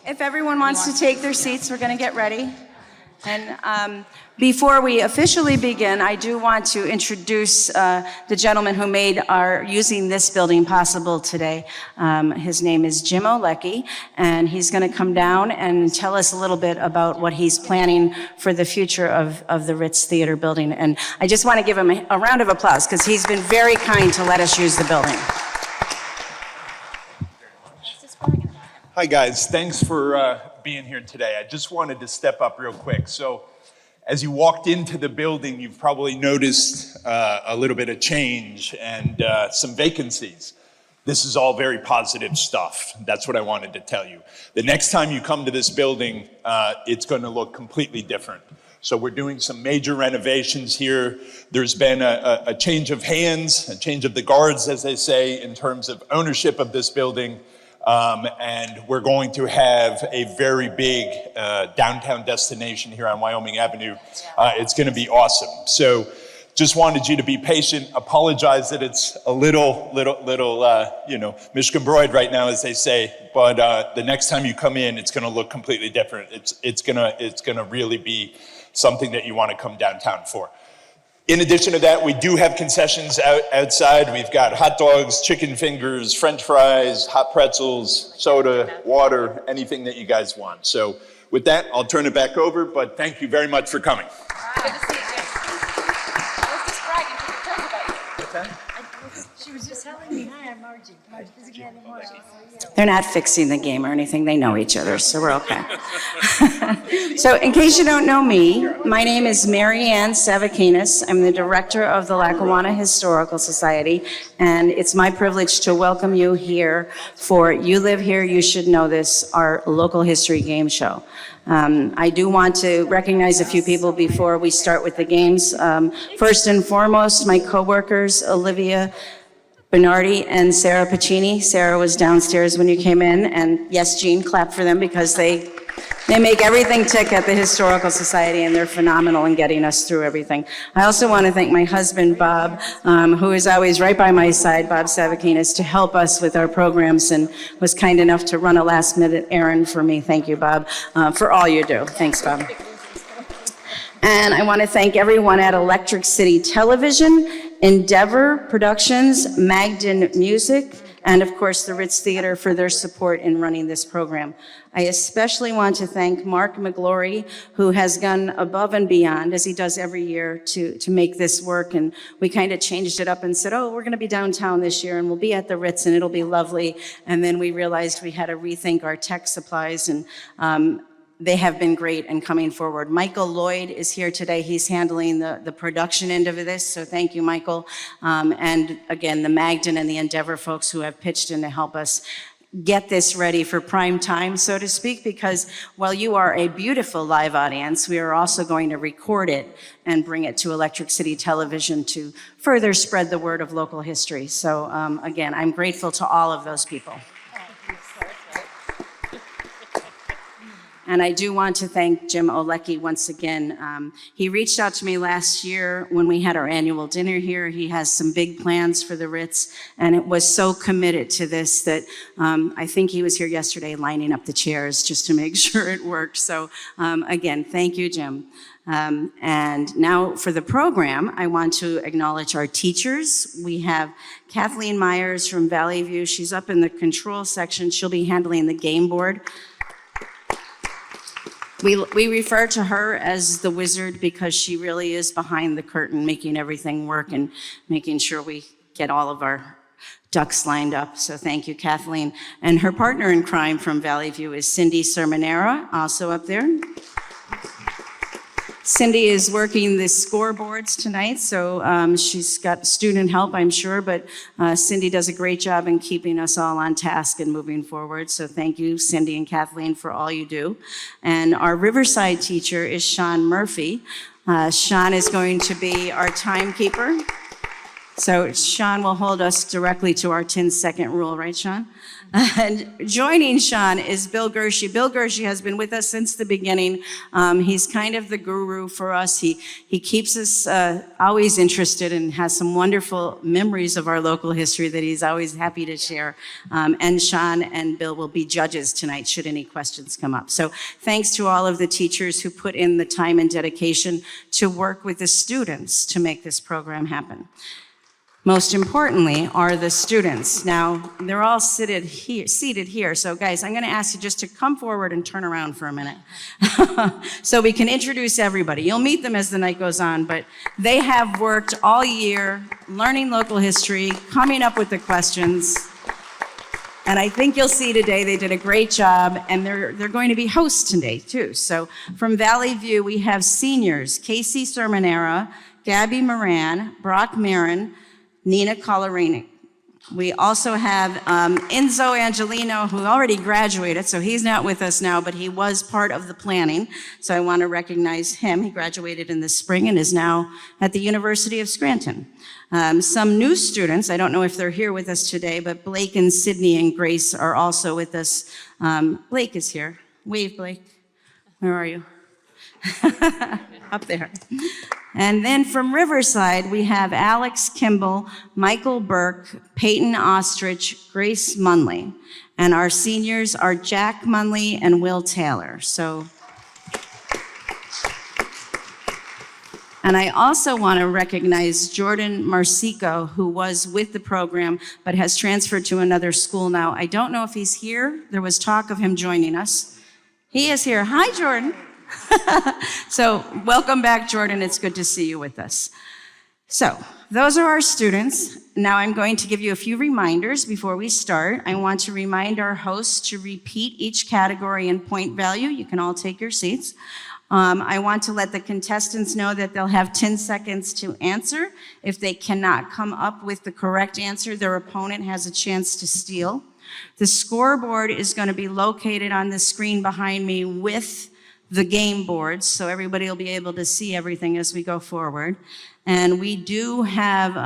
If everyone wants to take their seats, we're going to get ready. And before we officially begin, I do want to introduce the gentleman who made our using this building possible today. His name is Jim Olecki, and he's going to come down and tell us a little bit about what he's planning for the future of the Ritz Theater building. And I just want to give him a round of applause because he's been very kind to let us use the building. Hi guys, thanks for being here today. I just wanted to step up real quick. So as you walked into the building, you've probably noticed a little bit of change and some vacancies. This is all very positive stuff. That's what I wanted to tell you. The next time you come to this building, it's going to look completely different. So we're doing some major renovations here. There's been a change of hands, a change of the guards, as they say, in terms of ownership of this building. And we're going to have a very big downtown destination here on Wyoming Avenue. It's going to be awesome. So just wanted you to be patient. Apologize that it's a little, Michigan-broid right now, as they say. But the next time you come in, it's going to look completely different. It's going to really be something that you want to come downtown for. In addition to that, we do have concessions outside. We've got hot dogs, chicken fingers, French fries, hot pretzels, soda, water, anything that you guys want. So with that, I'll turn it back over, but thank you very much for coming. Good to see you, Jim. I was just bragging to the friends about you. What's that? She was just telling me, hi, I'm Margie. They're not fixing the game or anything. They know each other, so we're okay. So in case you don't know me, my name is Mary Ann Savakinis. I'm the director of the Lackawanna Historical Society, and it's my privilege to welcome you here for You Live Here, You Should Know This, our local history game show. I do want to recognize a few people before we start with the games. First and foremost, my coworkers, Olivia Bernardi and Sarah Pacini. Sarah was downstairs when you came in, and yes, Jean, clap for them because they make everything tick at the Historical Society, and they're phenomenal in getting us through everything. I also want to thank my husband, Bob, who is always right by my side, Bob Savakinis, to help us with our programs and was kind enough to run a last-minute errand for me. Thank you, Bob, for all you do. Thanks, Bob. And I want to thank everyone at Electric City Television, Endeavor Productions, Magden Music, and of course the Ritz Theater for their support in running this program. I especially want to thank Mark McGlory, who has gone above and beyond, as he does every year, to make this work. And we kind of changed it up and said, oh, we're going to be downtown this year, and we'll be at the Ritz, and it'll be lovely. And then we realized we had to rethink our tech supplies, and they have been great in coming forward. Michael Lloyd is here today. He's handling the production end of this, so thank you, Michael. And again, the Magden and the Endeavor folks who have pitched in to help us get this ready for prime time, so to speak, because while you are a beautiful live audience, we are also going to record it and bring it to Electric City Television to further spread the word of local history. So again, I'm grateful to all of those people. And I do want to thank Jim Olecki once again. He reached out to me last year when we had our annual dinner here. He has some big plans for the Ritz, and it was so committed to this that I think he was here yesterday lining up the chairs just to make sure it worked. So again, thank you, Jim. And now for the program, I want to acknowledge our teachers. We have Kathleen Myers from Valley View. She's up in the control section. She'll be handling the game board. We refer to her as the wizard because she really is behind the curtain, making everything work and making sure we get all of our ducks lined up. So thank you, Kathleen. And her partner in crime from Valley View is Cindy Sermonera, also up there. Cindy is working the scoreboards tonight, so she's got student help, I'm sure, but Cindy does a great job in keeping us all on task and moving forward. So thank you, Cindy and Kathleen, for all you do. And our Riverside teacher is Sean Murphy. Sean is going to be our timekeeper. So Sean will hold us directly to our 10-second rule, right, Sean? And joining Sean is Bill Gershie. Bill Gershie has been with us since the beginning. He's kind of the guru for us. He keeps us always interested and has some wonderful memories of our local history that he's always happy to share. And Sean and Bill will be judges tonight should any questions come up. So thanks to all of the teachers who put in the time and dedication to work with the students to make this program happen. Most importantly are the students. Now, they're all seated here. So guys, I'm going to ask you just to come forward and turn around for a minute so we can introduce everybody. You'll meet them as the night goes on, but they have worked all year learning local history, coming up with the questions. And I think you'll see today they did a great job, and they're going to be hosts today too. So from Valley View, we have seniors, Casey Sermonera, Gabby Moran, Brock Marin, Nina Colorini. We also have Enzo Angelino, who already graduated, so he's not with us now, but he was part of the planning. So I want to recognize him. He graduated in the spring and is now at the University of Scranton. Some new students, I don't know if they're here with us today, but Blake and Sydney and Grace are also with us. Blake is here. Wave, Blake. Where are you? Up there. And then from Riverside, we have Alex Kimball, Michael Burke, Peyton Ostrich, Grace Munley. And our seniors are Jack Munley and Will Taylor. And I also want to recognize Jordan Marsico, who was with the program, but has transferred to another school now. I don't know if he's here. There was talk of him joining us. He is here. Hi, Jordan. So welcome back, Jordan. It's good to see you with us. So those are our students. Now I'm going to give you a few reminders before we start. I want to remind our hosts to repeat each category and point value. You can all take your seats. I want to let the contestants know that they'll have 10 seconds to answer. If they cannot come up with the correct answer, their opponent has a chance to steal. The scoreboard is going to be located on the screen behind me with the game boards, so everybody will be able to see everything as we go forward. And we do have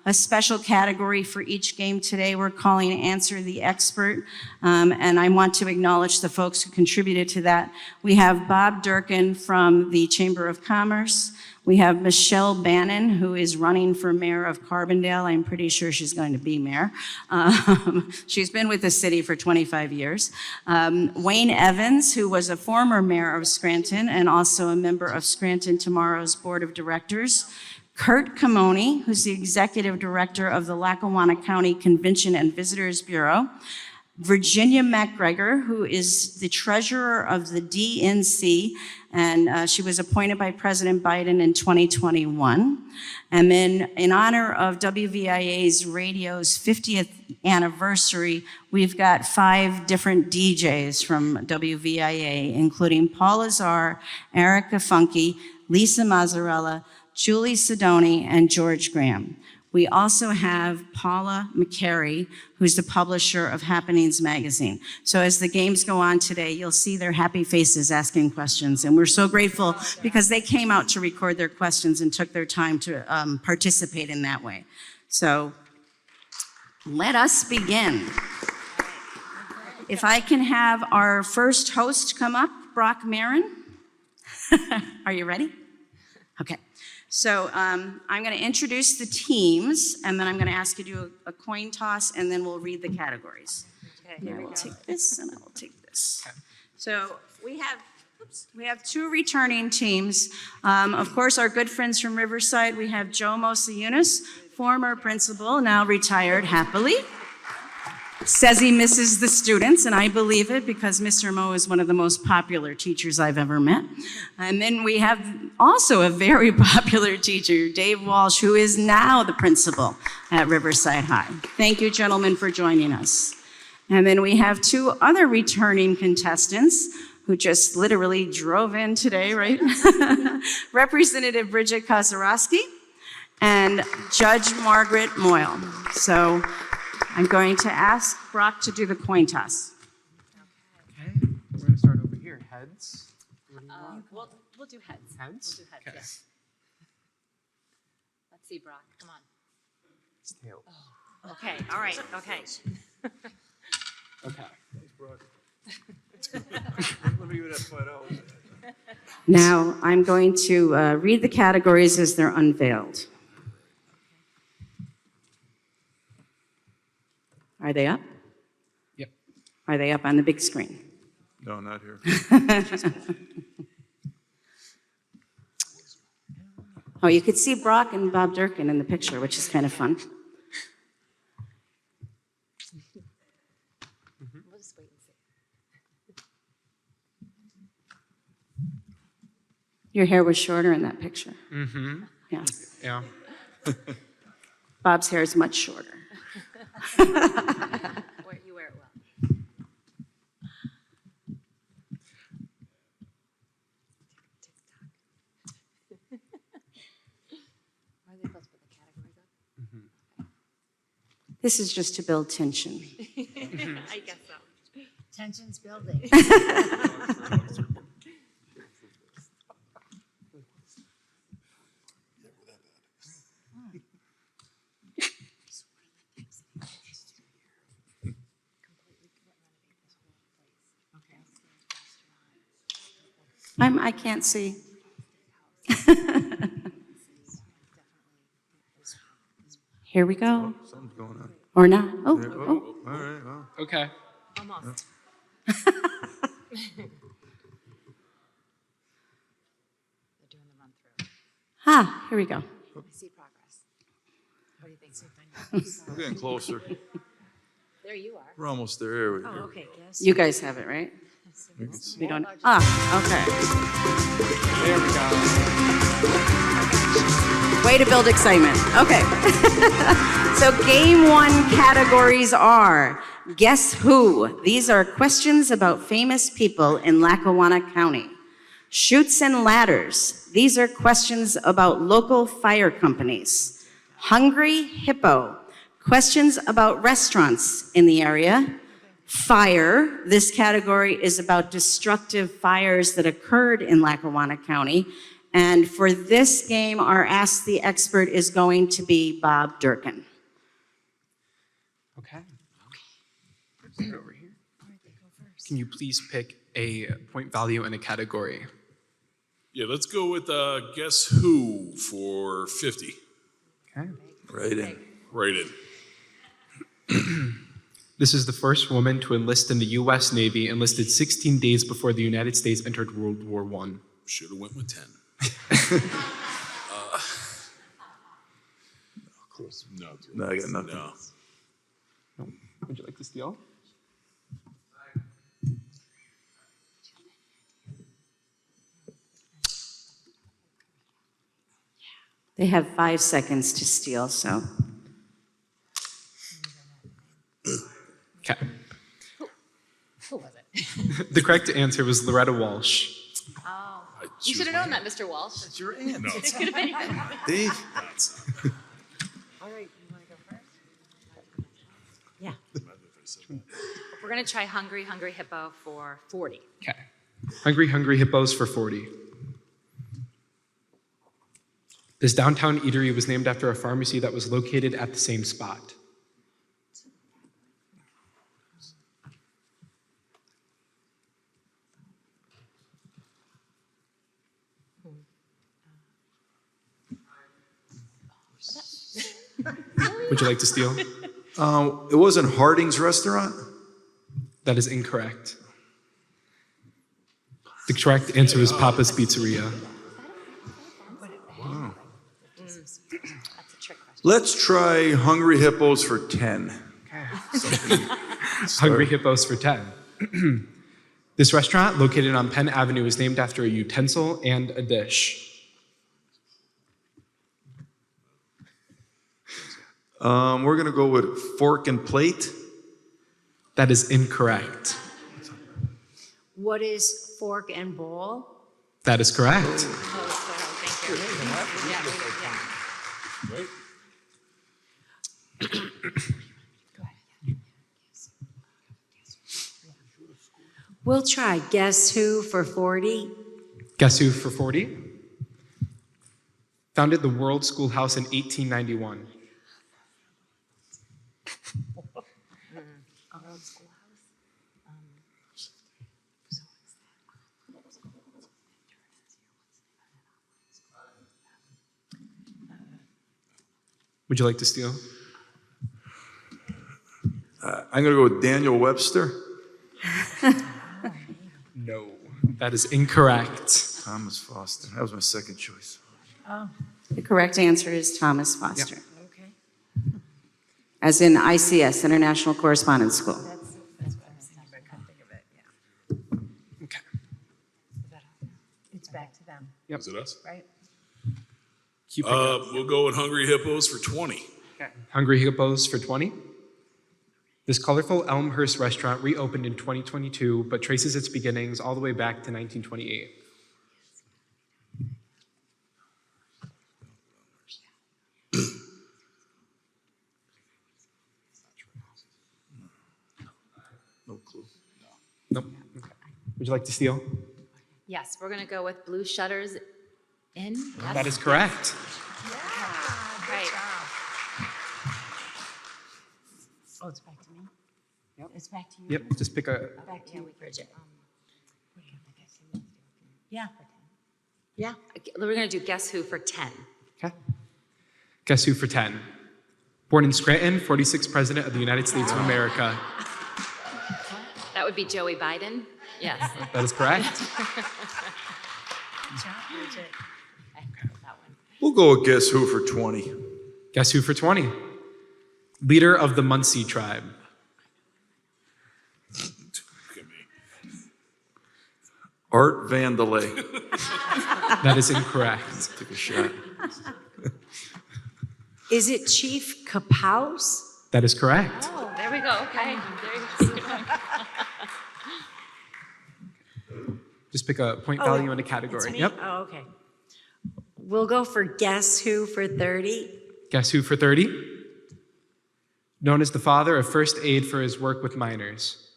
a special category for each game today. We're calling Answer the Expert, and I want to acknowledge the folks who contributed to that. We have Bob Durkin from the Chamber of Commerce. We have Michelle Bannon, who is running for mayor of Carbondale. I'm pretty sure she's going to be mayor. She's been with the city for 25 years. Wayne Evans, who was a former mayor of Scranton and also a member of Scranton Tomorrow's Board of Directors. Kurt Camoni, who's the executive director of the Lackawanna County Convention and Visitors Bureau. Virginia McGregor, who is the treasurer of the DNC, and she was appointed by President Biden in 2021. And then in honor of WVIA's radio's 50th anniversary, we've got 5 different DJs from WVIA, including Paul Azar, Erica Funky, Lisa Mazzarella, Julie Sidoni, and George Graham. We also have Paula McCary, who's the publisher of Happenings Magazine. So as the games go on today, you'll see their happy faces asking questions. And we're so grateful because they came out to record their questions and took their time to participate in that way. So let us begin. If I can have our first host come up, Brock Marin. Are you ready? Okay. So I'm going to introduce the teams, and then I'm going to ask you to do a coin toss, and then we'll read the categories. Okay, I will take this, and I will take this. So we have 2 returning teams. Of course, our good friends from Riverside, we have Joe Mosayunas, former principal, now retired happily. Says he misses the students, and I believe it because Mr. Mo is one of the most popular teachers I've ever met. And then we have also a very popular teacher, Dave Walsh, who is now the principal at Riverside High. Thank you, gentlemen, for joining us. And then we have 2 other returning contestants who just literally drove in today, right? Representative Bridget Kosarowski and Judge Margaret Moyle. So I'm going to ask Brock to do the coin toss. Okay, we're going to start over here. Heads. We'll do heads. Heads? We'll do heads, Okay. yes. Let's see, Brock, come on. It's tails. Okay, all right, okay. Okay. Let me give that $5. Now, I'm going to read the categories as they're unveiled. Are they up? Yep. Are they up on the big screen? No, not here. Oh, you could see Brock and Bob Durkin in the picture, which is kind of fun. We'll just wait and see. Your hair was shorter in that picture. Mm-hmm. Yeah. Yeah. Bob's hair is much shorter. You wear it well. Are they supposed to put the categories up? This is just to build tension. I guess so. Tension's building. I can't see. Here we go. Something's going on. Or not. Oh, There- oh. All right, well. Okay. Almost. They're doing the run through. Ah, here we go. I see progress. What do you think? We're getting closer. There you are. We're almost there. Here we Oh, go. okay, guess. You guys have it, right? We can see. We don't. Ah, okay. There we go. Way to build excitement. Okay. So game one categories are Guess Who? These are questions about famous people in Lackawanna County. Chutes and Ladders. These are questions about local fire companies. Hungry Hippo. Questions about restaurants in the area. Fire. This category is about destructive fires that occurred in Lackawanna County. And for this game, our Ask the Expert is going to be Bob Durkin. Okay. Right over here. Can you please pick a point value in a category? Yeah, let's go with Guess Who for 50. Okay. Right in. Right in. This is the first woman to enlist in the U.S. Navy, enlisted 16 days before the United States entered World War I. Should have went with 10. No. No, I got nothing. No. Would you like to steal? They have 5 seconds to steal, so. Okay. Who was it? The correct answer was Loretta Walsh. Oh. She You should was have known that, Mr. Walsh. It's your aunt. No, it's not. Dave? All right, you want to go first? Yeah. We're going to try Hungry Hippo for 40. Okay. Hungry Hippos for 40. This downtown eatery was named after a pharmacy that was located at the same spot. Would you like to steal? It wasn't Harding's Restaurant? That is incorrect. The correct answer is Papa's Pizzeria. That's a trick question. Let's try Hungry Hippos for 10. Hungry Hippos for 10. This restaurant, located on Penn Avenue, is named after a utensil and a dish. We're going to go with Fork and Plate. That is incorrect. What is fork and bowl? That is correct. Oh, thank you. Yeah, Go ahead. We'll try Guess Who for 40. Guess Who for 40? Founded the World Schoolhouse in 1891. Would you like to steal? I'm going to go with Daniel Webster. No. That is incorrect. Thomas Foster. That was my second choice. The correct answer is Thomas Foster. Okay. As in ICS, International Correspondence School. That's what I was thinking, but I couldn't think of it, yeah. Okay. It's back to them, Is it us? right? Keep it going. We'll go with Hungry Hippos for 20. Hungry Hippos for 20. This colorful Elmhurst restaurant reopened in 2022, but traces its beginnings all the way back to 1928. No clue. Nope. Okay. Would you like to steal? Yes, we're going to go with Blue Shutters Inn. Yes? That is correct. Right. Oh, it's back to me? Yep. It's back to you? Yep. Just pick a. Back to you, Bridget. Yeah. Yeah. We're going to do Guess Who for 10. Okay. Guess who for 10? Born in Scranton, 46th President of the United States of America. That would be Joey Biden. Yes. That is correct. Good job, Bridget. That one. We'll go with Guess Who for 20. Guess who for 20? Leader of the Munsee tribe. Look at me. Art Vandelay. That is incorrect. Take a shot. Is it Chief Kapaus? That is correct. Oh, there we go. Okay. There you go. Just pick a point Oh, value in a It's category. me? Yep. Oh, okay. We'll go for Guess Who for 30. Guess who for 30? Known as the father of first aid for his work with minors.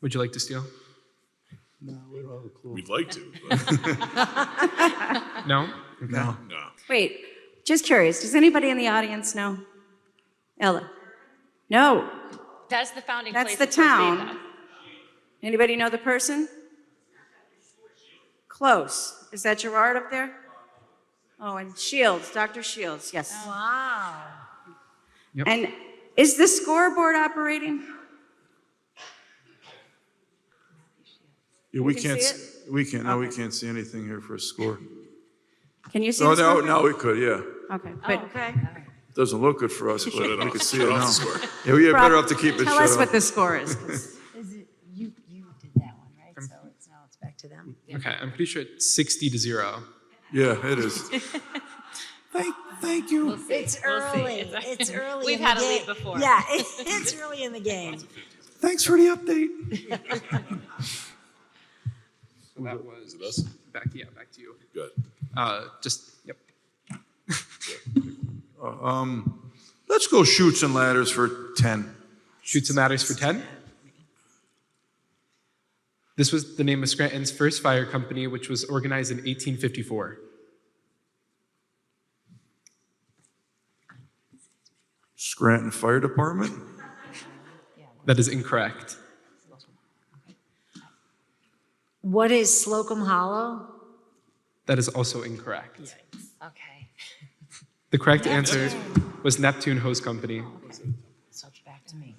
Would you like to steal? We'd like to, but No? Okay. No. no. Wait, just curious, does anybody in the audience know? Ella? No. That's the founding That's place. the of First Aid, town. though. Anybody know the person? Close. Is that Gerard up there? Oh, and Shields, Dr. Shields, yes. Wow. Yep. And is the scoreboard operating? Yeah, we can can't, see we can't see anything here for a score. Can you see Oh, the no, scoreboard? now we could, yeah. Okay, Oh, but okay. Doesn't look good for us, but we can see it Shut off now. the score. Yeah, we Rob, better have to keep it tell shut us what off. the score is. 'cause- Is it, you did that one, right? So it's now it's back to them. Okay, I'm pretty sure it's 60-0. Yeah, it is. Thank you. It's early. It's early. We've in had the a lead game. before. Yeah, it's early in the game. Thanks for the update. So that was Is it us? back to you. Good. Yep. Let's go Chutes and Ladders for 10. Shoots and Ladders for 10. This was the name of Scranton's first fire company, which was organized in 1854. Scranton Fire Department. That is incorrect. What is Slocum Hollow? That is also incorrect. Okay. The correct answer was Neptune Hose Company. So it's back to me.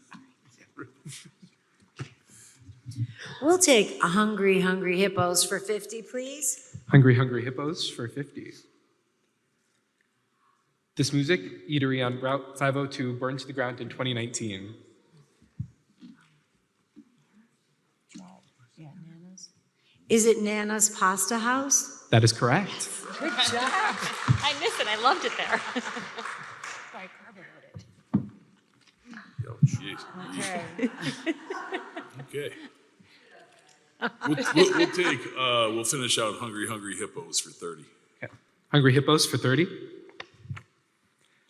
We'll take a Hungry Hippos for 50, please. Hungry Hippos for 50. This music eatery on Route 502 burned to the ground in 2019. Yeah, Nana's. Is it Nana's Pasta House? That is correct. Good job. I missed it. I loved it there. Sorry, Carver heard it. Oh, jeez. Okay. Okay. We'll finish out Hungry Hippos for 30. Okay. Hungry Hippos for 30.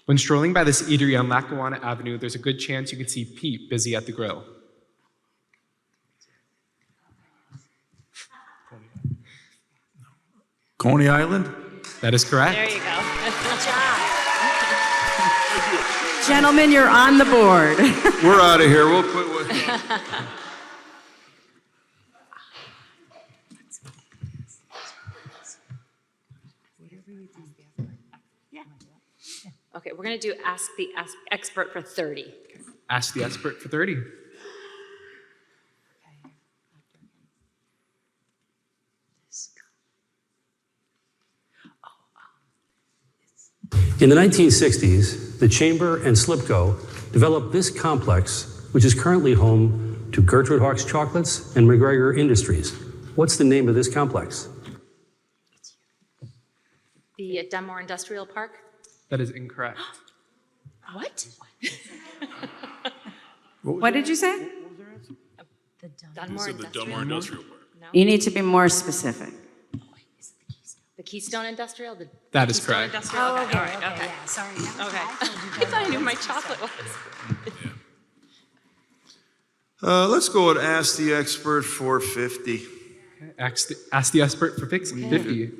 When strolling by this eatery on Lackawanna Avenue, there's a good chance you can see Pete busy at the grill. Coney Island. That is correct. There you go. Good job. Gentlemen, you're on the board. We're out of here. We'll quit. Okay, we're gonna do ask the expert for 30. Ask the expert for 30. In the 1960s, the Chamber and Slipco developed this complex, which is currently home to Gertrude Hawkes Chocolates and McGregor Industries. What's the name of this complex? The Dunmore Industrial Park? That is incorrect. What? What did you say? The He Dunmore said the Industrial? Dunmore Industrial Park. You need to be more specific. The Keystone Industrial? The That is Keystone correct. Industrial? Oh, okay, all right, okay, yeah, sorry. That was Okay. I told you I guys thought I knew what my it was. chocolate was. Let's go and ask the expert for 50. Ask the expert for 50.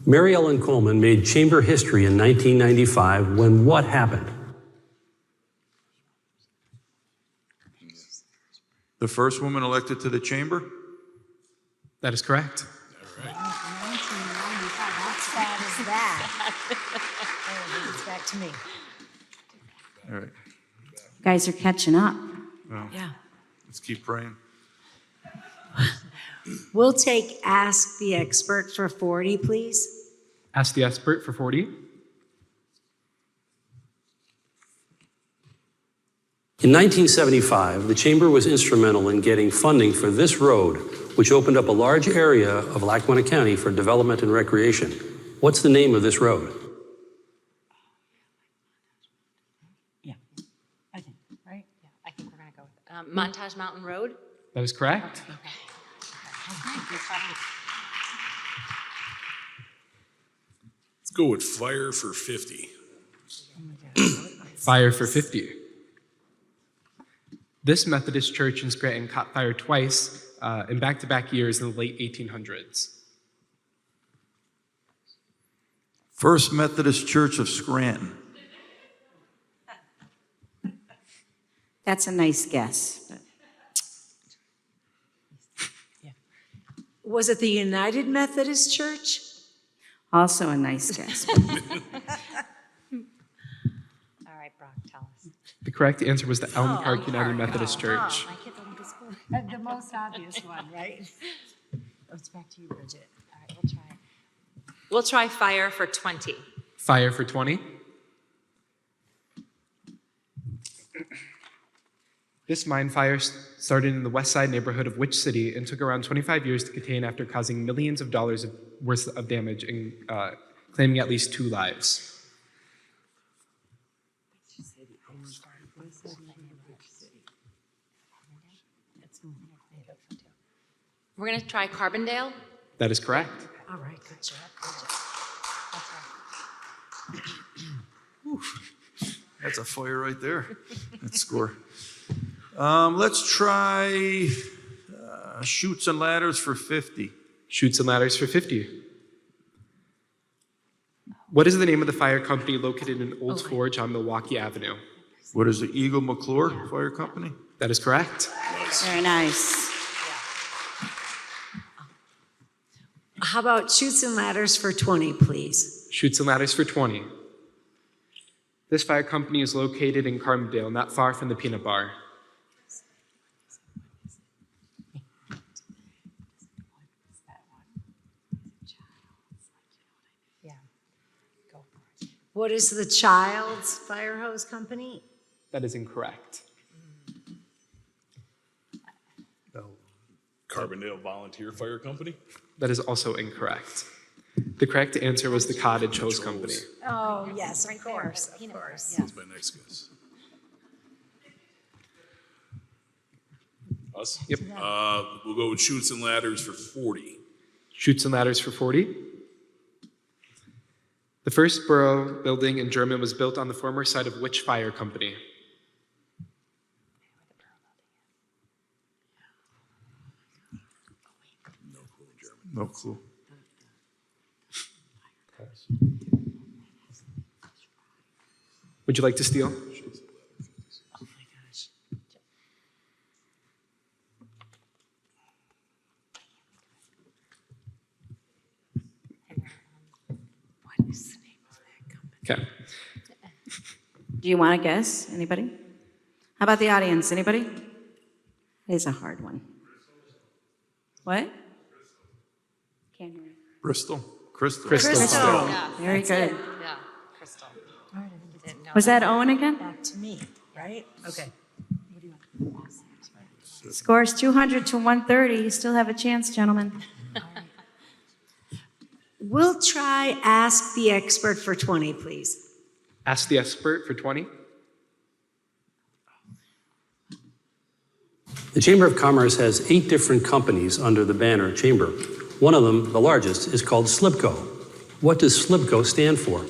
Mary Ellen Coleman made chamber history in 1995 when what happened? The first woman elected to the chamber? That is correct. 1995, how sad is that? Oh, it's back to me. All right, You guys are catching up. Yeah. let's keep praying. We'll take ask the expert for 40, please. Ask the expert for 40. In 1975, the chamber was instrumental in getting funding for this road, which opened up a large area of Lackawanna County for development and recreation. What's the name of this road? Yeah. I think, right? Yeah, I think we're gonna go with Montage Mountain Road? That is correct. Let's go with fire for 50. Fire for 50. This Methodist church in Scranton caught fire twice in back-to-back years in the late 1800s. First Methodist Church of Scranton. That's a nice guess. But Was it the United Methodist Church? also a nice guess. All right, Brock, tell us. The correct answer was the Elm Park United Methodist Church. My kids only go to school. The most obvious one, right? Oh, it's back to you, Bridget. All right, we'll try. We'll try fire for 20. Fire for 20. This mine fire started in the west side neighborhood of which city and took around 25 years to contain after causing millions of dollars worth of damage and claiming at least 2 lives? We're gonna try Carbondale? That is correct. All right, good job, good job. That's a fire right there. That score. Let's try Chutes and Ladders for 50. Chutes and Ladders for 50. What is the name of the fire company located in Olds Forge on Milwaukee Avenue? What is the Eagle McClure Fire Company? That is correct. Very nice. How about Chutes and Ladders for 20, please? Chutes and Ladders for 20. This fire company is located in Carbondale, not far from the Peanut Bar. Yeah. Go for it. What is the Child's Fire Hose Company? That is incorrect. Carbondale Volunteer Fire Company? That is also incorrect. The correct answer was the Cottage Hose Company. Oh, yes, of course, of course. That's my next guess. Us? Yep. We'll go with Chutes and Ladders for 40. Chutes and Ladders for 40. The first borough building in German was built on the former site of which fire company? No clue. Would you like to steal? Oh my gosh. What is the name of that company? Okay. Do you want to guess? Anybody? How about the audience? Anybody? It is a hard one. What? Can't hear you. Bristol? Crystal. Crystal. Yeah, Very good. yeah, Crystal. Didn't know Was that Owen again? Back to me, right? Okay. Scores 200 to 130. You still have a chance, gentlemen. We'll try ask the expert for 20, please. Ask the expert for 20. The Chamber of Commerce has 8 different companies under the banner Chamber. One of them, the largest, is called SLIPCO. What does SLIPCO stand for?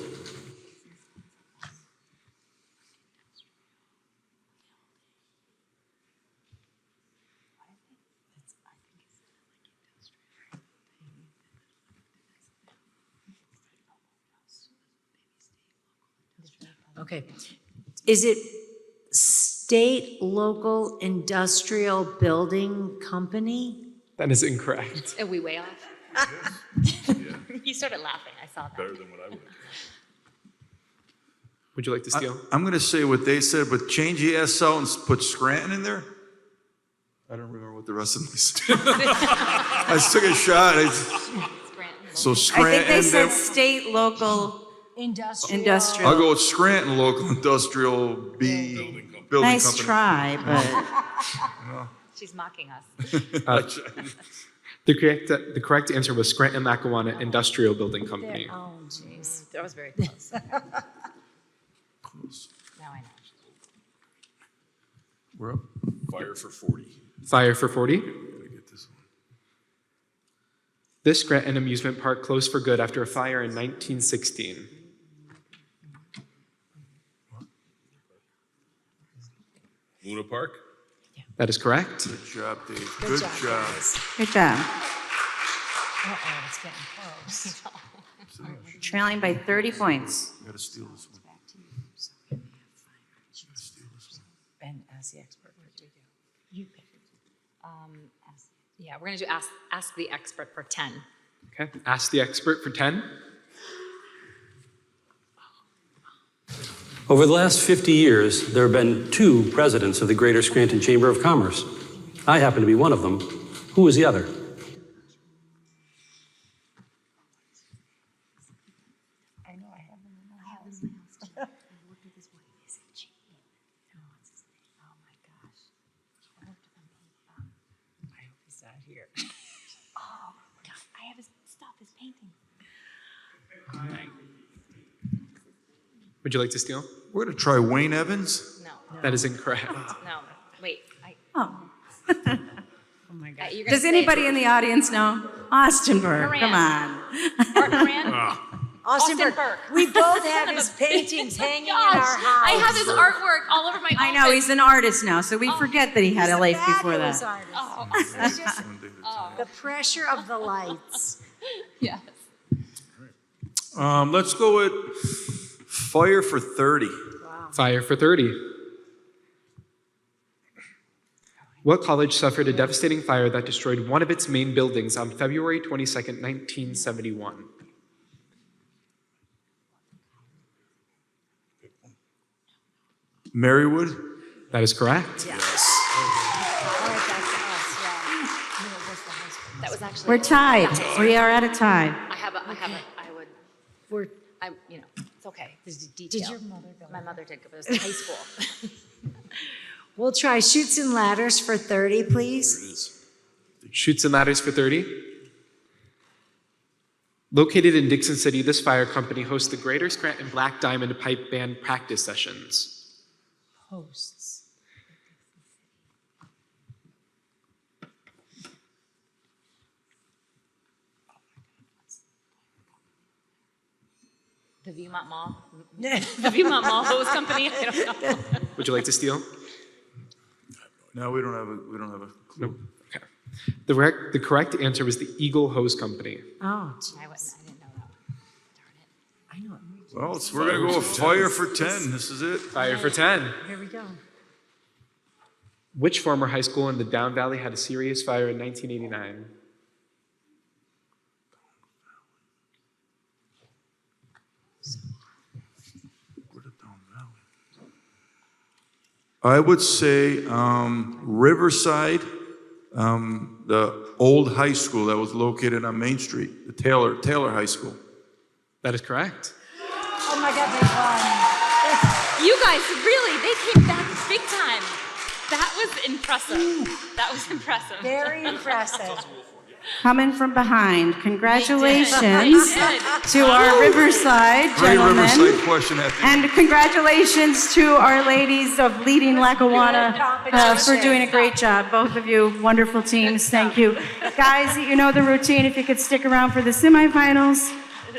Okay. Is it State Local Industrial Building Company? That is incorrect. And we way off. You started laughing. I saw that. Better than what I would have. Would you like to steal? I'm going to say what they said, but change the S out and put Scranton in there? I don't remember what the rest of them said. I just took a shot. So I Scranton. think they said then- state, local, industrial. I'll go with Scranton Local Industrial Building Nice Company. try, but She's mocking us. The correct answer was Scranton-Lackawanna Industrial Building Company. Oh, jeez. That was very close. Now I know. We're up. Fire for 40. Fire for 40. Gotta get this one. This Scranton amusement park closed for good after a fire in 1916. Luna Park? That is correct. Good job, Dave. Good job. good job. Uh-oh, it's getting close. Trailing by 30 points. Gotta steal this one. Ben, as the expert, what do you pick. Yeah, we're gonna do ask the expert for 10. Okay. Ask the expert for 10. Over the last 50 years, there have been 2 presidents of the Greater Scranton Chamber of Commerce. I happen to be one of them. Who was the other? I know I have them in my house. Look at this one. Is it cheap? No, what's his name? Oh my gosh. I looked at him. I hope he's not here. Oh, God, I have his stuff, his painting. Would you like to steal? We're gonna try Wayne Evans. No, That is incorrect. no, wait. Oh. Oh my God. You're gonna Does say anybody in the audience know? Austin Burke, Moran. come on. Art Moran? Austin Burke. Burke. We both have his paintings hanging in Gosh, our house. I have his artwork all over my office. I know, he's an artist now, so we forget that he had a life before Fabulous that. artist. Oh, It's just the pressure of the lights. yes. Let's go with Fire for 30. Fire for 30. What college suffered a devastating fire that destroyed one of its main buildings on February 22nd, 1971? Marywood. That is correct. All right, that's us, yeah. That was actually. We're tied. We are at a tie. I would, We're, you know, it's okay. There's a detail. did your mother go? My mother did go, but it was high school. We'll try Chutes and Ladders for 30, please. Chutes and Ladders for 30. Located in Dixon City, this fire company hosts the Greater Scranton Black Diamond Pipe Band practice sessions. Hosts. The Viewmont Mall? The Viewmont Mall Hose Company? I don't know. Would you like to steal? No, we don't have a clue. Nope. Okay. The correct answer was the Eagle Hose Company. Oh, I didn't know that one. Darn it. I know. Well, we're gonna go with fire for 10. This is it. Fire for 10. Here we go. Which former high school in the Down Valley had a serious fire in 1989? I would say Riverside, the old high school that was located on Main Street, the Taylor High School. That is correct. Oh my God, they won. You guys, really, they came back big time. That was impressive. That was impressive. Very impressive. Coming from behind. Congratulations They did. to our Riverside Great gentlemen. Riverside question at the end. And congratulations to our ladies of leading Lackawanna for doing a great job. Both of you, wonderful teams. Thank you. Guys, you know the routine. If you could stick around for the semifinals.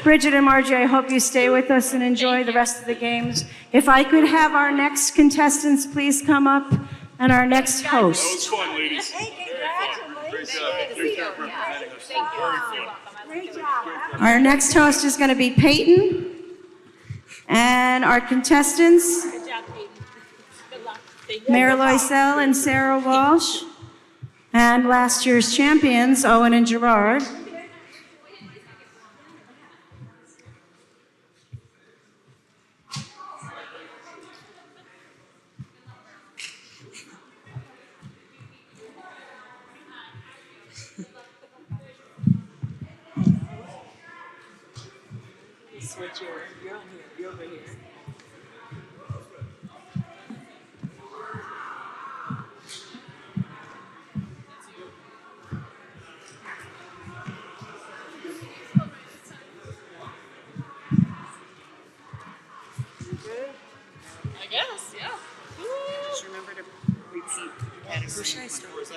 Bridget and Margie, I hope you stay with us and enjoy the rest of the games. If I could have our next contestants please come up and our next host. fun, ladies. Hey, congratulations. Great job. Our next host is going to be Peyton. And our contestants, Good job, Peyton. Good luck. Thank you. Mayor Loisel and Sarah Walsh. And last year's champions, Owen and Gerard. You're on here. You're over here. I guess, yeah. Just remember to repeat the category. Who should I start with?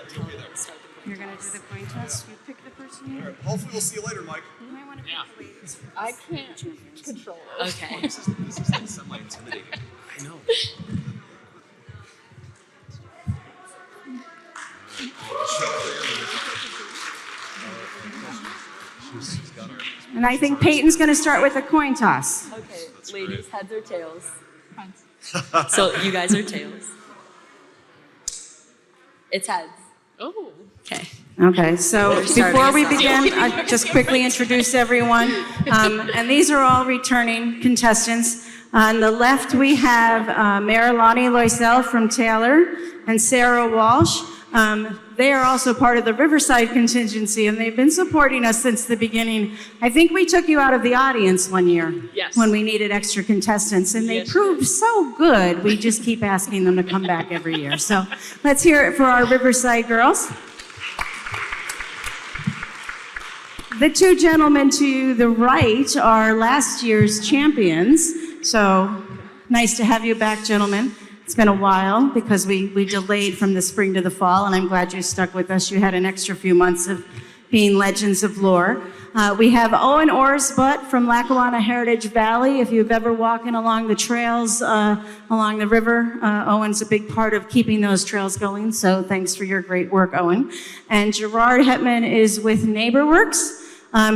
You're going to do the coin toss. You pick the person you Hopefully we'll see you later, Mike. might want to pick the ladies. I can't control it. Okay. This is like semi-intimidating. I know. And I think Peyton's going to start with a coin toss. Okay, ladies, heads or tails? So you guys are tails. It's heads. Oh. Okay. Okay, so before we begin, I'll just quickly introduce everyone. And these are all returning contestants. On the left, we have Mayor Lonnie Loisel from Taylor and Sarah Walsh. They are also part of the Riverside contingency, and they've been supporting us since the beginning. I think we took you out of the audience one year Yes. when we needed extra contestants, and they Yes, proved so good. We just keep asking them to come back every year. So let's hear it for our Riverside girls. The two gentlemen to the right are last year's champions. So nice to have you back, gentlemen. It's been a while because we delayed from the spring to the fall, and I'm glad you stuck with us. You had an extra few months of being legends of lore. We have Owen Orsbutt from Lackawanna Heritage Valley. If you've ever walking along the trails along the river, Owen's a big part of keeping those trails going, so thanks for your great work, Owen. And Gerard Hetman is with NeighborWorks.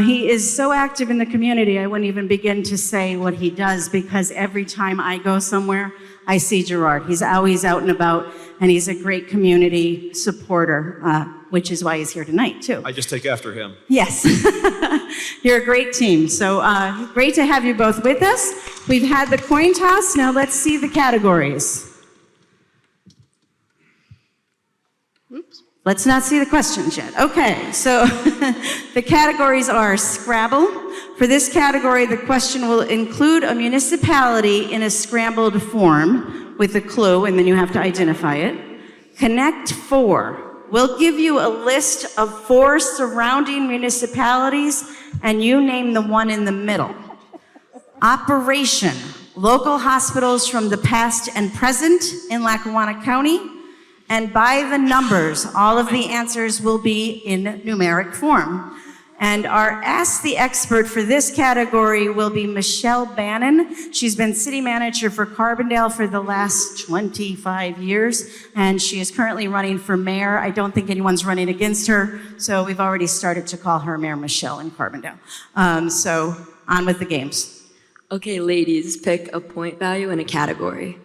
He is so active in the community, I wouldn't even begin to say what he does, because every time I go somewhere, I see Gerard. He's always out and about, and he's a great community supporter, which is why he's here tonight, too. I just take after him. Yes. You're a great team. So great to have you both with us. We've had the coin toss. Now let's see the categories. Let's not see the questions yet. Okay, so the categories are Scrabble. For this category, the question will include a municipality in a scrambled form with a clue, and then you have to identify it. Connect 4. We'll give you a list of 4 surrounding municipalities, and you name the one in the middle. Operation, local hospitals from the past and present in Lackawanna County. And by the numbers, all of the answers will be in numeric form. And our Ask the Expert for this category will be Michelle Bannon. She's been city manager for Carbondale for the last 25 years, and she is currently running for mayor. I don't think anyone's running against her, so we've already started to call her Mayor Michelle in Carbondale. So on with the games. Okay, ladies, pick a point value and a category.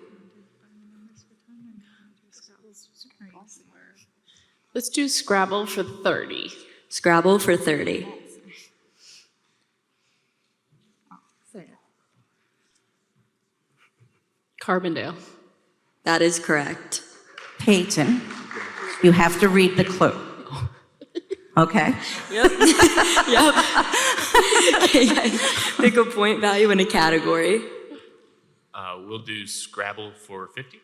Let's do Scrabble for 30. Scrabble for 30. Carbondale. That is correct. Peyton, you have to read the clue. Okay? Yep. Okay, guys, pick a point value and a category. We'll do Scrabble for 50.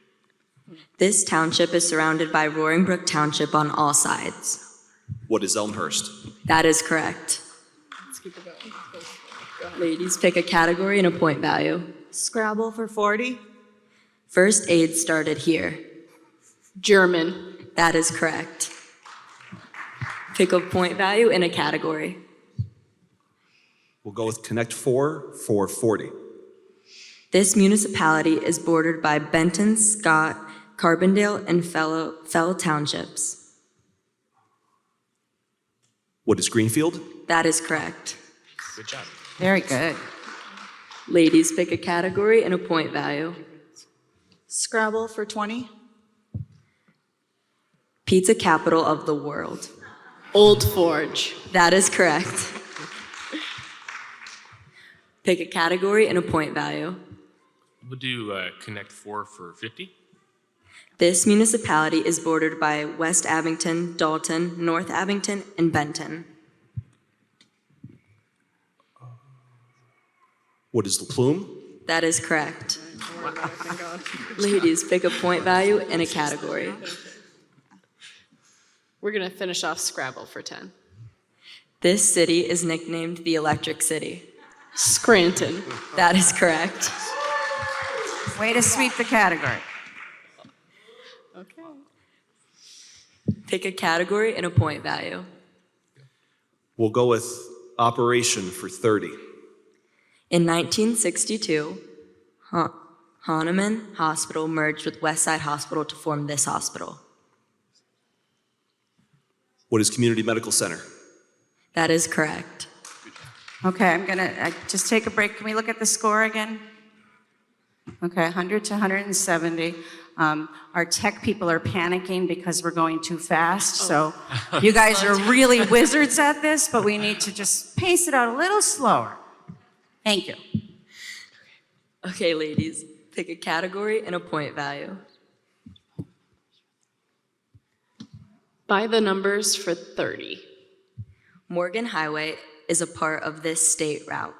This township is surrounded by Roaring Brook Township on all sides. What is Elmhurst? That is correct. Ladies, pick a category and a point value. Scrabble for 40. First aid started here. German. That is correct. Pick a point value and a category. We'll go with Connect 4 for 40. This municipality is bordered by Benton, Scott, Carbondale, and Fell townships. What is Greenfield? That is correct. Good job. Very good. Ladies, pick a category and a point value. Scrabble for 20. Pizza capital of the world. Old Forge. That is correct. Pick a category and a point value. We'll do Connect 4 for 50. This municipality is bordered by West Abington, Dalton, North Abington, and Benton. What is La Plume? That is correct. Ladies, pick a point value and a category. We're going to finish off Scrabble for 10. This city is nicknamed the Electric City. Scranton. That is correct. Way to sweep the category. Okay. Pick a category and a point value. We'll go with Operation for 30. In 1962, Hahnemann Hospital merged with Westside Hospital to form this hospital. What is Community Medical Center? That is correct. Okay, I'm gonna just take a break. Can we look at the score again? Okay, 100 to 170. Our tech people are panicking because we're going too fast. So you guys are really wizards at this, but we need to just pace it out a little slower. Thank you. Okay, ladies, pick a category and a point value. By the numbers for 30. Morgan Highway is a part of this state route.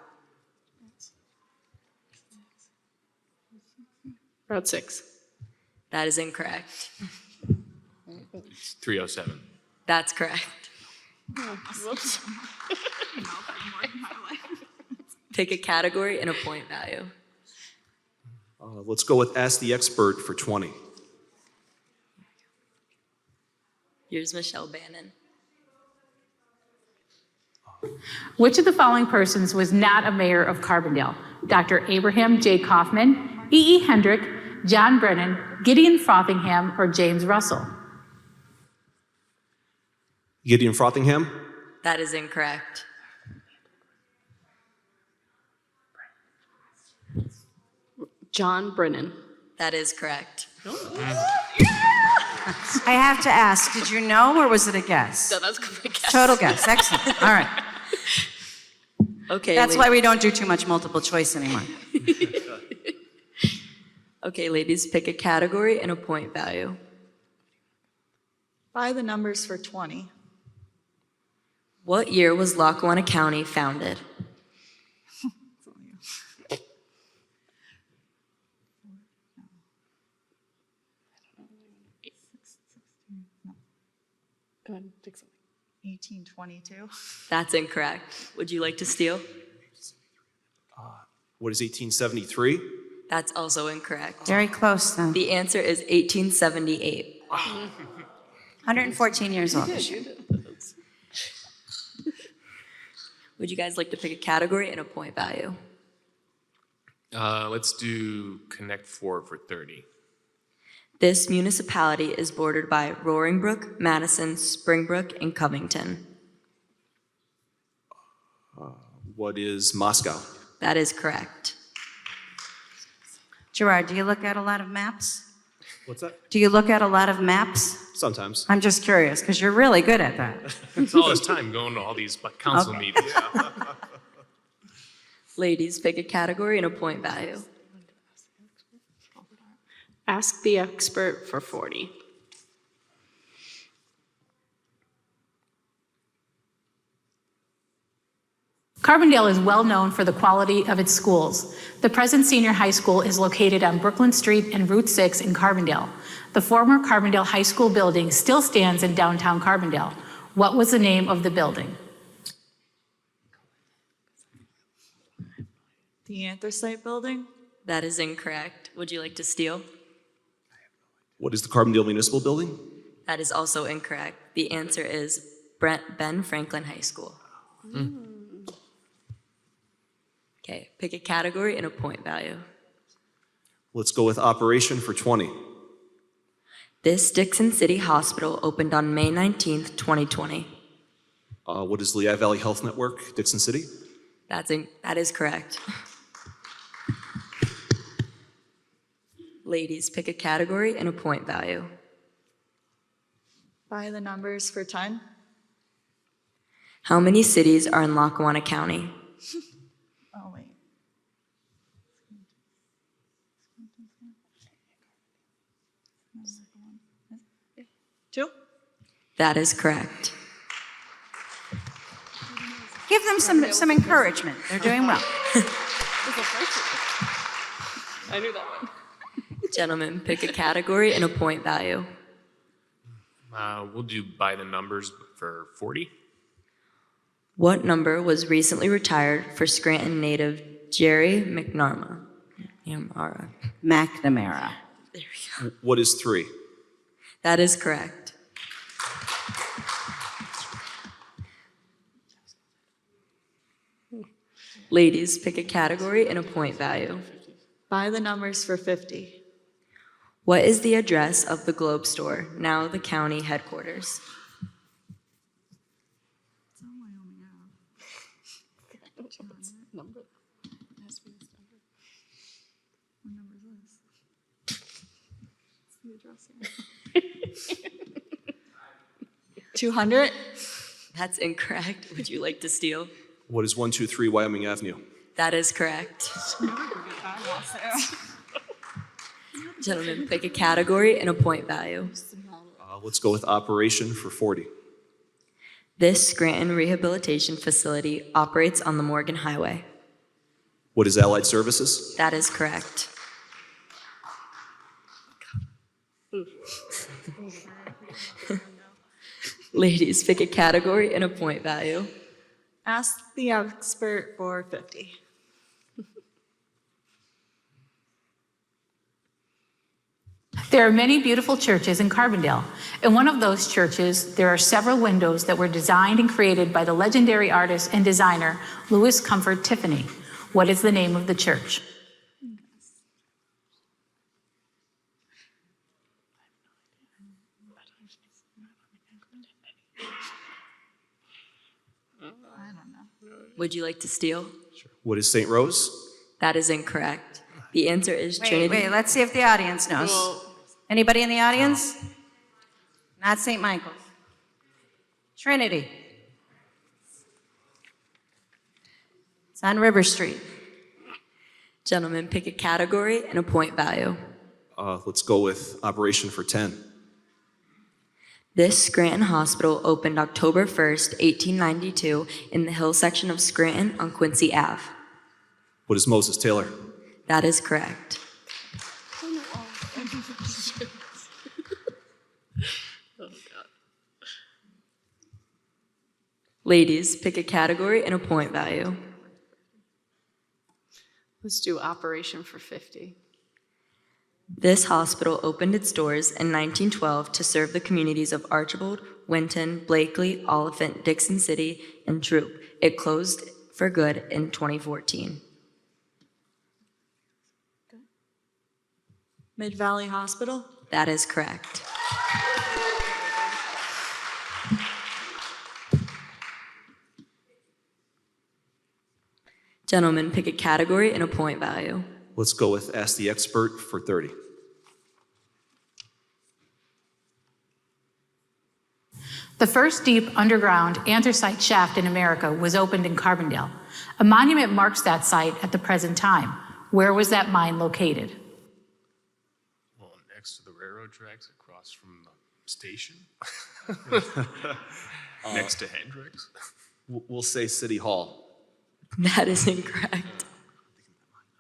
Route 6. That is incorrect. It's 307. That's correct. Whoops. Pick a category and a point value. Let's go with Ask the Expert for 20. Here's Michelle Bannon. Which of the following persons was not a mayor of Carbondale? Dr. Abraham J. Kaufman, E.E. Hendrick, John Brennan, Gideon Frothingham, or James Russell? Gideon Frothingham? That is incorrect. John Brennan. That is correct. I have to ask, did you know or was it a guess? No, that's a good guess. Total guess, excellent. All right. Okay. That's why we don't do too much multiple choice anymore. Okay, ladies, pick a category and a point value. By the numbers for 20. What year was Lackawanna County founded? Go ahead, pick something. 1822. That's incorrect. Would you like to steal? What is 1873? That's also incorrect. Very close, then. The answer is 1878. 114 years old. Would you guys like to pick a category and a point value? Let's do Connect 4 for 30. This municipality is bordered by Roaring Brook, Madison, Springbrook, and Covington. What is Moscow? That is correct. Gerard, do you look at a lot of maps? What's that? Do you look at a lot of maps? Sometimes. I'm just curious, because you're really good at that. It's all his time going to all these council Okay. meetings. Ladies, pick a category and a point value. Ask the expert for 40. Carbondale is well known for the quality of its schools. The present senior high school is located on Brooklyn Street and Route 6 in Carbondale. The former Carbondale High School building still stands in downtown Carbondale. What was the name of the building? The Anthracite Building? That is incorrect. Would you like to steal? What is the Carbondale Municipal Building? That is also incorrect. The answer is Ben Franklin High School. Okay, pick a category and a point value. Let's go with operation for 20. This Dixon City Hospital opened on May 19th, 2020. What is Lehigh Valley Health Network, Dixon City? That is correct. Ladies, pick a category and a point value. By the numbers for 10? How many cities are in Lackawanna County? Oh, wait. 2? That is correct. Give them some encouragement. They're doing well. I knew that one. Gentlemen, pick a category and a point value. We'll do by the numbers for 40. What number was recently retired for Scranton native Jerry McNamara? McNamara. What is 3? That is correct. Ladies, pick a category and a point value. By the numbers for 50. What is the address of the Globe Store, now the county headquarters? Number. It has to be this number. What number is this? It's the address here. 200? That's incorrect. Would you like to steal? What is 123 Wyoming Avenue? That is correct. Gentlemen, pick a category and a point value. Let's go with operation for 40. This Scranton Rehabilitation Facility operates on the Morgan Highway. What is Allied Services? That is correct. Ladies, pick a category and a point value. Ask the expert for 50. There are many beautiful churches in Carbondale. In one of those churches, there are several windows that were designed and created by the legendary artist and designer Louis Comfort Tiffany. What is the name of the church? Would you like to steal? What is St. Rose? That is incorrect. The answer is Wait, Trinity. wait, let's see if the audience knows. Anybody in the audience? Not St. Michael's. Trinity. It's on River Street. Gentlemen, pick a category and a point value. Let's go with operation for 10. This Scranton Hospital opened October 1st, 1892 in the hill section of Scranton on Quincy Ave. What is Moses Taylor? That is correct. Ladies, pick a category and a point value. Let's do operation for 50. This hospital opened its doors in 1912 to serve the communities of Archibald, Winton, Blakely, Oliphant, Dixon City, and Troop. It closed for good in 2014. Mid-Valley Hospital? That is correct. Gentlemen, pick a category and a point value. Let's go with Ask the Expert for 30. The first deep underground anthracite shaft in America was opened in Carbondale. A monument marks that site at the present time. Where was that mine located? Well, next to the railroad tracks across from the station. Next to Hendrix. We'll say City Hall. That is incorrect. I don't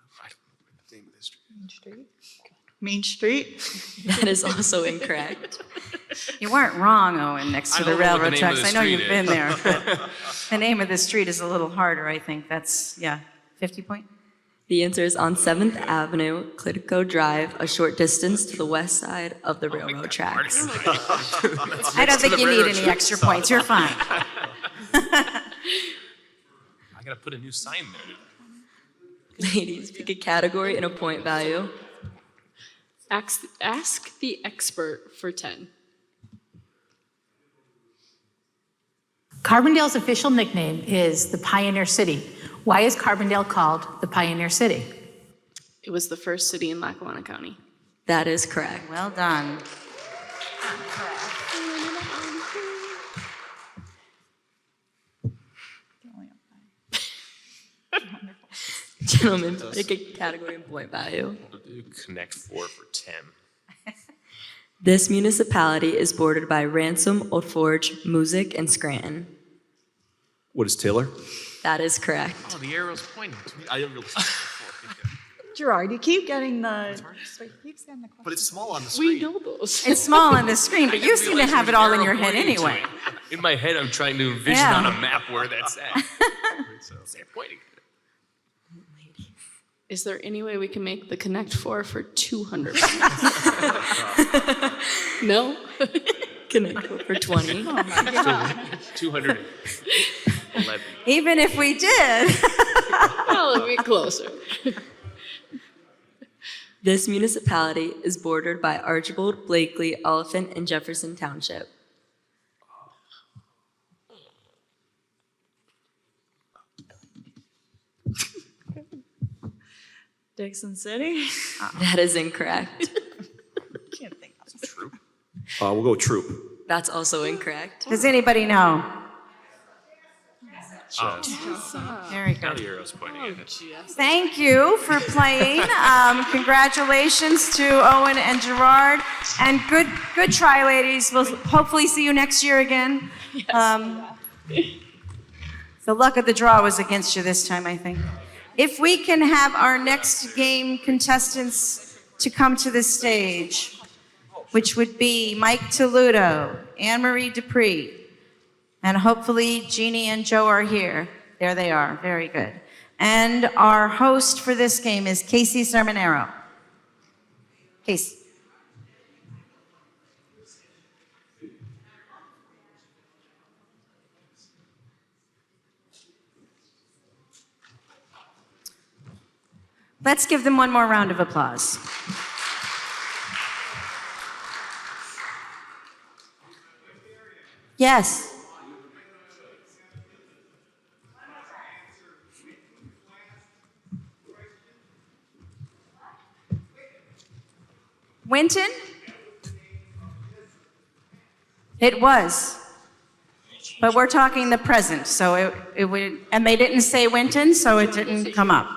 know the name of this street. Main Street? That is also incorrect. You weren't wrong, Owen, next to I the don't know what the railroad name of tracks. the I know street you've been is. there, but the name of the street is a little harder, I think. That's, yeah, 50 point? The answer is on 7th Avenue, Clitico Drive, a short distance to the west side of the railroad tracks. I don't think you need any extra points. You're fine. I gotta put a new sign there. Ladies, pick a category and a point value. Ask the expert for 10. Carbondale's official nickname is the Pioneer City. Why is Carbondale called the Pioneer City? It was the first city in Lackawanna County. That is correct. Well done. Gentlemen, pick a category and point value. We'll do Connect 4 for 10. This municipality is bordered by Ransom, Old Forge, Moosic, and Scranton. What is Taylor? That is correct. Oh, the arrow's pointing to me. I didn't realize. Gerard, you keep getting the. So he keeps getting the question. But it's small on the We know those. It's small on the screen, but you seem to have it all in your head anyway. In my head, I'm trying to envision Yeah. on a map where that's at. So they're pointing at it. Is there any way we can make the Connect 4 for 200? No? Connect for 20. 211. Even if we did. Well, it'll be closer. This municipality is bordered by Archibald, Blakely, Oliphant, and Jefferson Township. Dixon City? That is incorrect. Can't think of it. Troop. We'll go Troop. That's also incorrect. Does anybody know? Very Now good. the arrow's pointing at it. Thank you for playing. Congratulations to Owen and Gerard. And good try, ladies. We'll hopefully see you next year again. The luck of the draw was against you this time, I think. If we can have our next game contestants to come to the stage, which would be Mike Toludo, Anne-Marie Dupree, and hopefully Jeannie and Joe are here. There they are, very good. And our host for this game is Casey Sermonero. Casey. Let's give them one more round of applause. Yes. Winton? It was. But we're talking the present, so it would, and they didn't say Winton, so it didn't come up.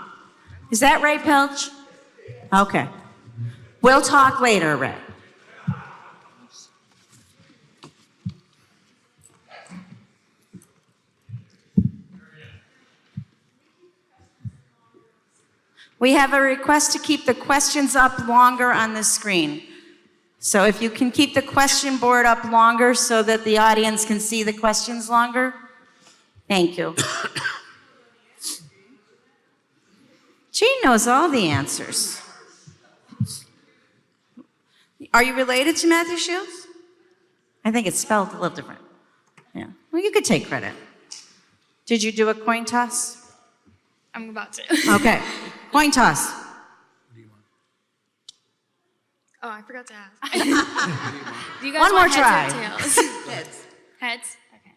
Is that right, Pilch? Okay. We'll talk later, Ray. We have a request to keep the questions up longer on the screen. So if you can keep the question board up longer so that the audience can see the questions longer, thank you. Jean knows all the answers. Are you related to Matthew Shields? I think it's spelled a little different. Yeah. Well, you could take credit. Did you do a coin toss? I'm about to. Okay. Coin toss. Oh, I forgot to ask. Do you guys One more want heads try. or tails? Heads. Heads? Okay.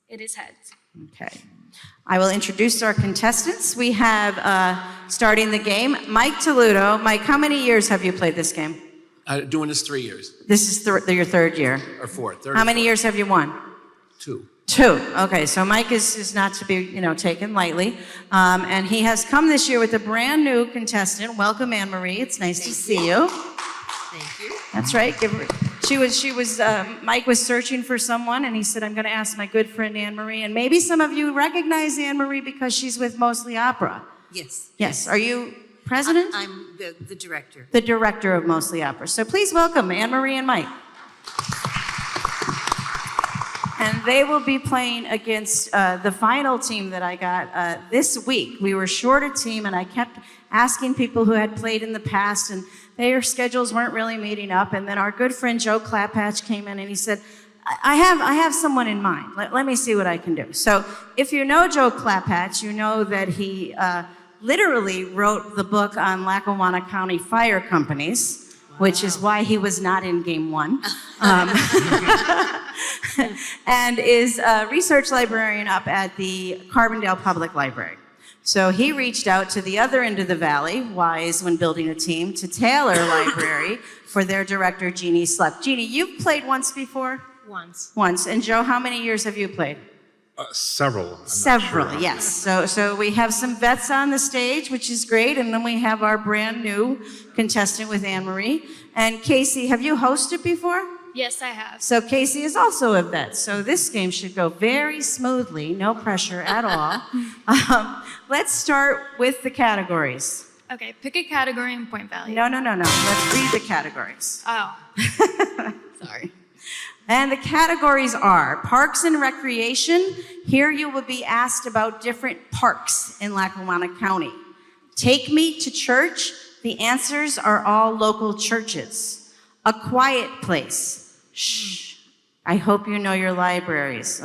It is heads. Okay. I will introduce our contestants. We have, starting the game, Mike Toludo. Mike, how many years have you played this game? Doing this 3 years, This is your third year. or four, third. How many years have you won? 2. 2. Okay, so Mike is not to be, taken lightly. And he has come this year with a brand new contestant. Welcome, Anne Marie. It's nice to see you. Thank you. That's right. Mike was searching for someone, and he said, I'm going to ask my good friend Anne Marie. And maybe some of you recognize Anne Marie because she's with Mostly Opera. Yes. Yes. Are you president? I'm the director. The director of Mostly Opera. So please welcome Anne Marie and Mike. And they will be playing against the final team that I got this week. We were short a team, and I kept asking people who had played in the past, and their schedules weren't really meeting up. And then our good friend Joe Clapatch came in, and he said, I have someone in mind. Let me see what I can do. So if you know Joe Clapatch, you know that he literally wrote the book on Lackawanna County fire companies, which is why he was not in game 1. And is a research librarian up at the Carbondale Public Library. So he reached out to the other end of the valley, wise when building a team, to Taylor Library for their director, Jeannie Slepp. Jeannie, you've played once before? Once. Once. And Joe, how many years have you played? Several. Several, yes. So we have some vets on the stage, which is great, and then we have our brand new contestant with Anne Marie. And Casey, have you hosted before? Yes, I have. So Casey is also a vet. So this game should go very smoothly, no pressure at all. Let's start with the categories. Okay, pick a category and point value. No. Let's read the categories. Oh. Sorry. And the categories are Parks and Recreation. Here you will be asked about different parks in Lackawanna County. Take Me to Church. The answers are all local churches. A Quiet Place. Shh. I hope you know your libraries.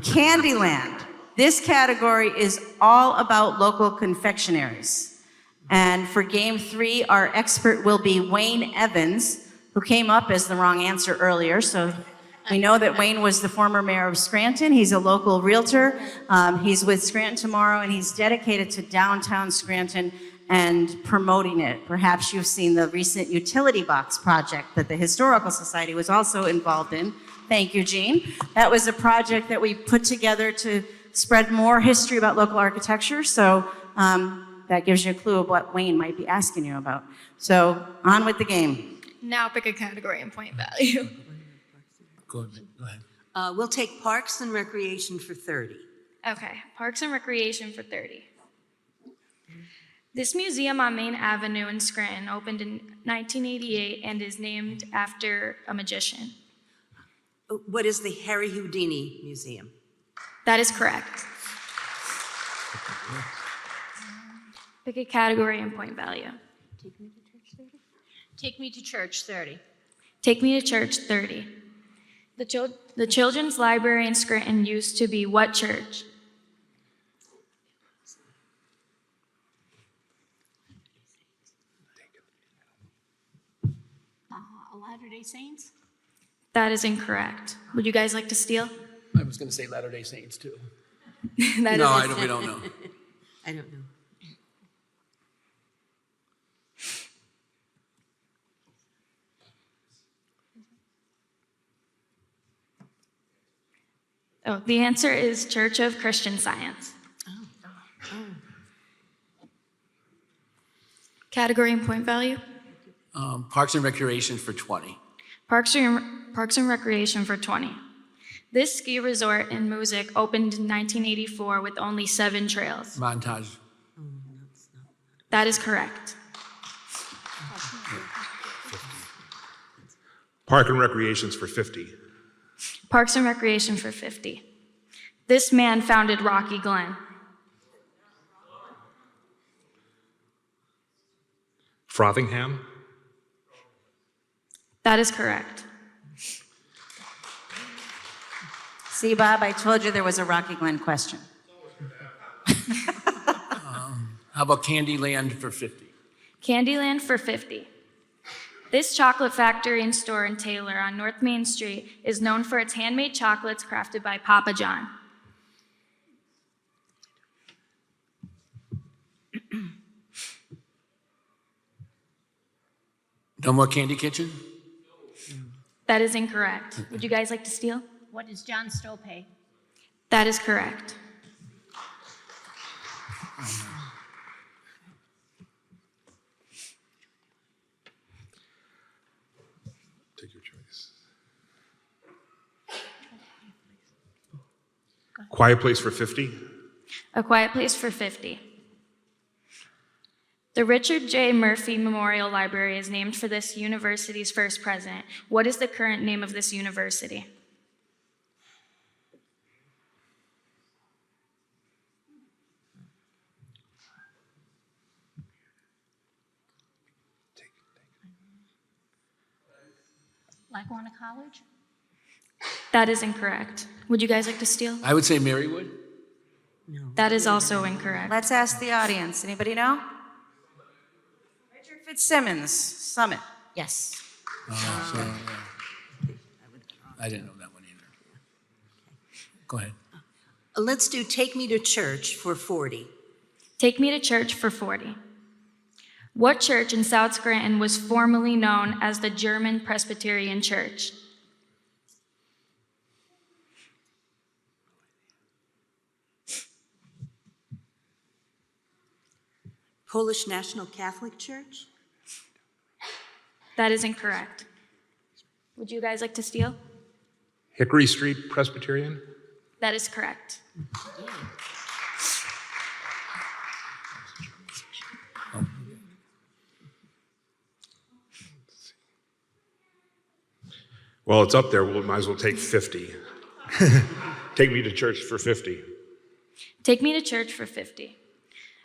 Candyland. This category is all about local confectionaries. And for game 3, our expert will be Wayne Evans, who came up as the wrong answer earlier. So we know that Wayne was the former mayor of Scranton. He's a local realtor. He's with Scranton Tomorrow, and he's dedicated to downtown Scranton and promoting it. Perhaps you've seen the recent utility box project that the Historical Society was also involved in. Thank you, Jean. That was a project that we put together to spread more history about local architecture. So that gives you a clue of what Wayne might be asking you about. So on with the game. Now pick a category and point value. Go ahead. We'll take Parks and Recreation for 30. Okay, Parks and Recreation for 30. This museum on Main Avenue in Scranton opened in 1988 and is named after a magician. What is the Harry Houdini Museum? That is correct. Pick a category and point value. Take Me to Church 30. Take Me to Church 30. The Children's Library in Scranton used to be what church? Latter-day Saints? That is incorrect. Would you guys like to steal? I was going to say Latter-day Saints too. That No, is we don't know. I don't know. Oh, the answer is Church of Christian Science. Category and point value? Parks and Recreation for 20. Parks and Recreation for 20. This ski resort in Moosic opened in 1984 with only 7 trails. Montage. That is correct. Park and Recreations for 50. Parks and Recreation for 50. This man founded Rocky Glen. Frothingham. That is correct. See, Bob, I told you there was a Rocky Glen question. How about Candyland for 50? Candyland for 50. This chocolate factory and store in Taylor on North Main Street is known for its handmade chocolates crafted by Papa John. No more Candy Kitchen? That is incorrect. Would you guys like to steal? What does John Stowe pay? That is correct. Take your choice. Quiet Place for 50. A Quiet Place for 50. The Richard J. Murphy Memorial Library is named for this university's first president. What is the current name of this university? Lackawanna College? That is incorrect. Would you guys like to steal? I would say Marywood. That is also incorrect. Let's ask the audience. Anybody know? Richard Fitzsimmons, Summit. Yes. I didn't know that one either. Go ahead. Let's do Take Me to Church for 40. Take Me to Church for 40. What church in South Scranton was formerly known as the German Presbyterian Church? Polish National Catholic Church? That is incorrect. Would you guys like to steal? Hickory Street Presbyterian. That is correct. Well, it's up there. We might as well take 50. Take Me to Church for 50. Take Me to Church for 50.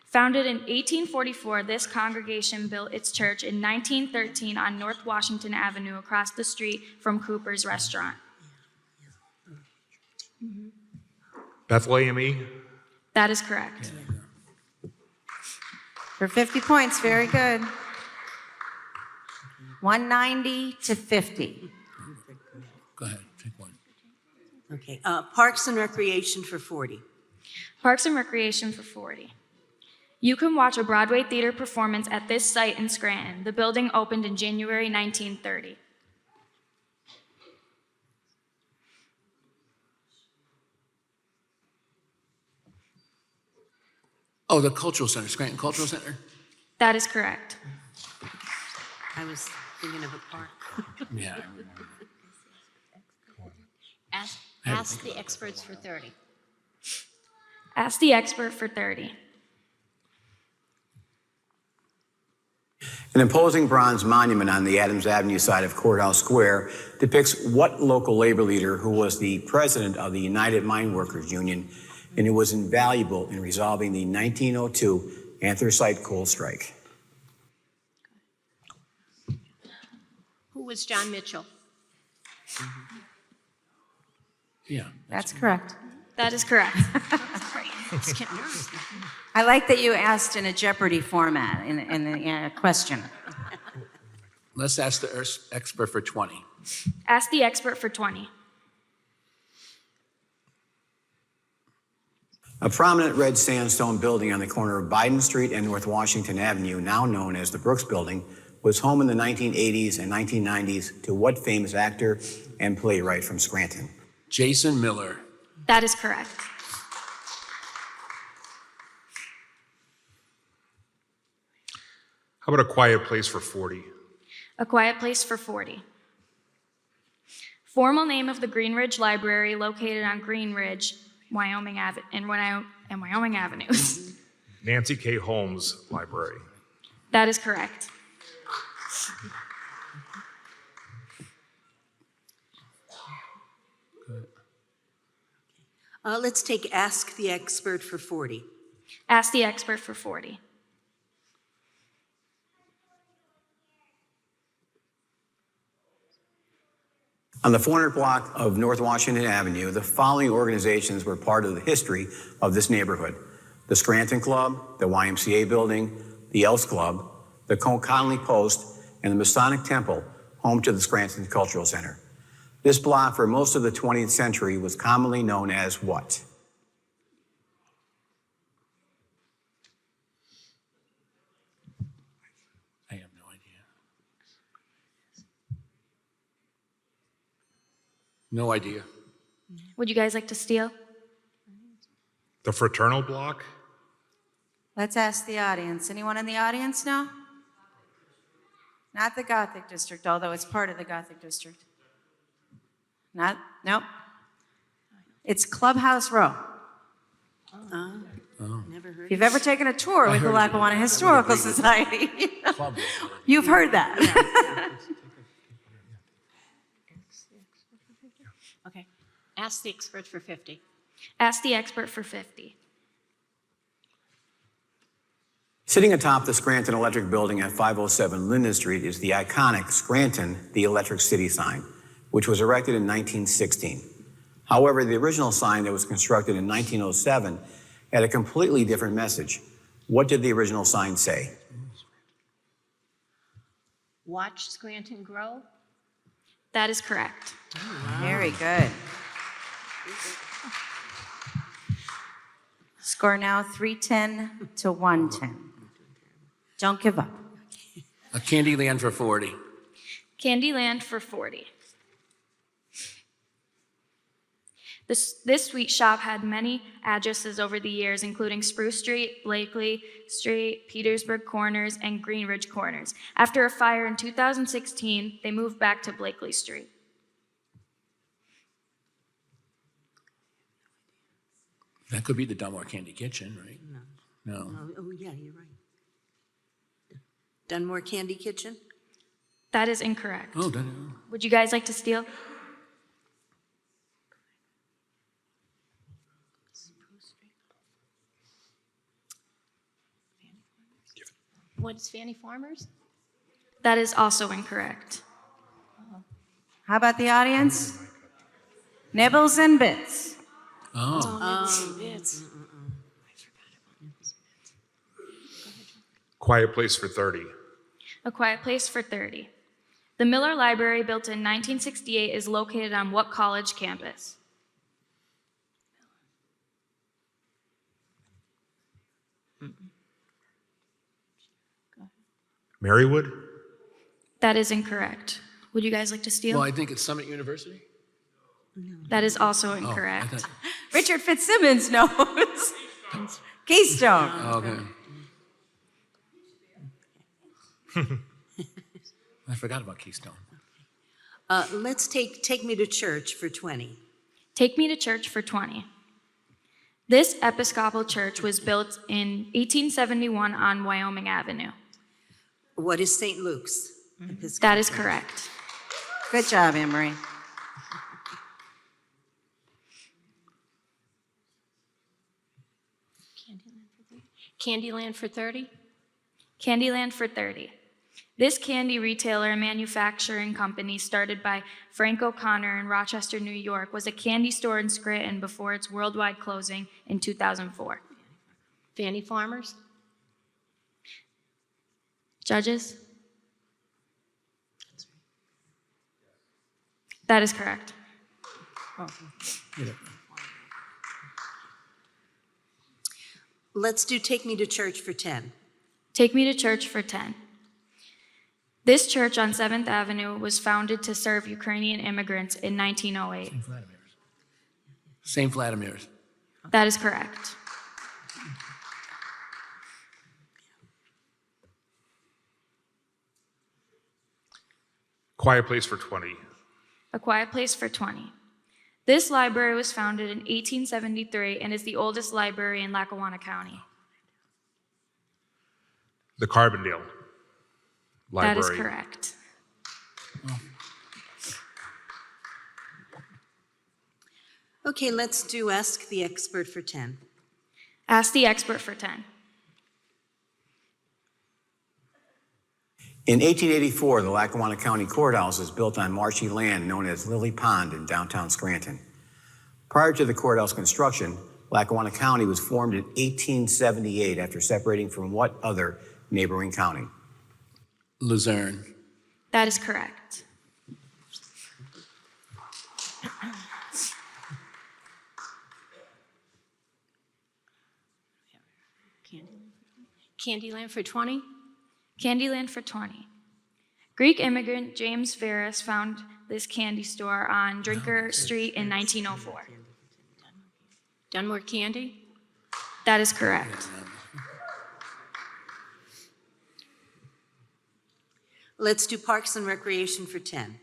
Founded in 1844, this congregation built its church in 1913 on North Washington Avenue across the street from Cooper's Restaurant. Bethlehem E. That is correct. For 50 points, very good. 190 to 50. Go ahead, take one. Okay. Parks and Recreation for 40. Parks and Recreation for 40. You can watch a Broadway theater performance at this site in Scranton. The building opened in January 1930. Oh, the Cultural Center, Scranton Cultural Center? That is correct. I was thinking of a park. Yeah, I remember. Ask the experts for 30. Ask the expert for 30. An imposing bronze monument on the Adams Avenue side of Courthouse Square depicts what local labor leader who was the president of the United Mine Workers Union and who was invaluable in resolving the 1902 anthracite coal strike. Who was John Mitchell? Yeah. That's correct. That is correct. Just get nervous. I like that you asked in a Jeopardy format in the question. Let's ask the expert for 20. Ask the expert for 20. A prominent red sandstone building on the corner of Biden Street and North Washington Avenue, now known as the Brooks Building, was home in the 1980s and 1990s to what famous actor and playwright from Scranton? Jason Miller. That is correct. How about A Quiet Place for 40? A Quiet Place for 40. Formal name of the Green Ridge Library located on Green Ridge, Wyoming and Wyoming Avenues. Nancy K. Holmes Library. That is correct. Let's take Ask the Expert for 40. Ask the expert for 40. On the 400 block of North Washington Avenue, the following organizations were part of the history of this neighborhood: the Scranton Club, the YMCA building, the Elks Club, the Connolly Post, and the Masonic Temple, home to the Scranton Cultural Center. This block for most of the 20th century was commonly known as what? I have no idea. No idea. Would you guys like to steal? The fraternal block? Let's ask the audience. Anyone in the audience know? Not the Gothic district, although it's part of the Gothic district. Nope. It's Clubhouse Row. Never heard. If you've ever taken a tour with the heard of it. Lackawanna Historical Society, you've heard that. Okay. Ask the expert for 50. Ask the expert for 50. Sitting atop the Scranton Electric Building at 507 Linden Street is the iconic Scranton, the Electric City sign, which was erected in 1916. However, the original sign that was constructed in 1907 had a completely different message. What did the original sign say? Watch Scranton grow. That is correct. Very good. Score now 310 to 110. Don't give up. A Candyland for 40. Candyland for 40. This sweet shop had many addresses over the years, including Spruce Street, Blakely Street, Petersburg Corners, and Greenridge Corners. After a fire in 2016, they moved back to Blakely Street. That could be the Dunmore Candy Kitchen, right? No. Oh, yeah, you're right. Dunmore Candy Kitchen? That is incorrect. Oh, Dunmore. Would you guys like to steal? What's Fanny Farmers? That is also incorrect. How about the audience? Nibbles and Bits. Oh. Quiet Place for 30. A Quiet Place for 30. The Miller Library, built in 1968, is located on what college campus? Marywood? That is incorrect. Would you guys like to steal? Well, I think it's Summit University. That is also Oh, I incorrect. thought- Richard Fitzsimmons knows. Keystone. Oh, okay. I forgot about Keystone. Let's take me to church for 20. Take Me to Church for 20. This Episcopal church was built in 1871 on Wyoming Avenue. What is St. Luke's? That is correct. Good job, Anne-Marie. Candyland for 30. Candyland for 30. This candy retailer and manufacturing company, started by Frank O'Connor in Rochester, New York, was a candy store in Scranton before its worldwide closing in 2004. Fanny Farmers. Judges? That is correct. Let's do Take Me to Church for 10. Take Me to Church for 10. This church on 7th Avenue was founded to serve Ukrainian immigrants in 1908. St. Vladimir's. That is correct. Quiet Place for 20. A Quiet Place for 20. This library was founded in 1873 and is the oldest library in Lackawanna County. The Carbondale Library. That is correct. Okay, let's do Ask the Expert for 10. Ask the expert for 10. In 1884, the Lackawanna County Courthouse was built on marshy land known as Lily Pond in downtown Scranton. Prior to the courthouse construction, Lackawanna County was formed in 1878 after separating from what other neighboring county? Luzerne. That is correct. Candyland for 20. Candyland for 20. Greek immigrant James Verus this candy store on Drinker Street in 1904. Dunmore Candy? That is correct. Let's do Parks and Recreation for 10.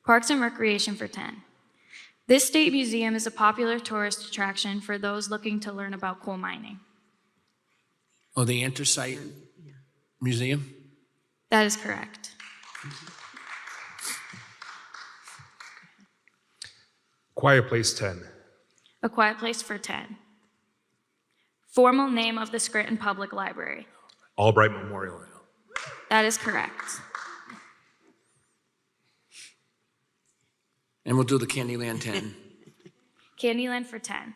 Parks and Recreation for 10. This state museum is a popular tourist attraction for those looking to learn about coal mining. Oh, the Anthracite Museum? That is correct. Quiet Place 10. A Quiet Place for 10. Formal name of the Scranton Public Library. Albright Memorial. That is correct. And we'll do the Candyland 10. Candyland for 10.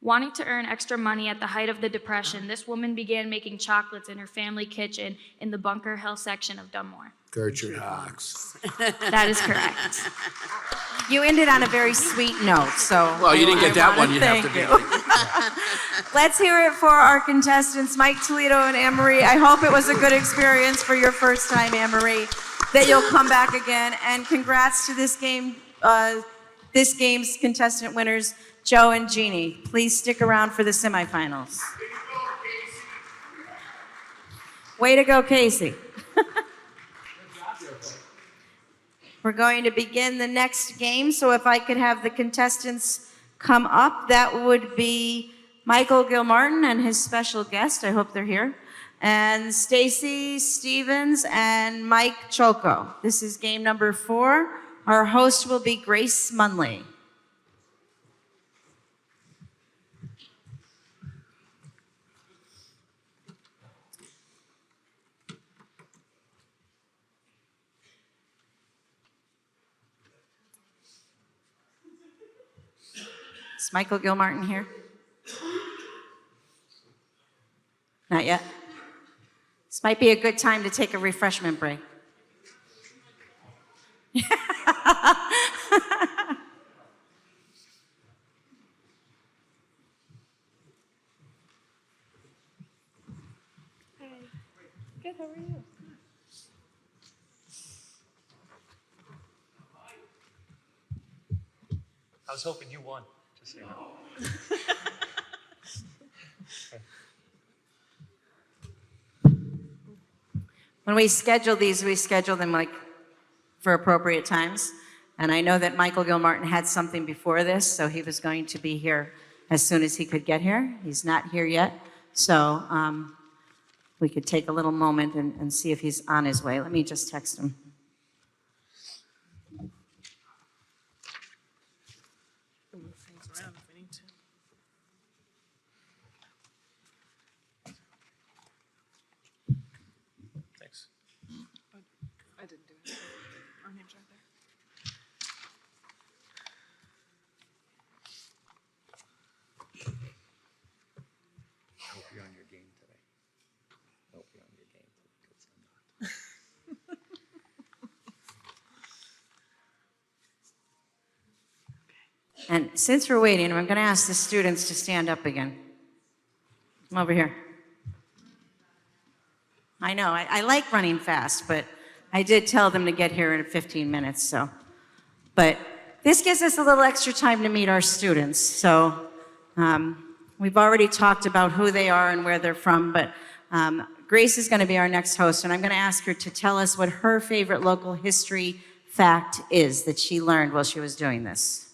Wanting to earn extra money at the height of the Depression, this woman began making chocolates in her family kitchen in the Bunker Hill section of Dunmore. Gertrude Hawks. That is correct. You ended on a very sweet note, so. Well, you didn't get that wanna one. You have to thank be you. like, Let's hear it for our contestants, Mike Toledo and Anne-Marie. I hope it was a good experience for your first time, Anne-Marie, that you'll come back again. And congrats to this game's contestant winners, Joe and Jeannie. Please stick around for the semifinals. Way to go, Casey. We're going to begin the next game, so if I could have the contestants come up, that would be Michael Gilmartin and his special guest, I hope they're here, and Stacy Stevens and Mike Choco. This is game number 4. Our host will be Grace Munley. Is Michael Gilmartin here? Not yet. This might be a good time to take a refreshment break. Good, how are you? I was hoping you won, just so you know. When we schedule these, we schedule them like for appropriate times. And I know that Michael Gilmartin had something before this, so he was going to be here as soon as he could get here. He's not here yet, so we could take a little moment and see if he's on his way. Let me just text him. Thanks. I didn't do it. Our name's right there. I hope you're on your game today. I hope you're on your game today, because I'm not. And since we're waiting, I'm going to ask the students to stand up again. Come over here. I know, I like running fast, but I did tell them to get here in 15 minutes, so. But this gives us a little extra time to meet our students. So we've already talked about who they are and where they're from, but Grace is going to be our next host, and I'm going to ask her to tell us what her favorite local history fact is that she learned while she was doing this.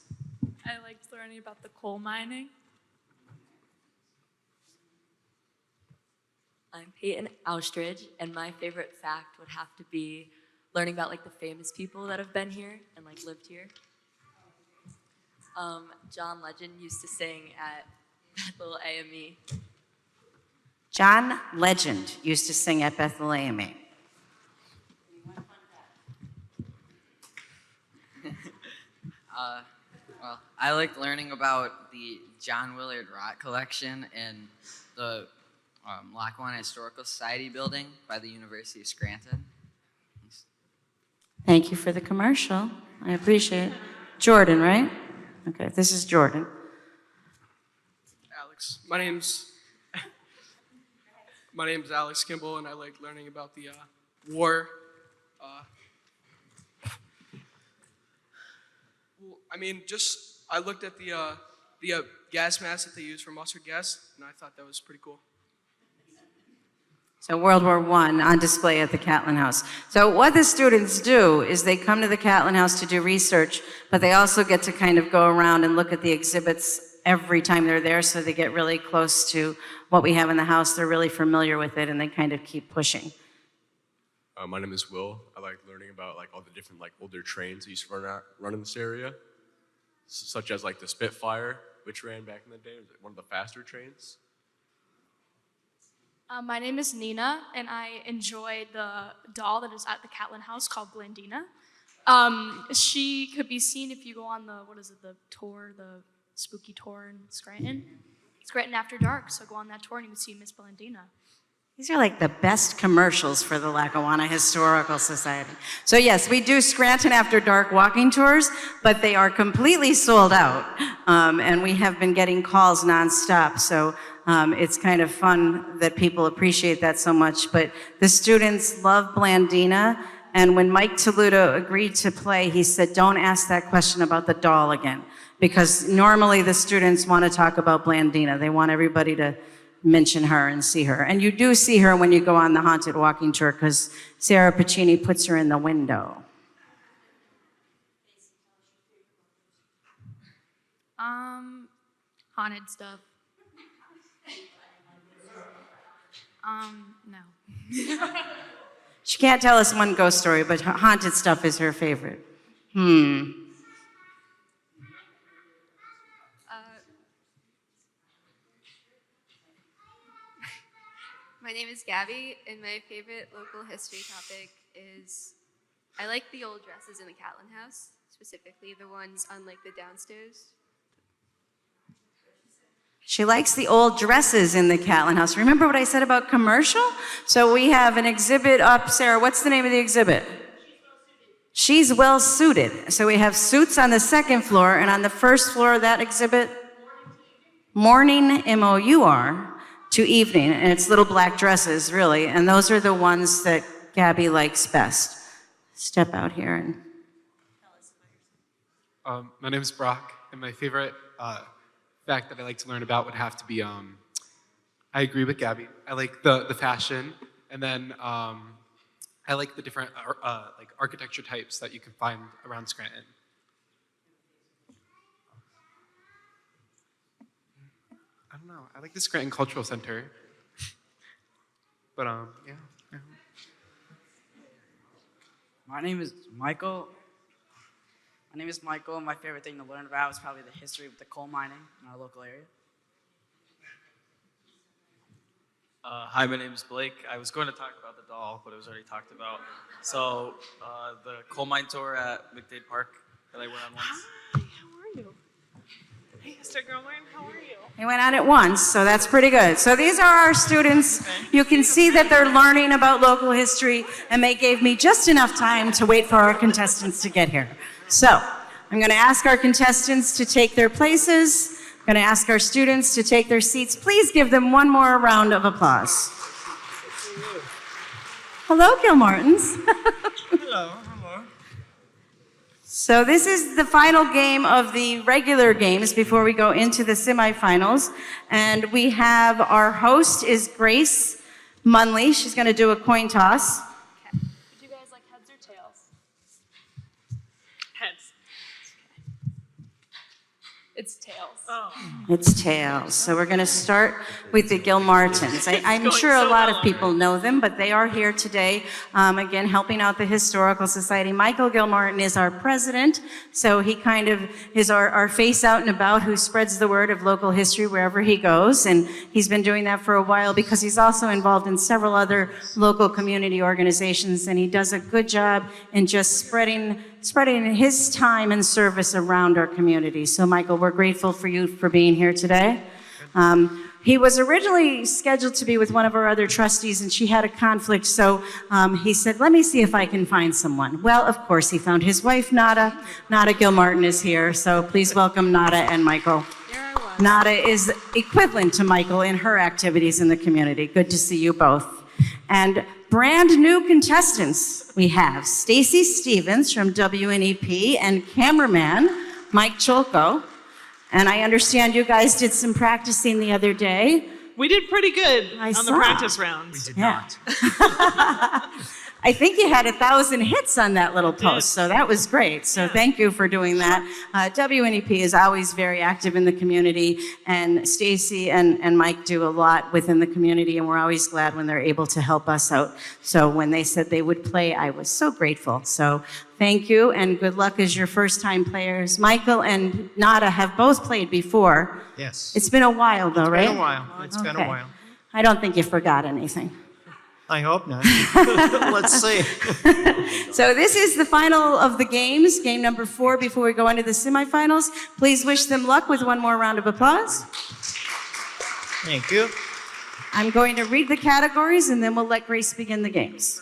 I liked learning about the coal mining. I'm Peyton Austridge, and my favorite fact would have to be learning about like the famous people that have been here and like lived here. John Legend used to sing at Bethel AME. John Legend used to sing at Bethel AME. Well, I like learning about the John Willard Rock Collection in the Lackawanna Historical Society building by the University of Scranton. Thank you for the commercial. I appreciate it. Jordan, right? Okay, this is Jordan. Alex. My name's Alex Kimball, and I like learning about the war. Well, I mean, I looked at the gas mask that they use for mustard gas, and I thought that was pretty cool. So World War I on display at the Catlin House. So what the students do is they come to the Catlin House to do research, but they also get to kind of go around and look at the exhibits every time they're there, so they get really close to what we have in the house. They're really familiar with it, and they kind of keep pushing. My name is Will. I like learning about all the different older trains that used to run in this area, such as the Spitfire, which ran back in the day. It was one of the faster trains. My name is Nina, and I enjoy the doll that is at the Catlin House called Blandina. She could be seen if you go on the tour, the spooky tour in Scranton. Scranton After Dark, so go on that tour and you can see Miss Blandina. These are like the best commercials for the Lackawanna Historical Society. So yes, we do Scranton After Dark walking tours, but they are completely sold out. And we have been getting calls nonstop. So it's kind of fun that people appreciate that so much. But the students love Blandina. And when Mike Toludo agreed to play, he said, don't ask that question about the doll again. Because normally the students want to talk about Blandina. They want everybody to mention her and see her. And you do see her when you go on the haunted walking tour because Sarah Pacini puts her in the window. Haunted stuff. No. She can't tell us one ghost story, but haunted stuff is her favorite. My name is Gabby, and my favorite local history topic is I like the old dresses in the Catlin House, specifically the ones on the downstairs. She likes the old dresses in the Catlin House. Remember what I said about commercial? So we have an exhibit up. Sarah, what's the name of the exhibit? She's Well Suited. So we have suits on the second floor, and on the first floor of that exhibit, Morning, M-O-U-R, to evening, and it's little black dresses, really, and those are the ones that Gabby likes best. Step out here and tell us about yourself. My name is Brock, and my favorite fact that I like to learn about would have to be, I agree with Gabby. I like the fashion, and then I like the different architecture types that you can find around Scranton. I don't know. I like the Scranton Cultural Center. But, yeah. My name is Michael. My favorite thing to learn about is probably the history of the coal mining in our local area. Hi, my name is Blake. I was going to talk about the doll, but it was already talked about. So, the coal mine tour at McDade Park that I went on once. Hi, how are you? Hey, Mr. Gromlin, how are you? He went on it once, so that's pretty good. So these are our students. You can see that they're learning about local history, and they gave me just enough time to wait for our contestants to get here. So I'm going to ask our contestants to take their places. I'm going to ask our students to take their seats. Please give them one more round of applause. Hello, Gilmartins. Hello. So this is the final game of the regular games before we go into the semifinals. And we have our host is Grace Munley. She's going to do a coin toss. Okay. Would you guys like heads or tails? Heads. It's tails. Oh. It's tails. So we're going to start with the Gilmartins. I'm sure a lot of people know them, but they are here today, again, helping out the Historical Society. Michael Gilmartin is our president, so he kind of is our face out and about who spreads the word of local history wherever he goes, and he's been doing that for a while because he's also involved in several other local community organizations, and he does a good job in just spreading his time and service around our community. So, Michael, we're grateful for you for being here today. He was originally scheduled to be with one of our other trustees, and she had a conflict, so he said, let me see if I can find someone. Well, of course, he found his wife, Nada. Nada Gilmartin is here, so please welcome Nada and Michael. Nada is equivalent to Michael in her activities in the community. Good to see you both. And brand new contestants we have Stacy Stevens from WNEP and cameraman Mike Cholko. And I understand you guys did some practicing the other day. We did pretty good on saw. the practice rounds. We did not. I think you had 1,000 hits on that little post, so that was great. So thank you for doing that. WNEP is always very active in the community, and Stacy and Mike do a lot within the community, and we're always glad when they're able to help us out. So when they said they would play, I was so grateful. So thank you, and good luck as your first-time players. Michael and Nada have both played before. Yes. It's been a while, though, right? It's been a while. It's been a Okay. while. I don't think you forgot anything. I hope not. Let's see. So this is the final of the games, game number 4, before we go into the semifinals. Please wish them luck with one more round of applause. Thank you. I'm going to read the categories, and then we'll let Grace begin the games.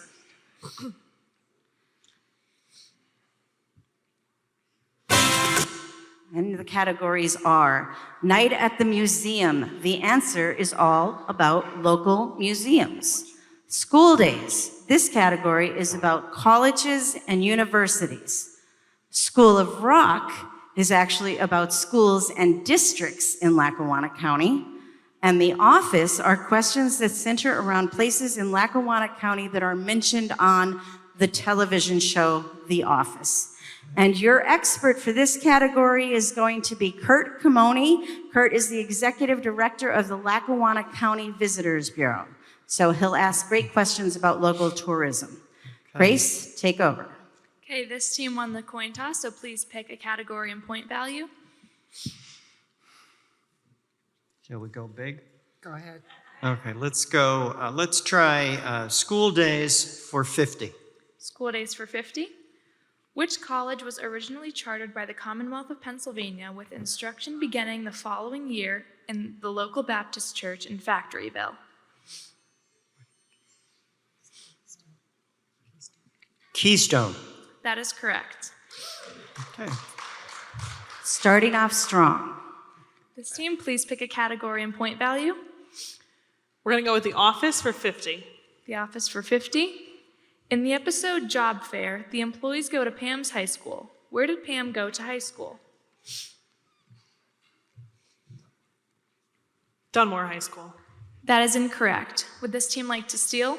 And the categories are Night at the Museum. The answer is all about local museums. School days. This category is about colleges and universities. School of Rock is actually about schools and districts in Lackawanna County. And The Office are questions that center around places in Lackawanna County that are mentioned on the television show The Office. And your expert for this category is going to be Kurt Kimoni. Kurt is the executive director of the Lackawanna County Visitors Bureau. So he'll ask great questions about local tourism. Grace, take over. Okay, this team won the coin toss, so please pick a category and point value. Shall we go big? Go ahead. Okay, let's go. Let's try school days for 50. School days for 50. Which college was originally chartered by the Commonwealth of Pennsylvania with instruction beginning the following year in the local Baptist church in Factoryville? Keystone. That is correct. Okay. Starting off strong. This team, please pick a category and point value. We're going to go with The Office for 50. The Office for 50. In the episode Job Fair, the employees go to Pam's high school. Where did Pam go to high school? Dunmore High School. That is incorrect. Would this team like to steal?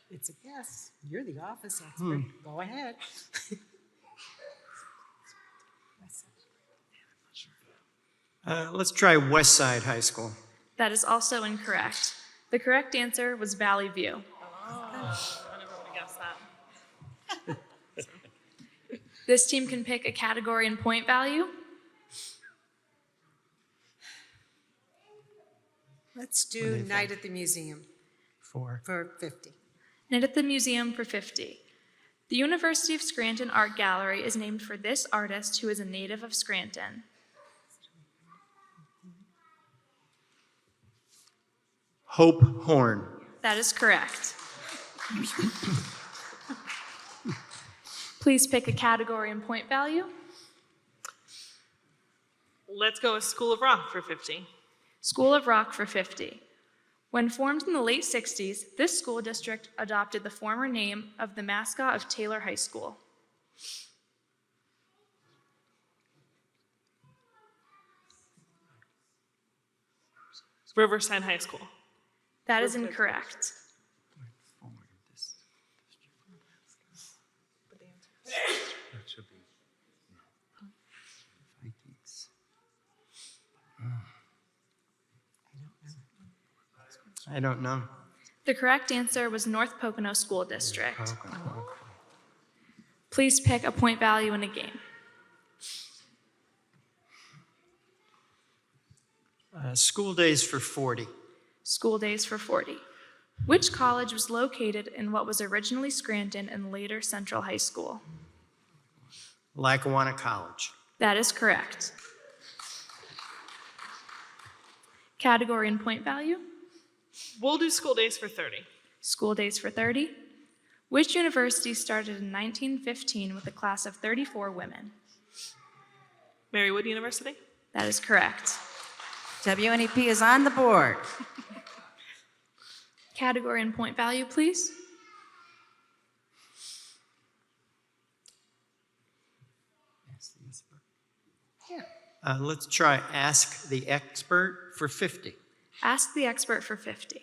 It's a guess. You're the office expert. Go ahead. Let's try West Side High School. That is also incorrect. The correct answer was Valley View. I never would have guessed that. This team can pick a category and point value. Let's do Night at the Museum for 50. Night at the Museum for 50. The University of Scranton Art Gallery is named for this artist who is a native of Scranton. Hope Horn. That is correct. Please pick a category and point value. Let's go with School of Rock for 50. School of Rock for 50. When formed in the late 60s, this school district adopted the former name of the mascot of Taylor High School. Riverside High School. That is incorrect. That should be. I don't know. The correct answer was North Pocono School District. Please pick a point value in a game. School days for 40. School days for 40. Which college was located in what was originally Scranton and later Central High School? Lackawanna College. That is correct. Category and point value? We'll do School days for 30. School days for 30. Which university started in 1915 with a class of 34 women? Marywood University. That is correct. WNEP is on the board. Category and point value, please. Let's try ask the expert for 50. Ask the expert for 50.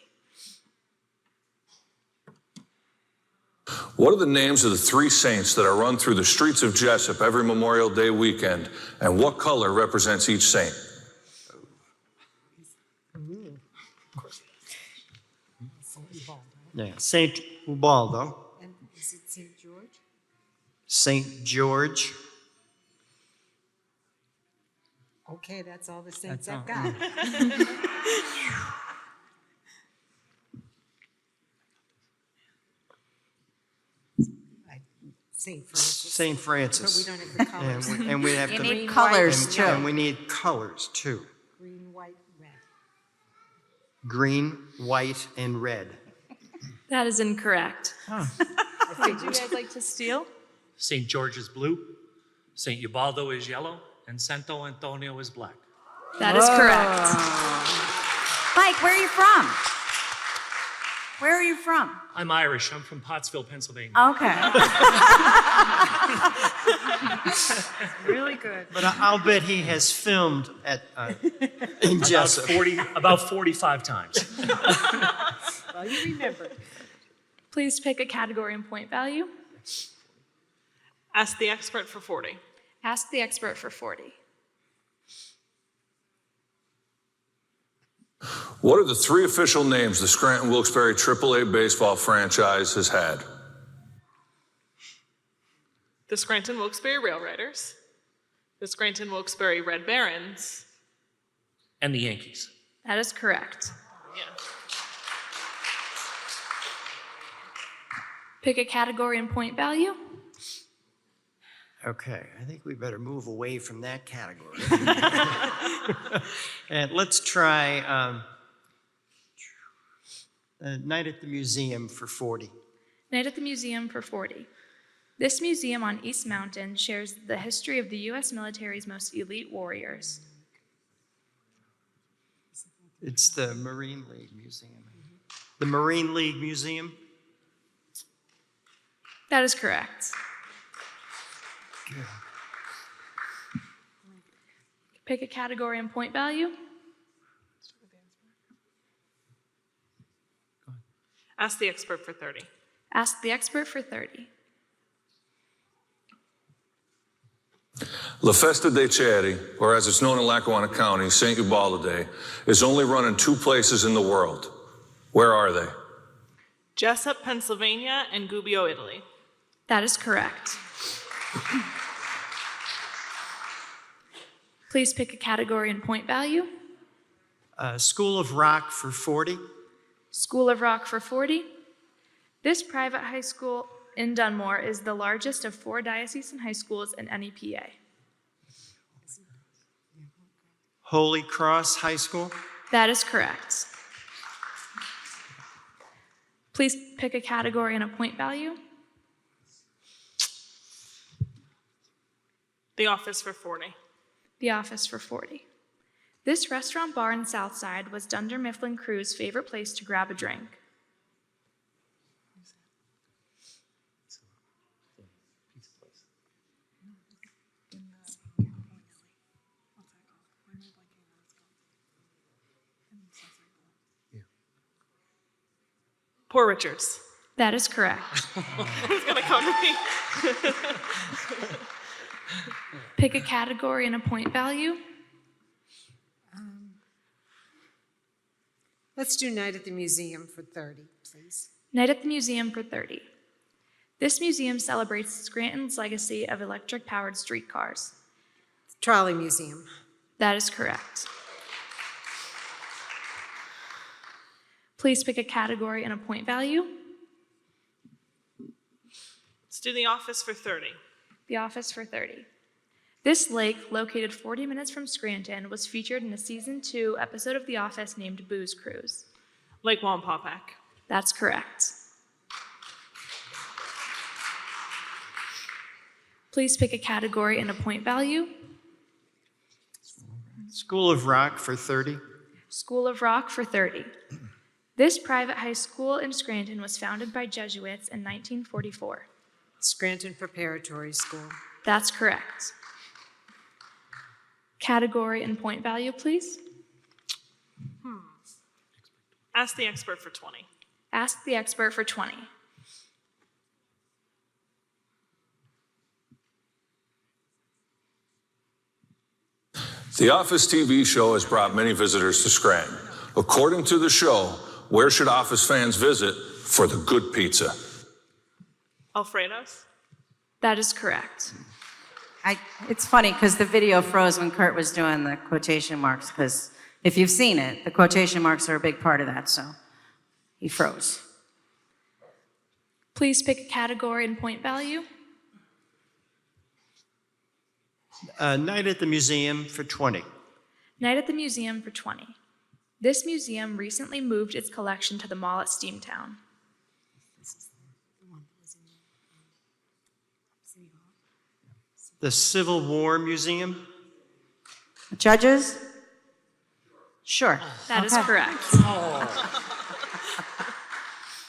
What are the names of the three saints that are run through the streets of Jessup every Memorial Day weekend, and what color represents each saint? Yeah, Saint Ubaldo, And is it St. George? Saint George. Okay, that's all the saints That's I've all. got. St. Francis. St. Francis. But we don't have the colors. And we have You to. need colors, and, too. And we need colors too. Green, white, red. Green, white, and red. That is incorrect. Would you guys like to steal? St. George is blue, St. Ubaldo is yellow, and Santo Antonio is black. That is correct. Mike, where are you from? Where are you from? I'm Irish. I'm from Pottsville, Pennsylvania. Okay. Really good. But I'll bet he has filmed at in Jessup. About 45 times. Well, you remember. Please pick a category and point value. Ask the expert for 40. Ask the expert for 40. What are the three official names the Scranton Wilkes-Barre AAA baseball franchise has had? The Scranton Wilkes-Barre Rail Riders, the Scranton Wilkes-Barre Red Barons. And the Yankees. That is correct. Yeah. Pick a category and point value. Okay, I think we better move away from that category. And let's try Night at the Museum for 40. Night at the Museum for 40. This museum on East Mountain shares the history of the U.S. military's most elite warriors. It's the Marine League Museum. The Marine League Museum? That is correct. Pick a category and point value. Ask the expert for 30. Ask the expert for 30. La Festa dei Ceri, or as it's known in Lackawanna County, St. Ubaldo Day, is only run in two places in the world. Where are they? Jessup, Pennsylvania, and Gubbio, Italy. That is correct. Please pick a category and point value. School of Rock for 40. School of Rock for 40. This private high school in Dunmore is the largest of 4 diocesan high schools in NEPA. Holy Cross High School. That is correct. Please pick a category and a point value. The Office for 40. The Office for 40. This restaurant bar in Southside was Dunder Mifflin Crew's favorite place to grab a drink. Poor Richards. That is correct. It's gonna come to me. Pick a category and a point value. Let's do Night at the Museum for 30, please. Night at the Museum for 30. This museum celebrates Scranton's legacy of electric-powered streetcars. Trolley Museum. That is correct. Please pick a category and a point value. Let's do The Office for 30. The Office for 30. This lake, located 40 minutes from Scranton, was featured in a season 2 episode of The Office named Booze Cruise. Lake Wampaupack. That's correct. Please pick a category and a point value. School of Rock for 30. School of Rock for 30. This private high school in Scranton was founded by Jesuits in 1944. Scranton Preparatory School. That's correct. Category and point value, please. Ask the expert for 20. Ask the expert for 20. The Office TV show has brought many visitors to Scranton. According to the show, where should Office fans visit for the good pizza? Alfredo's? That is correct. It's funny because the video froze when Kurt was doing the quotation marks, because if you've seen it, the quotation marks are a big part of that, so he froze. Please pick a category and point value. Night at the museum for 20. Night at the museum for 20. This museum recently moved its collection to the mall at Steamtown. The Civil War Museum. Judges? Sure. That is Okay. correct.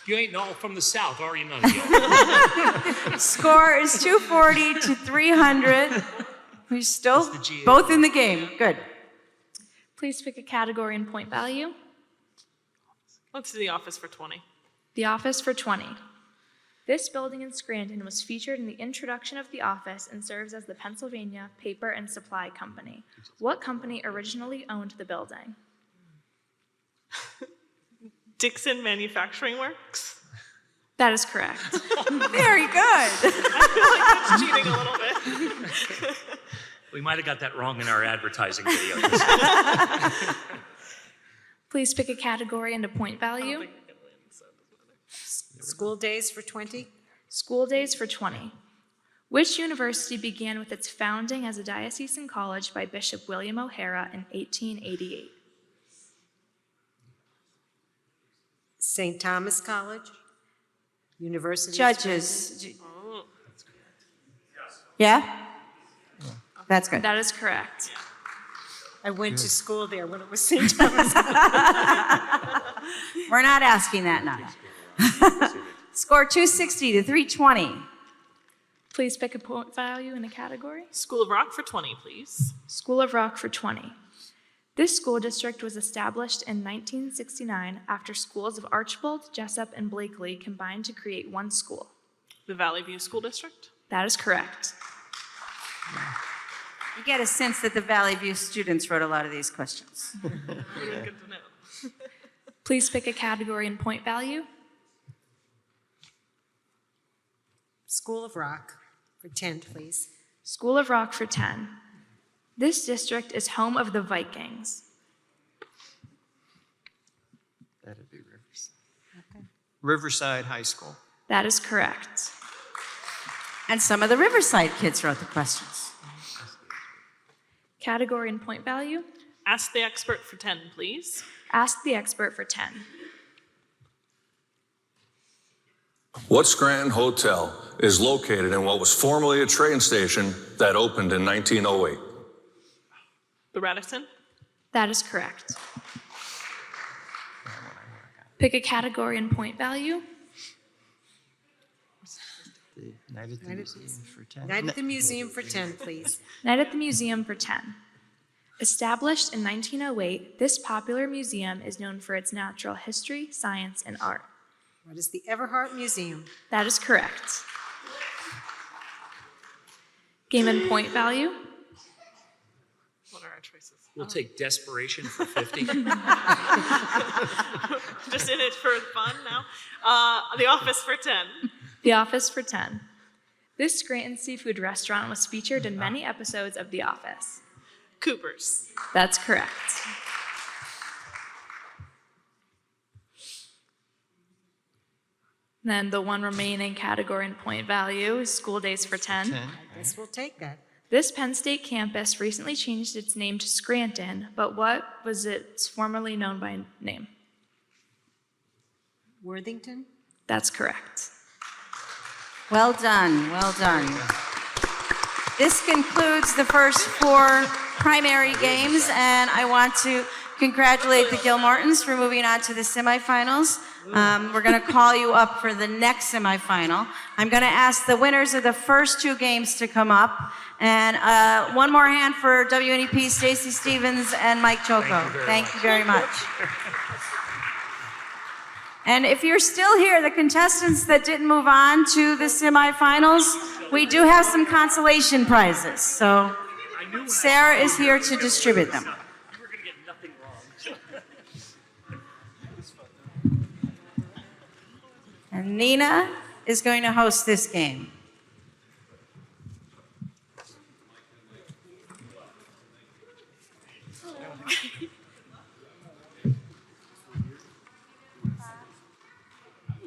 You ain't all from the South, are you, none of you? Score is 240 to 300. We're still both in the game. Good. Please pick a category and point value. Let's do the office for 20. The Office for 20. This building in Scranton was featured in the introduction of the office and serves as the Pennsylvania Paper and Supply Company. What company originally owned the building? Dixon Manufacturing Works? That is correct. Very good. I feel like that's cheating a little bit. We might have got that wrong in our advertising video. Please pick a category and a point value. School days for 20? School days for 20. Which university began with its founding as a diocesan college by Bishop William O'Hara in 1888? St. Thomas College? University of Judges. Scranton? Yeah? That's good. That is correct. I went to school there when it was St. Thomas. We're not asking that now. Score 260 to 320. Please pick a point value in a category. School of Rock for 20, please. School of Rock for 20. This school district was established in 1969 after schools of Archbold, Jessup, and Blakely combined to create one school. The Valley View School District? That is correct. You get a sense that the Valley View students wrote a lot of these questions. Good to know. Please pick a category and point value. School of Rock for 10, please. School of Rock for 10. This district is home of the Vikings. That'd be Riverside. Riverside High School. That is correct. And some of the Riverside kids wrote the questions. Category and point value. Ask the expert for 10, please. Ask the expert for 10. What Scranton Hotel is located in what was formerly a train station that opened in 1908? The Radisson? That is correct. Pick a category and point value. The Night at the Museum for 10. Night at the Museum for 10, please. Night at the Museum for 10. Established in 1908, this popular museum is known for its natural history, science, and art. What is the Everhart Museum? That is correct. Game and point value. What are our choices? We'll take Desperation for 50. Just in it for fun now. The Office for 10. The Office for 10. This Scranton seafood restaurant was featured in many episodes of The Office. Cooper's. That's correct. Then the one remaining category and point value is school days for 10. I guess we'll take that. This Penn State campus recently changed its name to Scranton, but what was it formerly known by name? Worthington? That's correct. Well done, well done. This concludes the first 4 primary games, and I want to congratulate the Gilmartins for moving on to the semifinals. We're going to call you up for the next semifinal. I'm going to ask the winners of the first two games to come up. And one more hand for WNEP, Stacy Stevens and Mike Choco. Thank you very much. And if you're still here, the contestants that didn't move on to the semifinals, we do have some consolation prizes. So Sarah is here to distribute them. And Nina is going to host this game.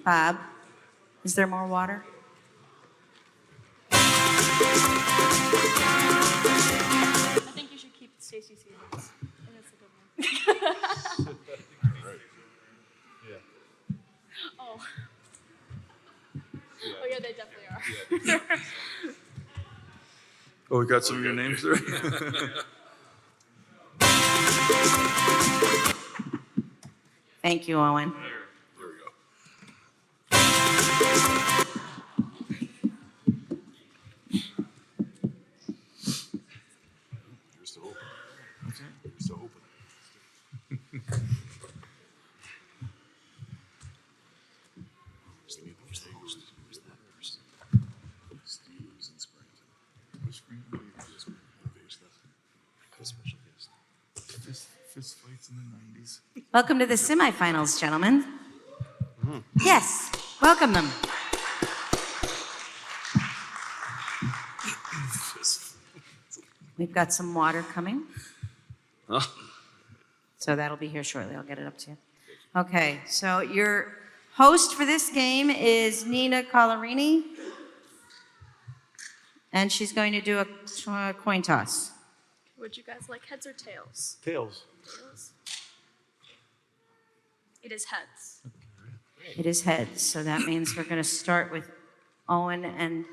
Bob, is there more water? I think you should keep Stacy Stevens. And it's a good one. Oh. Oh yeah, they definitely are. Oh, we got some of your names there? Thank you, Owen. There we go. You're still open. Okay. You're still open. Where's that person? Steve's in Scranton. Where's Scranton? A special guest. Fist fights in the 90s. Welcome to the semifinals, gentlemen. Yes, welcome them. We've got some water coming. So that'll be here shortly. I'll get it up to you. Okay, so your host for this game is Nina Collarini. And she's going to do a coin toss. Would you guys like heads or tails? Tails. Tails. It is heads. It is heads, so that means we're going to start with Owen and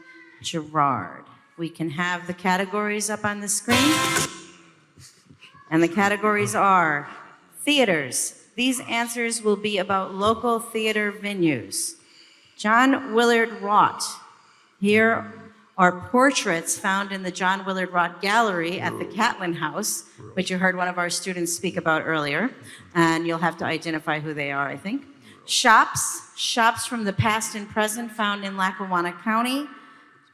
Gerard. We can have the categories up on the screen. And the categories are theaters. These answers will be about local theater venues. John Willard Roth. Here are portraits found in the John Willard Roth Gallery at the Catlin House, which you heard one of our students speak about earlier. And you'll have to identify who they are, I think. Shops from the past and present found in Lackawanna County.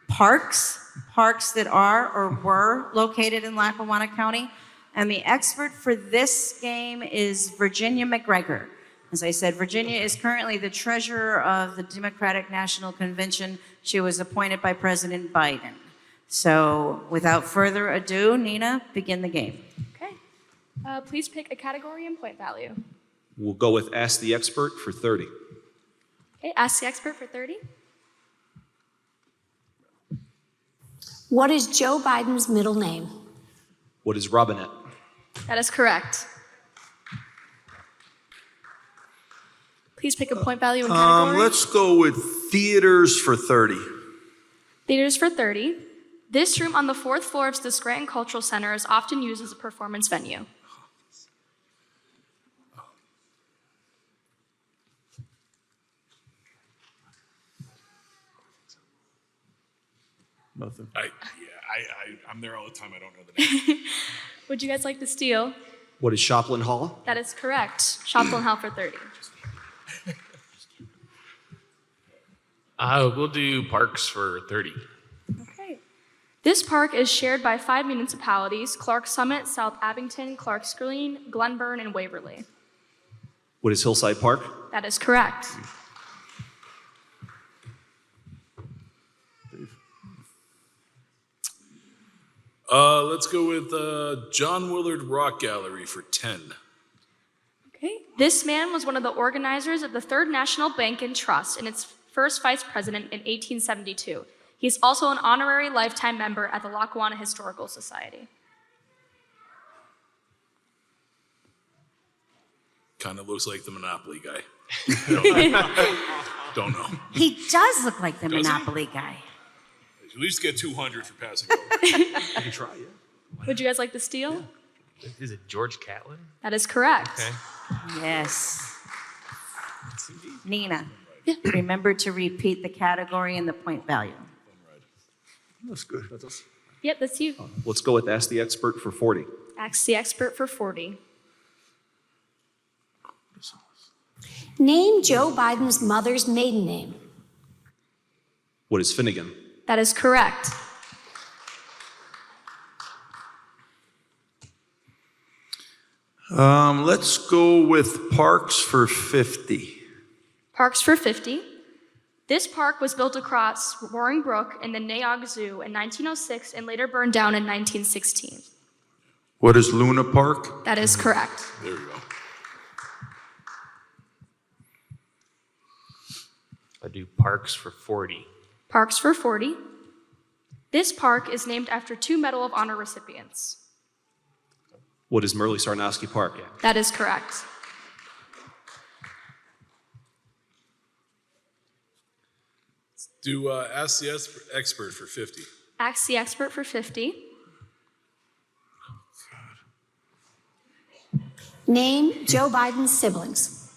Parks that are or were located in Lackawanna County. And the expert for this game is Virginia McGregor. As I said, Virginia is currently the treasurer of the Democratic National Convention. She was appointed by President Biden. So without further ado, Nina, begin the game. Okay. Please pick a category and point value. We'll go with Ask the Expert for 30. Okay, ask the expert for 30. What is Joe Biden's middle name? What is Robinette? That is correct. Please pick a point value and category. Let's go with theaters for 30. Theaters for 30. This room on the 4th floor of the Scranton Cultural Center is often used as a performance venue. Nothing. I'm there all the time. I don't know the name. Would you guys like to steal? What is Shoplin Hall? That is correct. Shoplin Hall for 30. We'll do parks for 30. Okay. This park is shared by 5 municipalities: Clark Summit, South Abington, Clark's Green, Glenburn, and Waverly. What is Hillside Park? That is correct. Let's go with John Willard Rock Gallery for 10. Okay. This man was one of the organizers of the Third National Bank and Trust and its first vice president in 1872. He is also an honorary lifetime member at the Lackawanna Historical Society. Kind of looks like the Monopoly guy. Don't know. He does look like the Does he? Monopoly guy. At least get 200 for passing over. You can try, yeah. Would you guys like to steal? Is it George Catlin? That is correct. Okay. Yes. Nina, remember to repeat the category and the point value. That's good. That's us. Yep, that's you. Let's go with Ask the Expert for 40. Ask the expert for 40. Name Joe Biden's mother's maiden name. What is Finnegan? That is correct. Let's go with Parks for 50. Parks for 50. This park was built across Roaring Brook in the Naog Zoo in 1906 and later burned down in 1916. What is Luna Park? That is correct. There you go. I do Parks for 40. Parks for 40. This park is named after 2 Medal of Honor recipients. What is Merle Sarnowski Park? That is correct. Do Ask the Expert for 50. Ask the expert for 50. Name Joe Biden's siblings.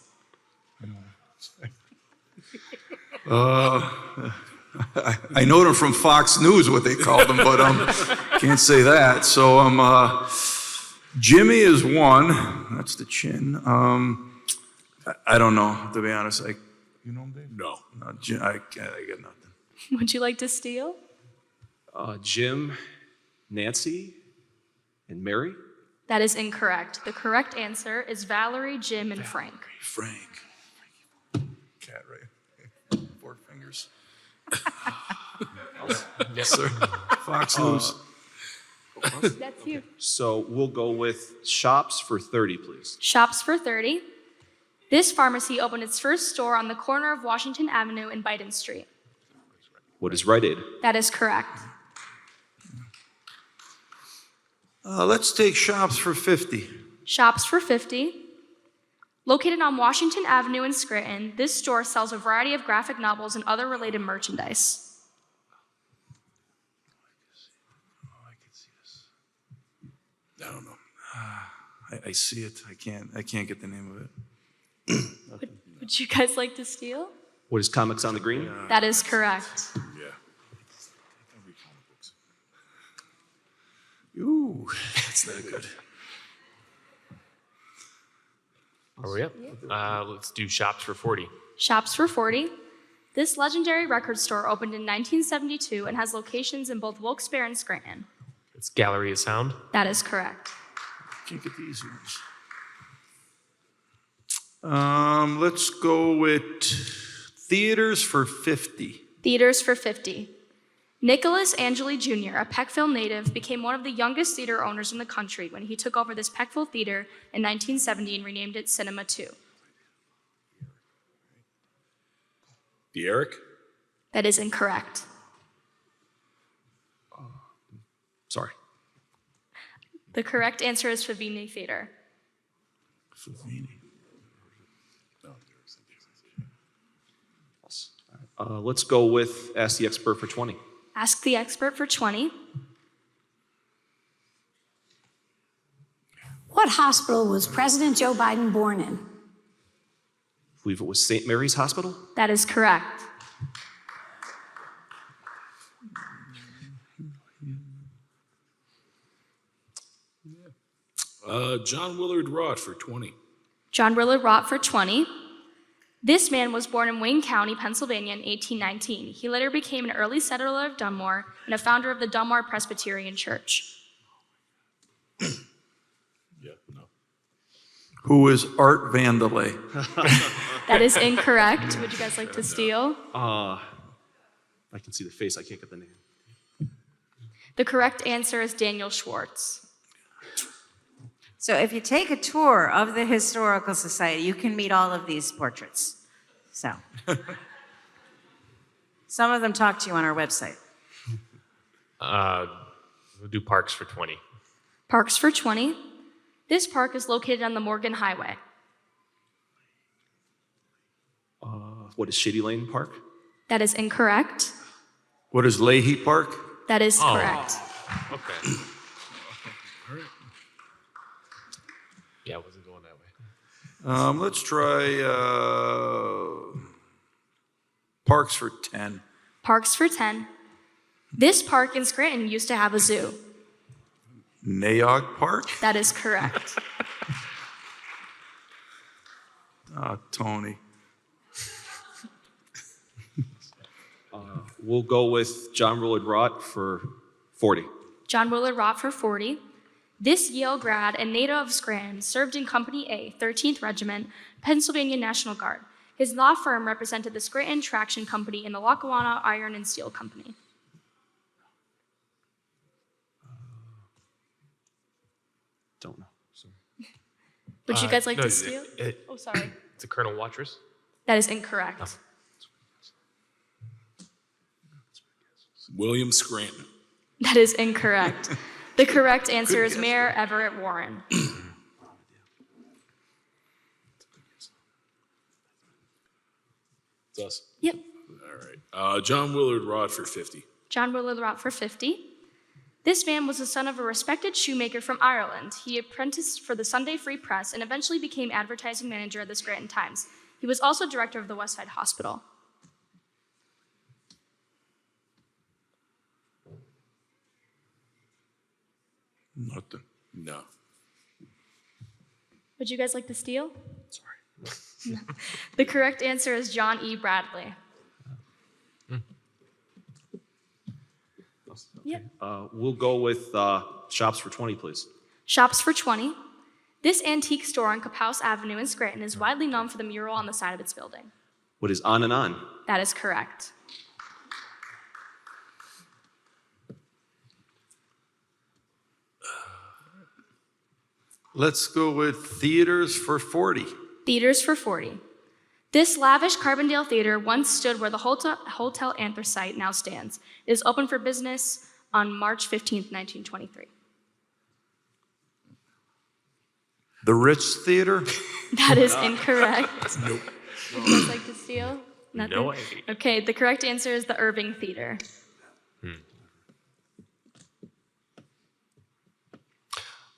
I know them from Fox News, what they called them, but can't say that. So Jimmy is one. That's the chin. I don't know, to be honest. You know him, Dave? No. I got nothing. Would you like to steal? Jim, Nancy, and Mary? That is incorrect. The correct answer is Valerie, Jim, and Frank. Frank. Cat, right? 4 fingers. Yes, sir. Fox News. That's you. So we'll go with Shops for 30, please. Shops for 30. This pharmacy opened its first store on the corner of Washington Avenue and Biden Street. What is Rite Aid? That is correct. Let's take Shops for 50. Shops for 50. Located on Washington Avenue in Scranton, this store sells a variety of graphic novels and other related merchandise. I don't know. I see it. I can't get the name of it. Would you guys like to steal? What is Comics on the Green? That is correct. Yeah. Ooh, that's not good. Are we up? Let's do Shops for 40. Shops for 40. This legendary record store opened in 1972 and has locations in both Wilkes-Barre and Scranton. It's Gallery of Sound. That is correct. Can't get the easy ones. Let's go with Theaters for 50. Theaters for 50. Nicholas Angeli Jr., a Peckville native, became one of the youngest theater owners in the country when he took over this Peckville theater in 1970 and renamed it Cinema 2. The Eric? That is incorrect. Sorry. The correct answer is Favini Theater. Let's go with Ask the Expert for 20. Ask the expert for 20. What hospital was President Joe Biden born in? I believe it was St. Mary's Hospital. That is correct. John Willard Roth for 20. John Willard Roth for 20. This man was born in Wayne County, Pennsylvania in 1819. He later became an early settler of Dunmore and a founder of the Dunmore Presbyterian Church. Yeah, no. Who is Art Vandelay? That is incorrect. Would you guys like to steal? I can see the face. I can't get the name. The correct answer is Daniel Schwartz. So if you take a tour of the Historical Society, you can meet all of these portraits. So some of them talk to you on our website. We'll do Parks for 20. Parks for 20. This park is located on the Morgan Highway. What is Shady Lane Park? That is incorrect. What is Leahy Park? That is correct. Okay. Yeah, I wasn't going that way. Let's try Parks for 10. Parks for 10. This park in Scranton used to have a zoo. Nayog Park? That is correct. Tony. We'll go with John Willard Rott for 40. John Willard Rott for 40. This Yale grad and native of Scranton served in Company A, 13th Regiment, Pennsylvania National Guard. His law firm represented the Scranton Traction Company and the Lackawanna Iron and Steel Company. Don't know. Sorry. Would you guys like no, to steal? Oh, sorry. It's a Colonel Watrous. That is incorrect. William Scranton. That is incorrect. The correct answer is Mayor Everett Warren. It's us. Yep. All right. John Willard Rott for 50. John Willard Rott for 50. This man was the son of a respected shoemaker from Ireland. He apprenticed for the Sunday Free Press and eventually became advertising manager at the Scranton Times. He was also director of the Westside Hospital. Nothing. No. Would you guys like to steal? Sorry. The correct answer is John E. Bradley. Yep. We'll go with Shops for 20, please. Shops for 20. This antique store on Kapowsk Avenue in Scranton is widely known for the mural on the side of its building. What is On and On? That is correct. Let's go with Theaters for 40. Theaters for 40. This lavish Carbondale Theater once stood where the Hotel Anthracite now stands. It is open for business on March 15th, 1923. The Ritz Theater? That is incorrect. Nope. Would you guys like to steal? Nothing? No way. Okay, the correct answer is the Irving Theater.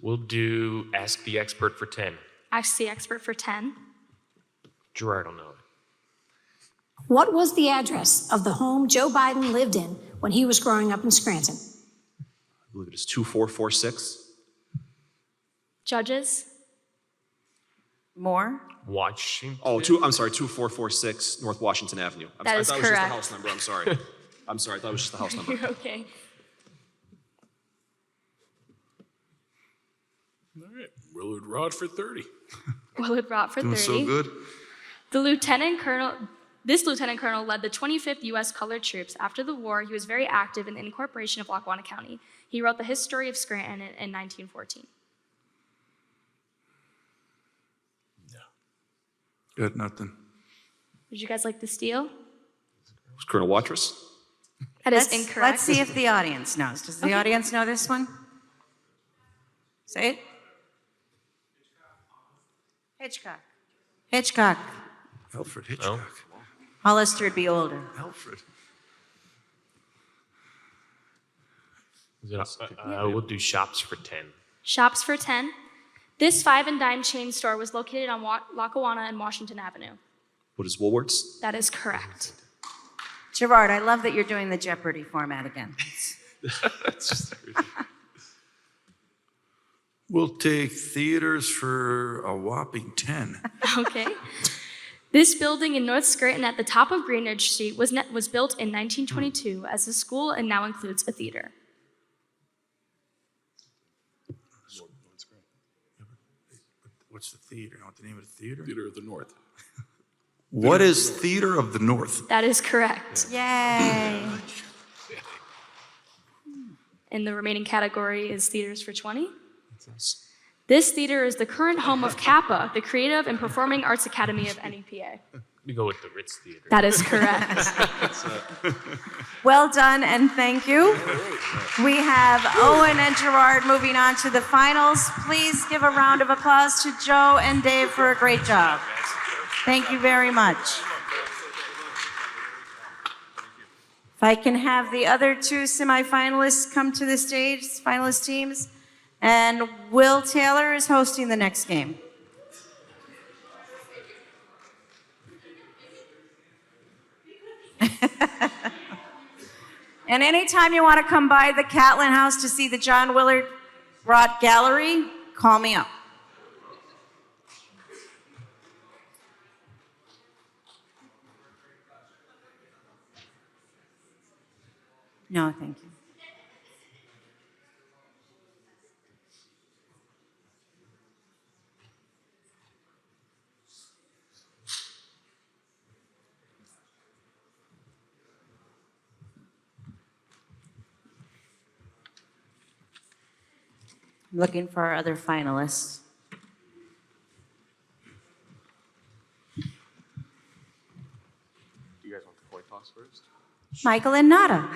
We'll do Ask the Expert for 10. Ask the expert for 10. Gerard will know it. What was the address of the home Joe Biden lived in when he was growing up in Scranton? I believe it is 2446. Judges? More? Washington. I'm sorry, 2446 North Washington Avenue. That is I thought it was just the correct. house number. I'm sorry. I'm sorry, I thought it was just the house number. You're okay. All right. Willard Rott for 30. Willard Rott for 30. Doing so good. This lieutenant colonel led the 25th U.S. Colored Troops. After the war, he was very active in the incorporation of Lackawanna County. He wrote the history of Scranton in 1914. Good, nothing. Would you guys like to steal? Was Colonel Watrous? That is incorrect. Let's see if the audience knows. Does the audience know this one? Say it. Hitchcock. Hitchcock. Alfred Hitchcock. Hollister would be older. Alfred. We'll do Shops for 10. Shops for 10. This five and dime chain store was located on Lackawanna and Washington Avenue. What is Woolworths? That is correct. Gerard, I love that you're doing the Jeopardy format again. That's just We'll take Theaters for a whopping 10. Okay. This building in North Scranton at the top of Greenridge Street was built in 1922 as a school and now includes a theater. What's the theater? You know what the name of the theater? Theater of the North. What is Theater of the North? That is correct. Yay. And the remaining category is Theaters for 20. This theater is the current home of Kappa, the Creative and Performing Arts Academy of NEPA. We go with the Ritz Theater. That is correct. Well done and thank you. We have Owen and Gerard moving on to the finals. Please give a round of applause to Joe and Dave for a great job. Thank you very much. If I can have the other two semifinalists come to the stage, finalist teams. And Will Taylor is hosting the next game. And anytime you want to come by the Catlin House to see the John Willard Roth Gallery, call me up. No, thank you. I'm looking for our other finalists. Do you guys want the coin toss first? Michael and Nada.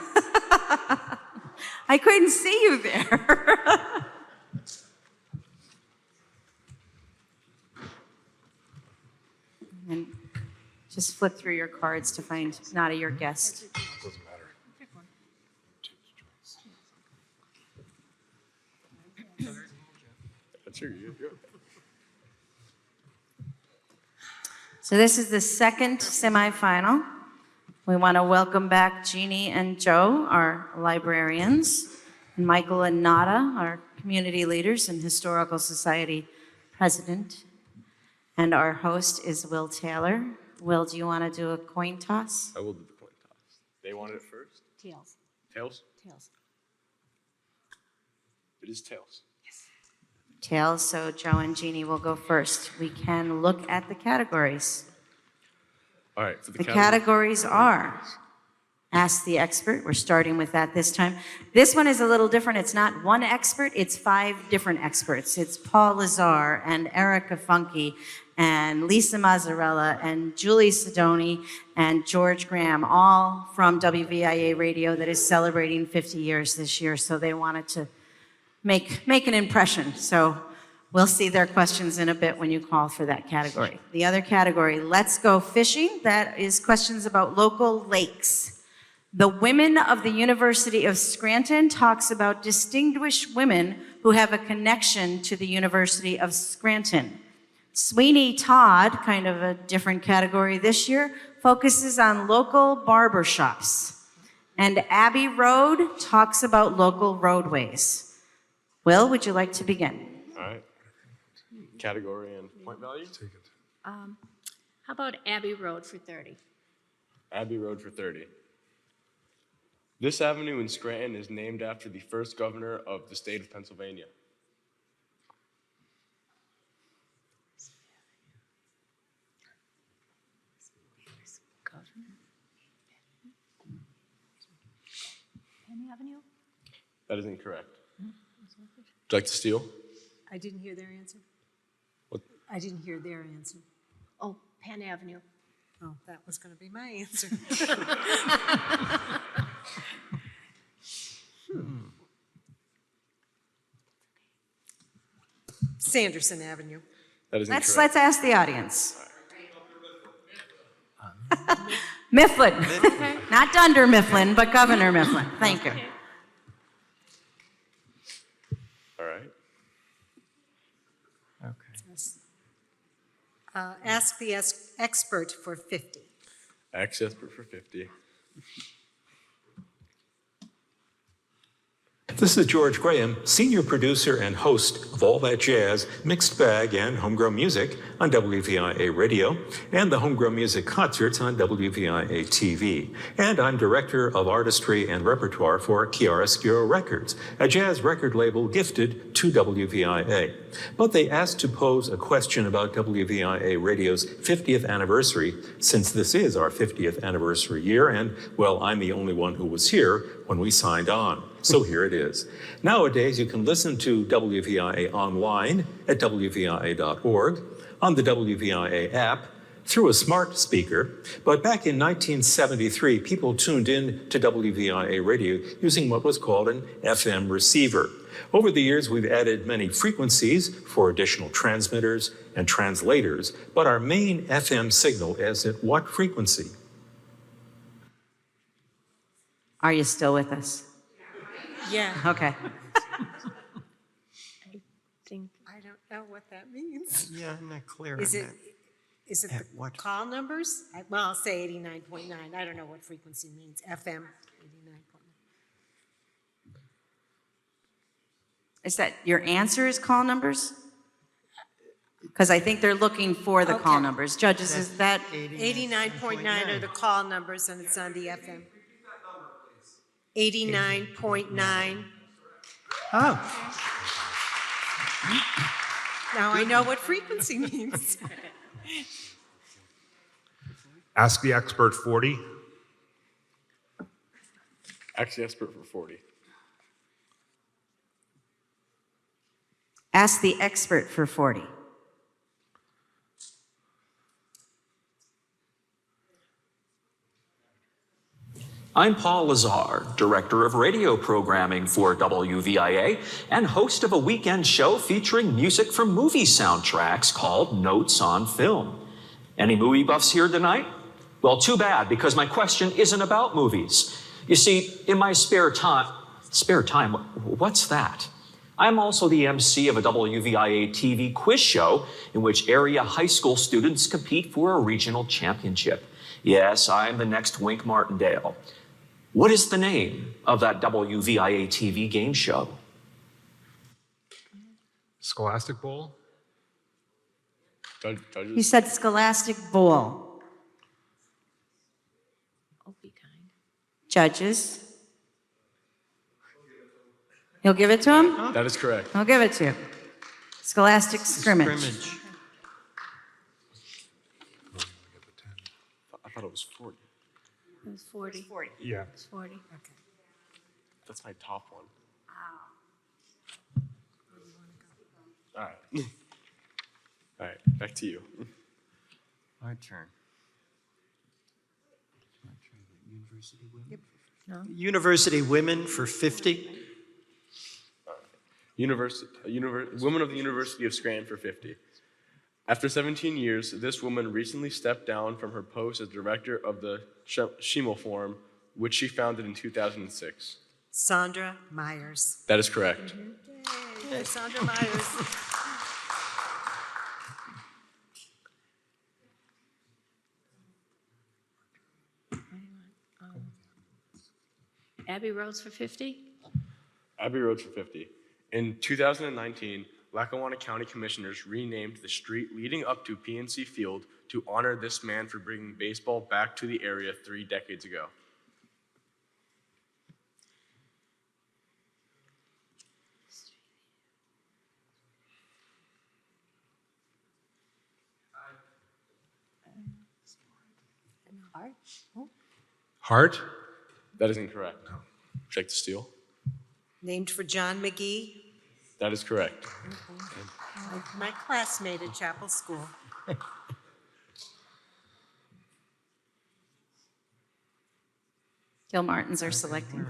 I couldn't see you there. And just flip through your cards to find Nada, your guest. Doesn't matter. That's your. So this is the second semifinal. We want to welcome back Jeannie and Joe, our librarians, and Michael and Nada, our community leaders and Historical Society president. And our host is Will Taylor. Will, do you want to do a coin toss? I will do the coin toss. They wanted it first? Tails. Tails? Tails. It is tails. Tails, so Joe and Jeannie will go first. We can look at the categories. All right. So The categories are Ask the Expert. We're starting with that this time. This one is a little different. It's not one expert, it's 5 different experts. It's Paul Lazar and Erica Funke and Lisa Mazzarella and Julie Sidoni and George Graham, all from WVIA Radio that is celebrating 50 years this year. So they wanted to make an impression. So we'll see their questions in a bit when you call for that category. The other category, Let's Go Fishing. That is questions about local lakes. The Women of the University of Scranton talks about distinguished women who have a connection to the University of Scranton. Sweeney Todd, kind of a different category this year, focuses on local barbershops. And Abbey Road talks about local roadways. Will, would you like to begin? All right. Category and point value? Take it. How about Abbey Road for 30? Abbey Road for 30. This avenue in Scranton is named after the first governor of the state of Pennsylvania. Penn Avenue? That is incorrect. Would you like to steal? I didn't hear their answer. What? I didn't hear their answer. Oh, Penn Avenue. Oh, that was going to be my answer. Sanderson Avenue. That is incorrect. Let's ask the audience. Mifflin. Not Dunder Mifflin, but Governor Mifflin. Thank you. All right. Ask the expert for 50. Ask the expert for 50. This is George Graham, senior producer and host of All That Jazz, Mixed Bag, and Homegrown Music on WVIA Radio, and the Homegrown Music Concerts on WVIA TV. And I'm director of artistry and repertoire for Chiaroscuro Records, a jazz record label gifted to WVIA. But they asked to pose a question about WVIA Radio's 50th anniversary, since this is our 50th anniversary year, and, well, I'm the only one who was here when we signed on. So here it is. Nowadays, you can listen to WVIA online at WVIA.org, on the WVIA app, through a smart speaker. But back in 1973, people tuned in to WVIA Radio using what was called an FM receiver. Over the years, we've added many frequencies for additional transmitters and translators, but our main FM signal is at what frequency? Are you still with us? Yeah. Okay. I don't know what that means. Yeah, I'm not clear Is on it, that. is it At the what? call numbers? Well, I'll say 89.9. I don't know what frequency means. FM 89.9. Is that your answer is call numbers? Because I think they're looking for the call Okay. numbers. Judges, is that? 89.9 are the call numbers, and it's on the FM. 89.9. Oh. Now I know what frequency means. Ask the Expert 40. Ask the expert for 40. Ask the expert for 40. I'm Paul Lazar, Director of Radio Programming for WVIA and host of a weekend show featuring music from movie soundtracks called Notes on Film. Any movie buffs here tonight? Well, too bad, because my question isn't about movies. You see, in my spare time, what's that? I'm also the MC of a WVIA TV quiz show in which area high school students compete for a regional championship. Yes, I'm the next Wink Martindale. What is the name of that WVIA TV game show? Scholastic Bowl. You said Scholastic Bowl. Judges? You'll give it to him? That is correct. I'll give it to you. Scholastic Scrimmage. I thought it was 40. It was 40. Yeah. It's 40. Okay. That's my top one. All right. All right, back to you. My turn. University women for 50. Women of the University of Scranton for 50. After 17 years, this woman recently stepped down from her post as director of the Schimmel Forum, which she founded in 2006. Sandra Myers. That is correct. Yay, Sandra Myers. Abbey Roads for 50? Abbey Road for 50. In 2019, Lackawanna County Commissioners renamed the street leading up to PNC Field to honor this man for bringing baseball back to the area 3 decades ago. Hart? That is incorrect. Would you like to steal? Named for John McGee, That is correct. my classmate at Chapel School. Gil Martins are selecting.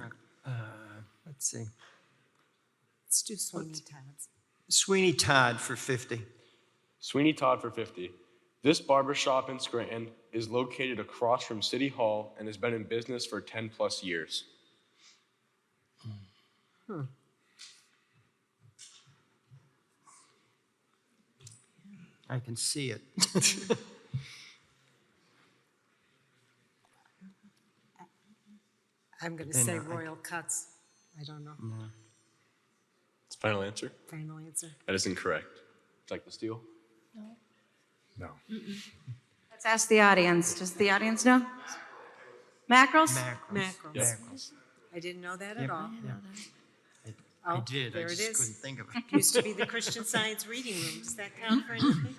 Let's see. Let's do Sweeney Todd's. Sweeney Todd for 50. Sweeney Todd for 50. This barbershop in Scranton is located across from City Hall and has been in business for 10 plus years. I can see it. I'm going to I say know, Royal Cuts. I don't know. It's final answer? Final answer. That is incorrect. Would you like to steal? No. Let's ask the audience. Does the audience know? Mackerels? Mackerels. Yes. I didn't know that Yep. at all. I Oh, did. there I it just is. couldn't think of it. Used to be the Christian Science Reading Room. Does that count for anything?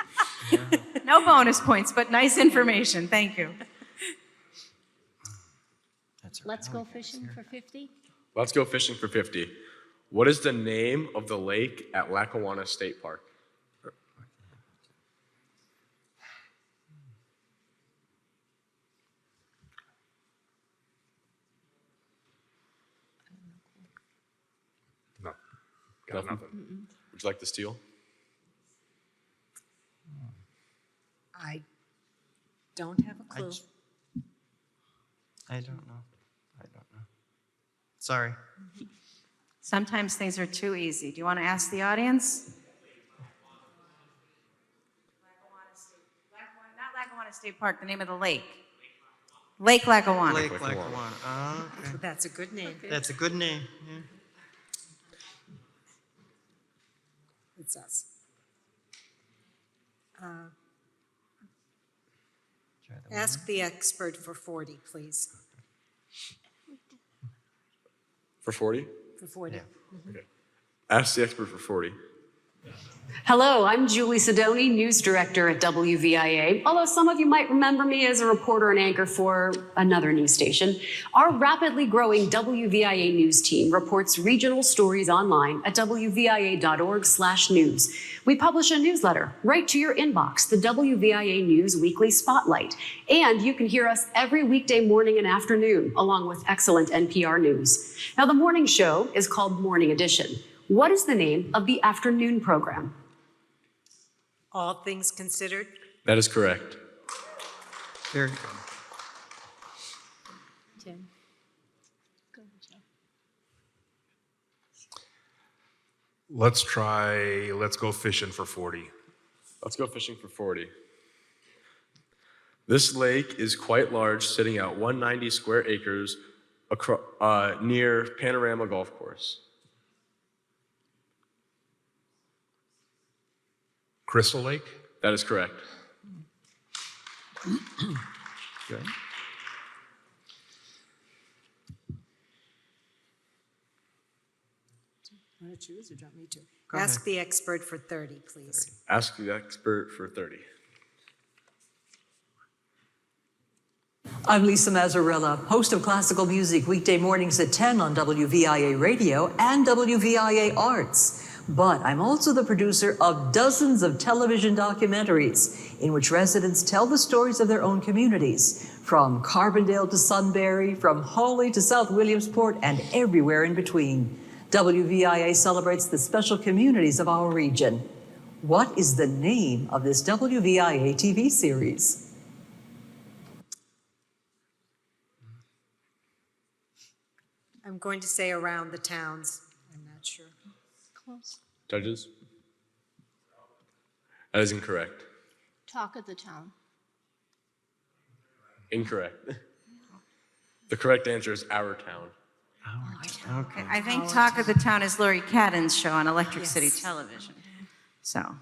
No bonus points, but nice information. Thank you. Let's go fishing for 50? Let's go fishing for 50. What is the name of the lake at Lackawanna State Park? No. Got nothing. Would you like to steal? I don't have a clue. I don't know. I don't know. Sorry. Sometimes things are too easy. Do you want to ask the audience? Not Lackawanna State Park, the name of the lake. Lake Lackawanna. Lake Lackawanna. Okay. That's a good name. That's a good name. Yeah. It's us. Ask the expert for 40, please. For 40? For 40. Okay. Ask the expert for 40. Hello, I'm Julie Sidoni, news director at WVIA. Although some of you might remember me as a reporter and anchor for another news station, our rapidly growing WVIA news team reports regional stories online at wvia.org/news. We publish a newsletter right to your inbox, the WVIA News Weekly Spotlight. And you can hear us every weekday morning and afternoon, along with excellent NPR news. Now, the morning show is called Morning Edition. What is the name of the afternoon program? All things considered. That is correct. Very good. Tim. Go, Joe. Let's go fishing for 40. Let's go fishing for 40. This lake is quite large, sitting at 190 square acres near Panorama Golf Course. Crystal Lake? That is correct. Good. Want to choose or do you want me to? Go Ask ahead. the expert for 30, please. Ask the expert for 30. I'm Lisa Mazzarella, host of Classical Music weekday mornings at 10 on WVIA Radio and WVIA Arts. But I'm also the producer of dozens of television documentaries in which residents tell the stories of their own communities, from Carbondale to Sunbury, from Hawley to South Williamsport, and everywhere in between. WVIA celebrates the special communities of our region. What is the name of this WVIA TV series? I'm going to say around the towns. I'm not sure. Close. Judges? That is incorrect. Talk of the town. Incorrect. The correct answer is Our Town. Okay, I think Talk of the Town is Lori Cadden's show on Electric Yes. City Television. So,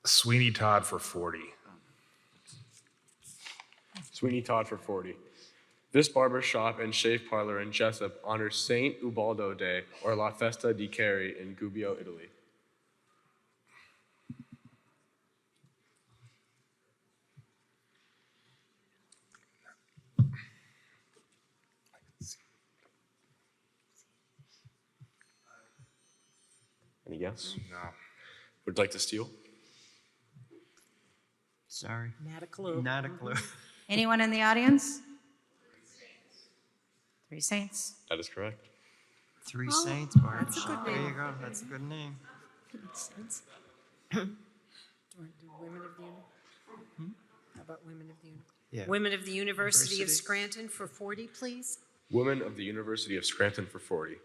Sweeney Todd for 40. Sweeney Todd for 40. This barber shop and shave parlor in Jessup honors Saint Ubaldo Day, or La Festa di Cari in Gubbio, Italy. Any guess? No. Would you like to steal? Sorry. Not a clue. Not a clue. anyone in the audience? Three Saints. That is correct. Three Oh, Saints that's a Barbershop. good There you name. go. That's a good name. Makes sense. Do you want to do Women of the University? How about Women of the University? Yeah. Women of the University of University. Scranton for 40, please. Women of the University of Scranton for 40.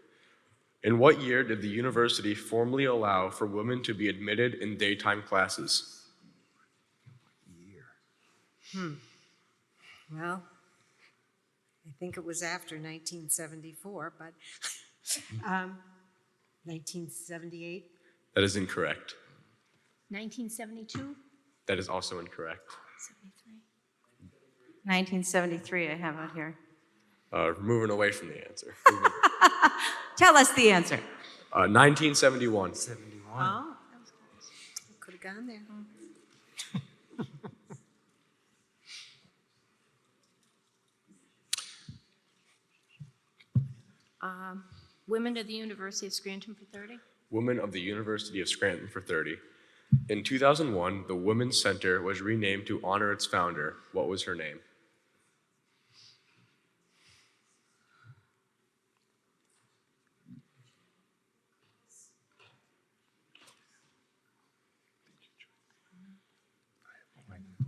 In what year did the university formally allow for women to be admitted in daytime classes? Well, I think it was after 1974, but 1978. That is incorrect. 1972? That is also incorrect. 1973, I have out here. Moving away from the answer. Tell us the answer. 1971. 71. Oh, could have gone there. Women of the University of Scranton for 30? Women of the University of Scranton for 30. In 2001, the Women's Center was renamed to honor its founder. What was her name?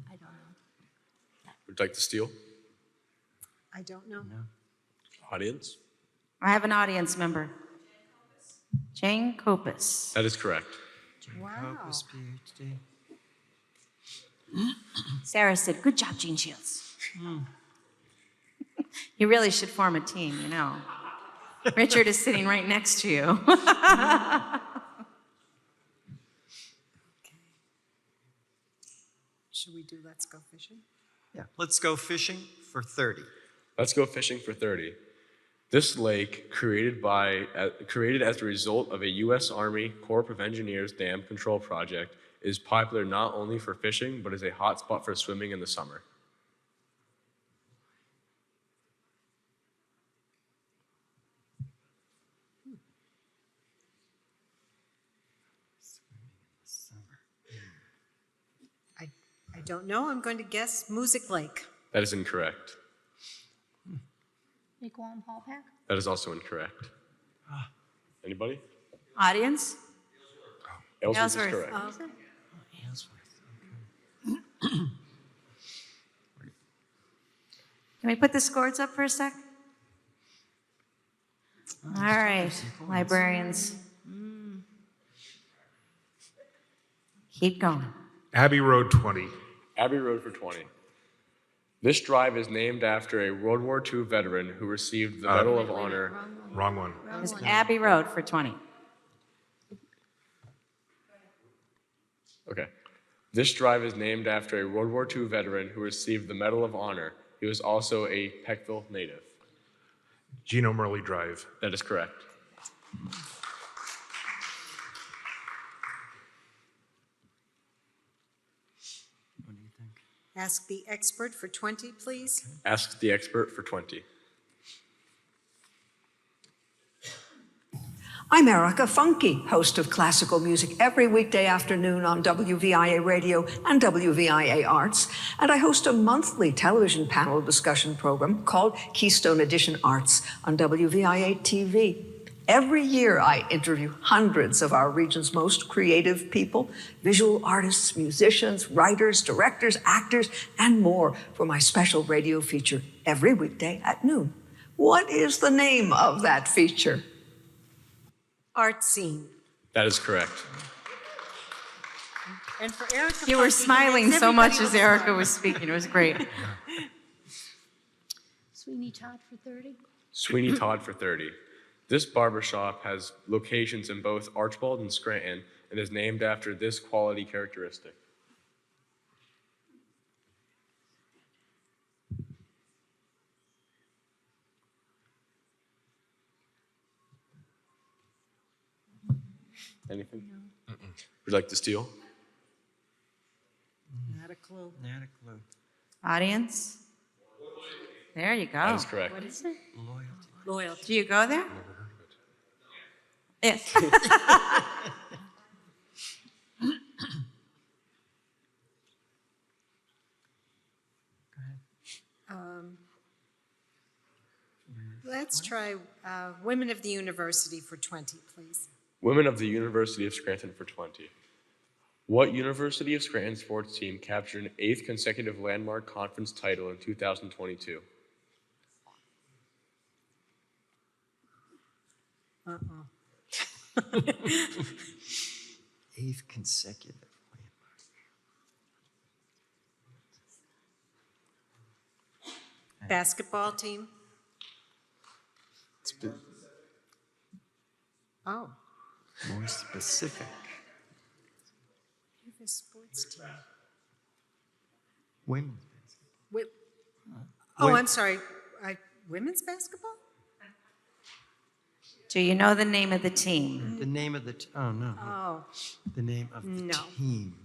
I don't know. Would you like to steal? I don't know. Audience? I have an audience member. Jane Kopis. That is correct. Wow. Opus PhD. Sarah said, good job, Gene Shields. You really should form a team, you know. Richard is sitting right next to you. Should we do Let's Go Fishing? Yeah, let's go fishing for 30. Let's go fishing for 30. This lake, created as a result of a U.S. Army Corps of Engineers dam control project, is popular not only for fishing, but is a hot spot for swimming in the summer. I don't know. I'm going to guess Music Lake. That is incorrect. Equal Paul Pack? That is also incorrect. Anybody? Audience? Ellsworth is Ellsworth. correct. Can we put the scores up for a sec? All right, librarians. Keep going. Abbey Road 20. Abbey Road for 20. This drive is named after a World War II veteran who received the Medal of Honor. Wrong one. It's Abbey Road for 20. Okay. This drive is named after a World War II veteran who received the Medal of Honor. He was also a Peckville native. Gino Murley Drive. That is correct. Ask the expert for 20, please. Ask the expert for 20. I'm Erica Funke, host of classical music every weekday afternoon on WVIA Radio and WVIA Arts, and I host a monthly television panel discussion program called Keystone Edition Arts on WVIA TV. Every year, I interview hundreds of our region's most creative people, visual artists, musicians, writers, directors, actors, and more for my special radio feature every weekday at noon. What is the name of that feature? Art Scene. That is correct. And for Erica, You were Funke, smiling makes so much everybody as Erica smile. was speaking. It was great. Sweeney Todd for 30? Sweeney Todd for 30. This barbershop has locations in both Archbald and Scranton and is named after this quality characteristic. Anything? Would you like to steal? Not a clue. Not a clue. Audience? There you go. That is correct. What is it? Loyalty. Do you go there? Yes. Let's try Women of the University for 20, please. Women of the University of Scranton for 20. What University of Scranton sports team captured an 8th consecutive landmark conference title in 2022? Uh-oh. 8th consecutive. Basketball team? Oh. More specific. You have a sports team. Women. Oh, I'm sorry. Women's basketball? Do you know the name of the team? The name of the oh no. Oh. The name of the No. team.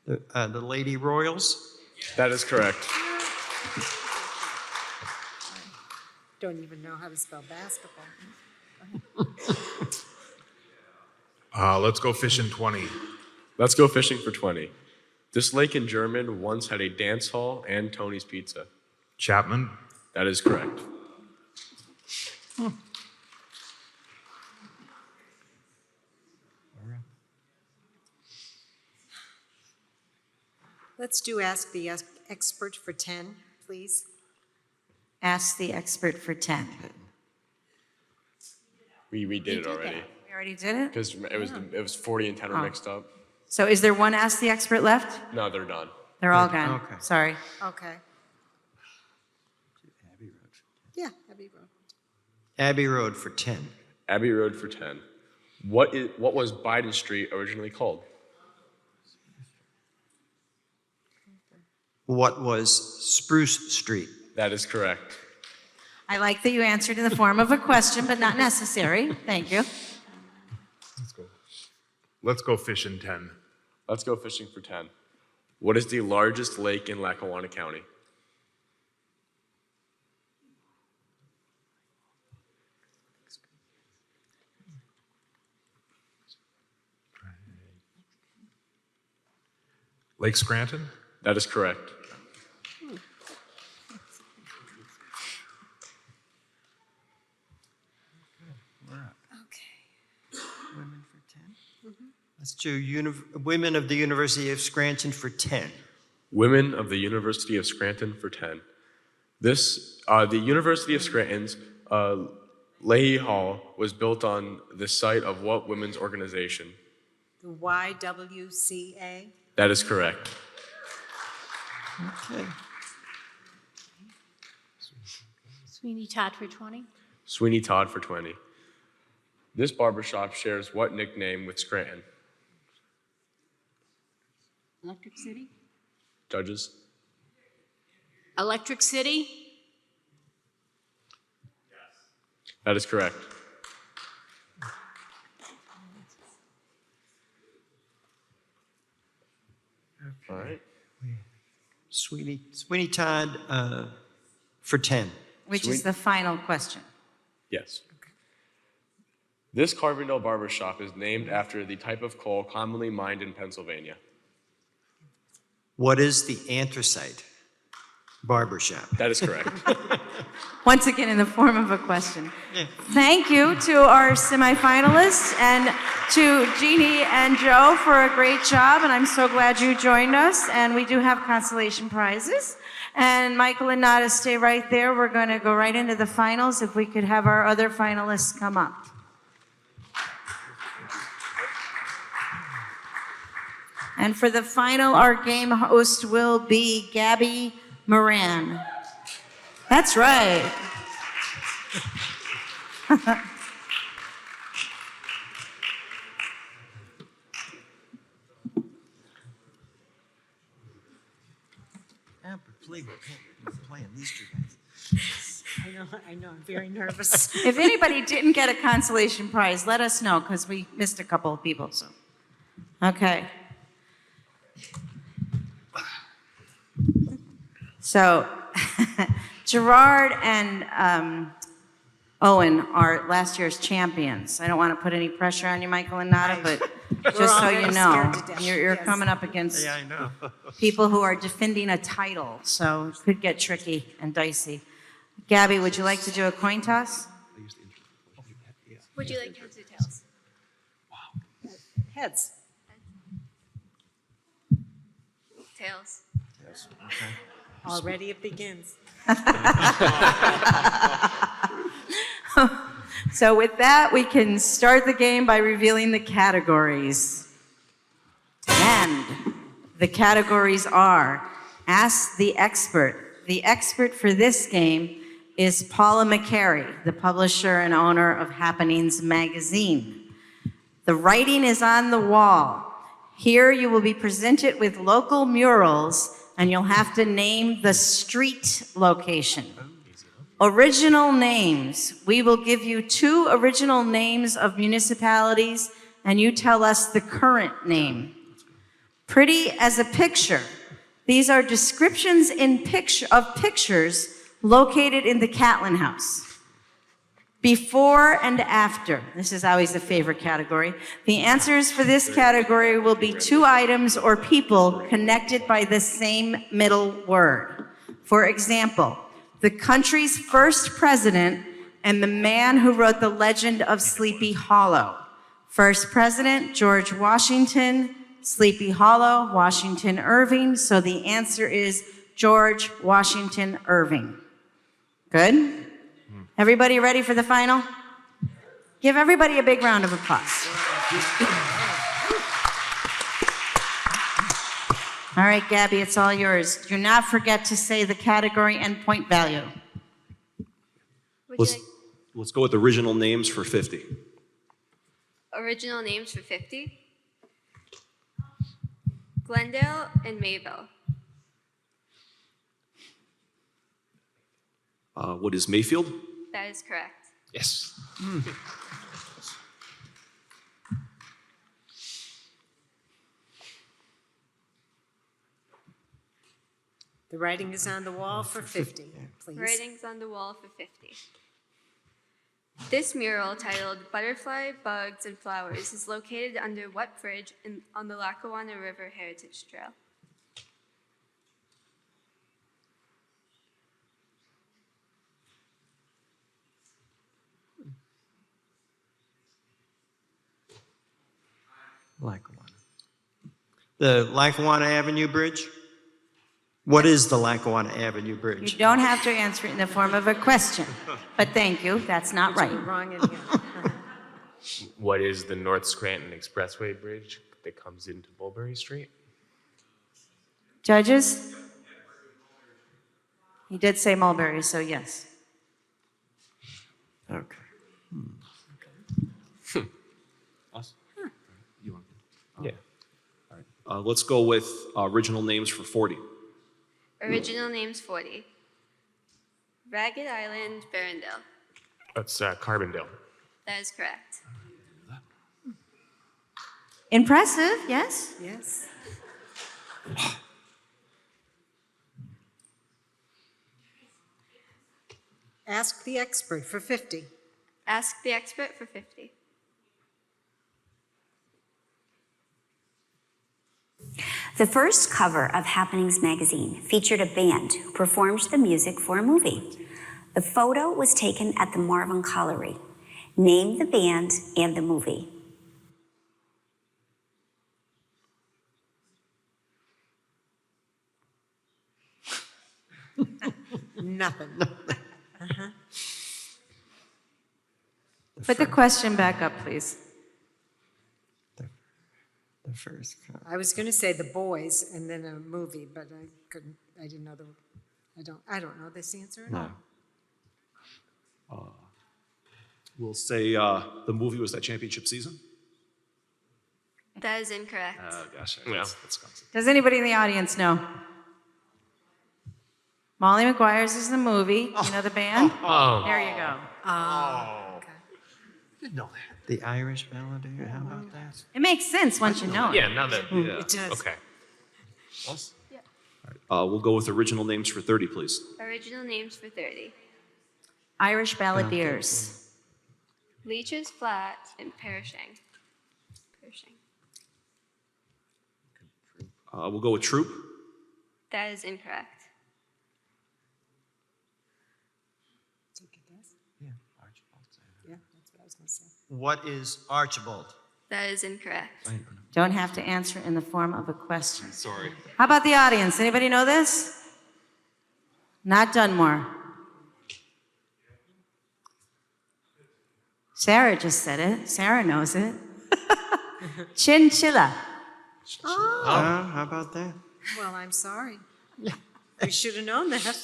The Lady Royals. That is correct. Don't even know how to spell basketball. Let's go fishing 20. Let's go fishing for 20. This lake in German once had a dance hall and Tony's Pizza. Chapman. That is correct. Let's do Ask the Expert for 10, please. Ask the expert for 10. We did it already. We already did it? Because it was 40 and 10 were Oh. mixed up. So is there one Ask the Expert left? No, they're done. They're all gone. Okay. Sorry. Okay. Yeah, Abbey Road. Abbey Road for 10. Abbey Road for 10. What was Biden Street originally called? What was Spruce Street? That is correct. I like that you answered in the form of a question, but not necessary. Thank you. Let's go fishing 10. Let's go fishing for 10. What is the largest lake in Lackawanna County? Lake Scranton? That is correct. Women for 10? Let's do Women of the University of Scranton for 10. Women of the University of Scranton for 10. The University of Scranton's Leahy Hall was built on the site of what women's organization? The YWCA. That is correct. Okay. Sweeney Todd for 20. Sweeney Todd for 20. This barbershop shares what nickname with Scranton? Electric City? Judges? Electric City. That is correct. All right. Sweeney Todd for 10. Which is the final question. Yes. This Carbondale barbershop is named after the type of coal commonly mined in Pennsylvania. What is the anthracite barbershop? That is correct. Once again, in the form of a question. Thank you to our semifinalists and to Jeannie and Joe for a great job, and I'm so glad you joined us. And we do have consolation prizes. And Michael and Nada, stay right there. We're going to go right into the finals. If we could have our other finalists come up. And for the final, our game host will be Gabby Moran. That's right. Playing these two guys. I know, I'm very nervous. If anybody didn't get a consolation prize, let us know, because we missed a couple of people. So, okay. So, Gerard and Owen are last year's champions. I don't want to put any pressure on you, Michael and Nada, but just so you know, you're coming up against Yeah, I know. people who are defending a title, so it could get tricky and dicey. Gabby, would you like to do a coin toss? Would you like heads or tails? Heads. Tails. Yes. Okay. Already it begins. So with that, we can start the game by revealing the categories. And the categories are Ask the Expert. The expert for this game is Paula McCary, the publisher and owner of Happenings magazine. The writing is on the wall. Here you will be presented with local murals, and you'll have to name the street location. Original names. We will give you 2 original names of municipalities, and you tell us the current name. Pretty as a picture. These are descriptions of pictures located in the Catlin House. Before and after. This is always a favorite category. The answers for this category will be 2 items or people connected by the same middle word. For example, the country's first president and the man who wrote the legend of Sleepy Hollow. First president, George Washington. Sleepy Hollow, Washington Irving. So the answer is George Washington Irving. Good? Everybody ready for the final? Give everybody a big round of applause. All right, Gabby, it's all yours. Do not forget to say the category and point value. Would you like Let's go with original names for 50. Original names for 50. Glendale and Mayville. What is Mayfield? That is correct. Yes. The writing is on the wall for 50, please. Writings on the wall for 50. This mural, titled Butterfly, Bugs, and Flowers, is located under what bridge on the Lackawanna River Heritage Trail? Lackawanna. The Lackawanna Avenue Bridge? What is the Lackawanna Avenue You Bridge? don't have to answer it in the form of a question, but thank you, that's not right. Wrong again. What is the North Scranton Expressway Bridge that comes into Mulberry Street? Judges? He did say Mulberry, so yes. Okay. Us? You want? Yeah. All right. Let's go with original names for 40. Original names 40. Ragged Island, Barrendale. That's Carbondale. That is correct. Impressive, yes? Yes. Ask the expert for 50. Ask the expert for 50. The first cover of Happenings magazine featured a band who performed the music for a movie. The photo was taken at the Marvin Colliery. Name the band and the movie. Nothing. Uh-huh. Put the question back up, please. The first. I was going to say The Boys and then a movie, but I didn't know I don't know this answer at all. No. We'll say the movie was that championship season. That is incorrect. Oh, gosh. Yeah. That's Wisconsin. Does anybody in the audience know? Molly McGuire's is the movie. You know the band? Oh. There you go. Okay. Didn't know that. The Irish Melody, how about that? It makes sense once you know it. Yeah, now that. Yeah. It does. Okay. Us? We'll go with original names for 30, please. Original names for 30. Irish Balladeers. Leech's Flat and Perishing. Perishing. We'll go with Troop. That is incorrect. Yeah, that's what I was going to say. What is Archibald? That is incorrect. Don't have to answer in the form of a question. Sorry. How about the audience? Anybody know this? Not Dunmore. Sarah just said it. Sarah knows it. Chinchilla. Oh, How about that? well, I'm sorry. We should have known that.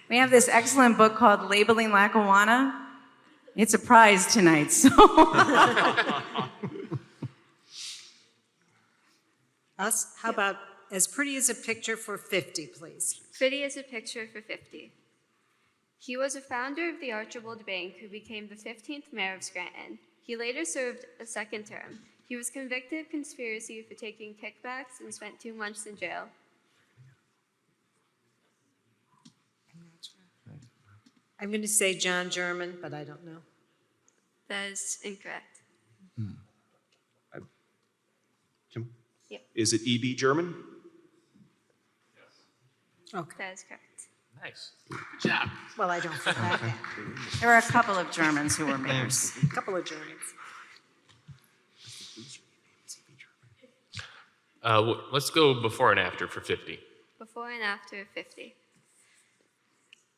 We have this excellent book called Labeling Lackawanna. It's a prize tonight, so. Us? How about as pretty as a picture for 50, please? Pretty as a picture for 50. He was a founder of the Archibald Bank who became the 15th mayor of Scranton. He later served a second term. He was convicted of conspiracy for taking kickbacks and spent 2 months in jail. I'm going to say John German, but I don't know. That is incorrect. Kim? Yep. Is it E.B. German? Okay. That is correct. Nice. Good job. Well, I don't feel that bad. There were a couple of Germans who were mayors. A couple of Germans. Let's go before and after for 50. Before and after 50.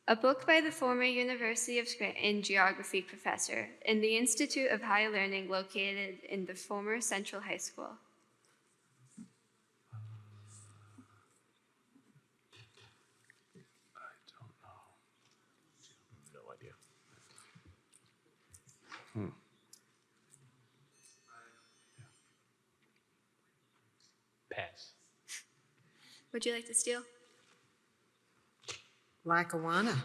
A book by the former University of Scranton geography professor in the Institute of High Learning located in the former Central High School. Pass. Would you like to steal? Lackawanna.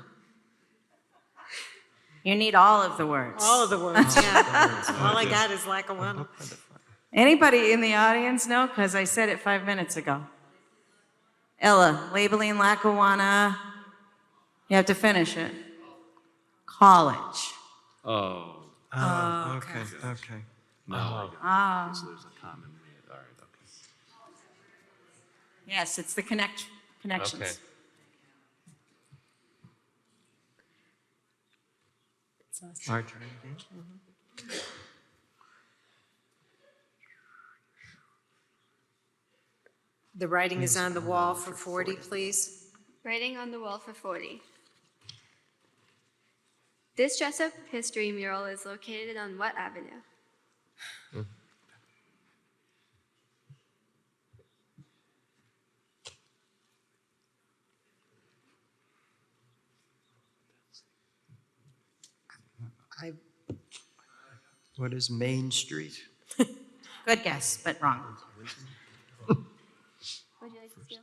You need all of the words. All of the words, yeah. All I got is Lackawanna. Anybody in the audience know? Because I said it 5 minutes ago. Ella, labeling Lackawanna. You have to finish it. College. Oh. Okay. No. Ah. So there's a common. All right. Okay. Yes, it's the connections. Okay. Our turn again. The writing is on the wall for 40, please. Writing on the wall for 40. This dress-up history mural is located on what avenue? What is Main Street? Good guess, but wrong. Would you like to steal?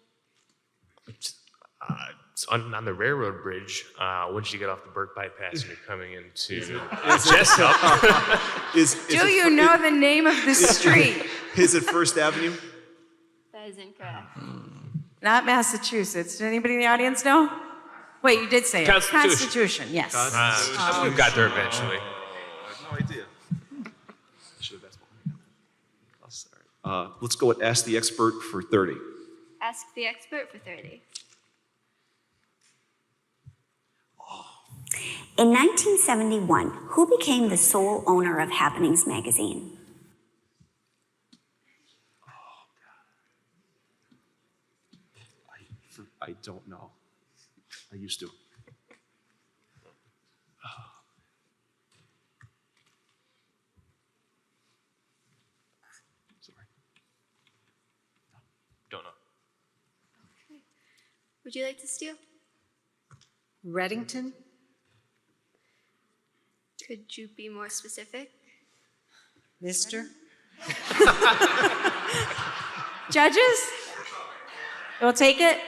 It's on the railroad bridge. Once you get off the Burke bypass and you're coming into Jessup. Do you know the name of the street? Is it First Avenue? That is incorrect. Not Massachusetts. Did anybody in the audience know? Wait, you did say it. Constitution. Constitution, yes. We got there eventually. I have no idea. I should have asked beforehand. Oh, sorry. Let's go with Ask the Expert for 30. Ask the expert for 30. In 1971, who became the sole owner of Happenings magazine? I don't know. I used to. Sorry. Don't know. Would you like to steal? Reddington? Could you be more specific? Mister? Judges? You'll take it?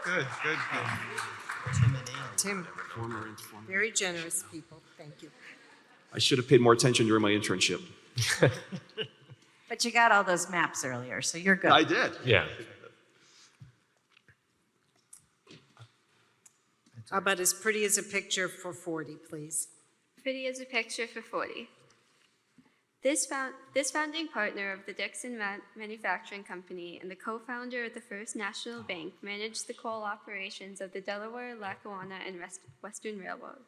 Good. Tim. Very generous people. Thank you. I should have paid more attention during my internship. But you got all those maps earlier, so you're good. I did. Yeah. How about as pretty as a picture for 40, please? Pretty as a picture for 40. This founding partner of the Dixon Manufacturing Company and the co-founder of the First National Bank managed the coal operations of the Delaware, Lackawanna, and Western Railroad.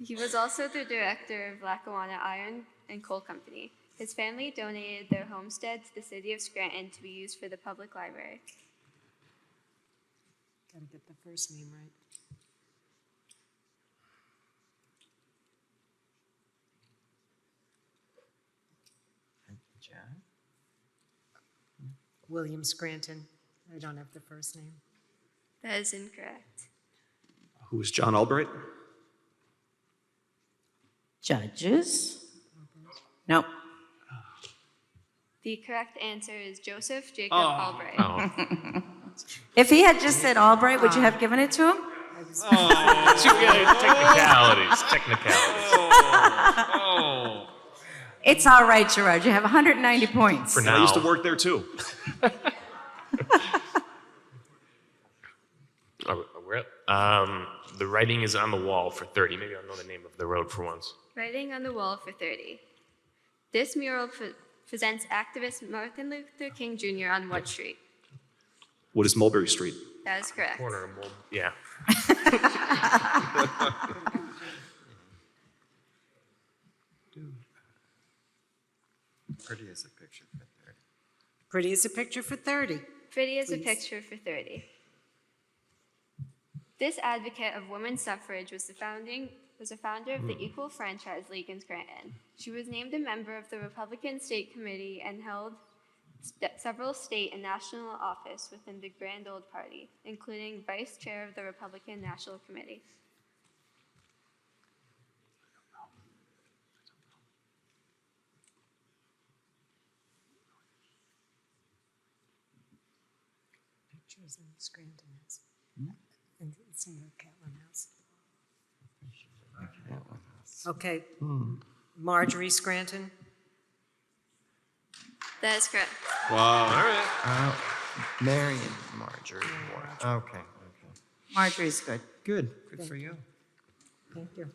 He was also the director of Lackawanna Iron and Coal Company. His family donated their homestead to the city of Scranton to be used for the public library. Gotta get the first name right. William Scranton. I don't have the first name. That is incorrect. Who is John Albright? Judges? Nope. The correct answer is Joseph Jacob Albright. If he had just said Albright, would you have given it to him? Technicalities. It's all right, Gerard. You have 190 points. For now. I used to work there too. The writing is on the wall for 30. Maybe I'll know the name of the road for once. Writing on the wall for 30. This mural presents activist Martin Luther King Jr. on what street? What is Mulberry Street? That is correct. Corner of yeah. Pretty as a picture for 30. Pretty as a picture for 30. Pretty as a picture for 30. This advocate of women's suffrage was a founder of the Equal Franchise League in Scranton. She was named a member of the Republican State Committee and held several state and national office within the Grand Old Party, including vice chair of the Republican National Committee. Pictures in Scranton House. And some of Catlin House. Okay. Marjorie Scranton. That is correct. Wow. All right. Mary and Marjorie. Okay. Marjorie's good. Good. Good for you. Thank you.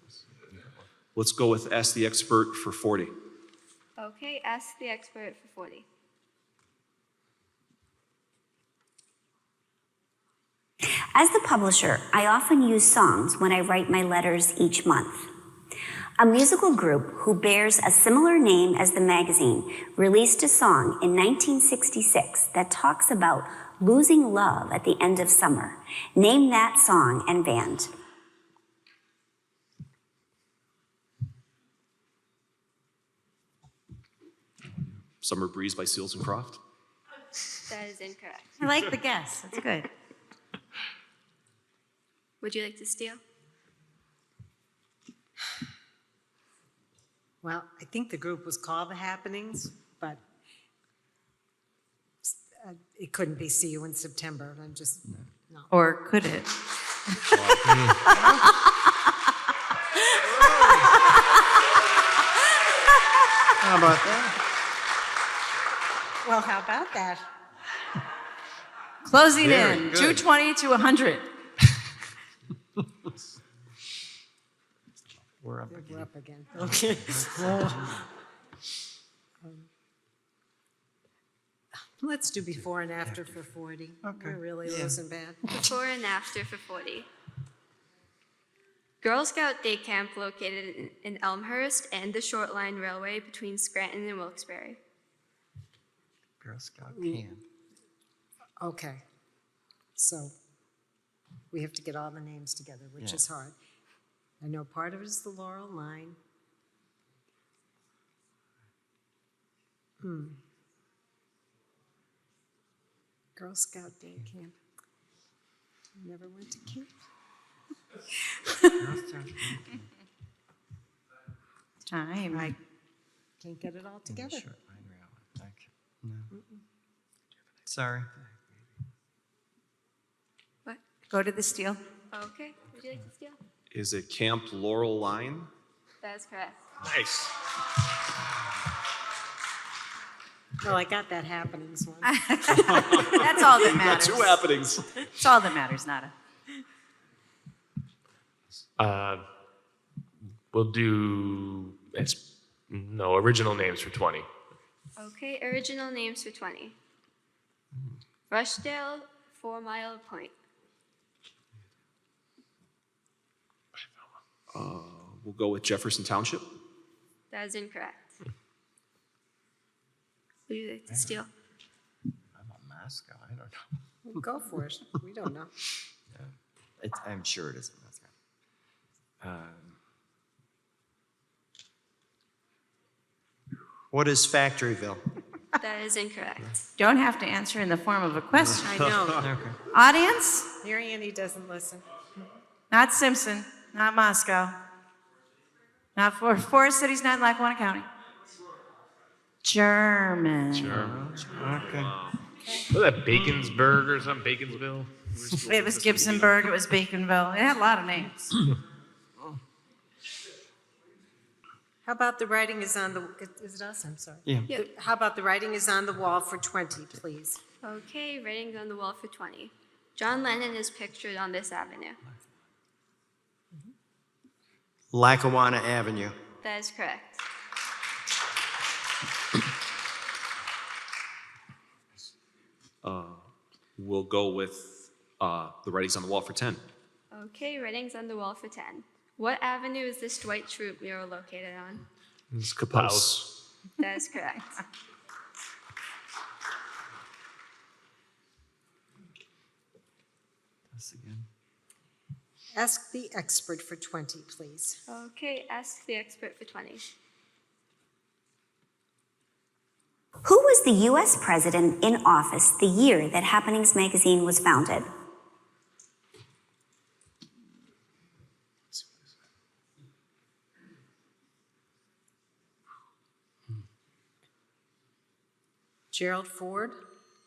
Let's go with Ask the Expert for 40. Okay, ask the expert for 40. As the publisher, I often use songs when I write my letters each month. A musical group who bears a similar name as the magazine released a song in 1966 that talks about losing love at the end of summer. Name that song and band. Summer Breeze by Seals and Croft. That is incorrect. I like the guess. That's good. Would you like to steal? Well, I think the group was called The Happenings, but it couldn't be See You in September. I'm just, no. Or could it? How about that? Well, how about that? Closing Very in, good. 220 to 100. We're up We're up again. Okay. Let's do before and after for 40. Okay. We're really losing bad. Before and after for 40. Girl Scout Day Camp located in Elmhurst and the Short Line Railway between Scranton and Wilkes-Barre. Girl Scout camp. Okay. So we have to get all the names together, which Yeah. is hard. I know part of it is the Laurel Line. Girl Scout Day Camp. Never went to camp. Time. I can't get it all together. Short line railway. Okay. No. Sorry. What? Go to the steel. Okay, would you like to steal? Is it Camp Laurel Line? That is correct. Nice. Well, I got that Happenings one. That's all that Got matters. 2 happenings. It's all that matters, Nada. We'll do original names for 20. Okay, original names for 20. Rushdale, 4 Mile Point. We'll go with Jefferson Township. That is incorrect. Would you like to steal? I'm a Moscow. I don't know. Well, go for it. We don't know. I'm sure it isn't Moscow. What is Factoryville? That is incorrect. Don't have to answer in the form of a question. I know. Okay. Audience? Mary Ann, he doesn't listen. Not Simpson, not Moscow. Not Forest City's not in Lackawanna County. German. Okay. Was that Baconsburg or something? Baconsville? It was Gibsonburg, it was Baconville. It had a lot of names. How about the writing is on the, is it us? I'm sorry. Yeah. Yep. How about the writing is on the wall for 20, please? Okay, writings on the wall for 20. John Lennon is pictured on this avenue. Lackawanna Avenue. That is correct. We'll go with the writings on the wall for 10. Okay, writings on the wall for 10. What avenue is this Dwight Schrute mural located on? It's Kapos. That is correct. This again. Ask the expert for 20, please. Okay, ask the expert for 20. Who was the U.S. president in office the year that Happenings magazine was founded? Gerald Ford?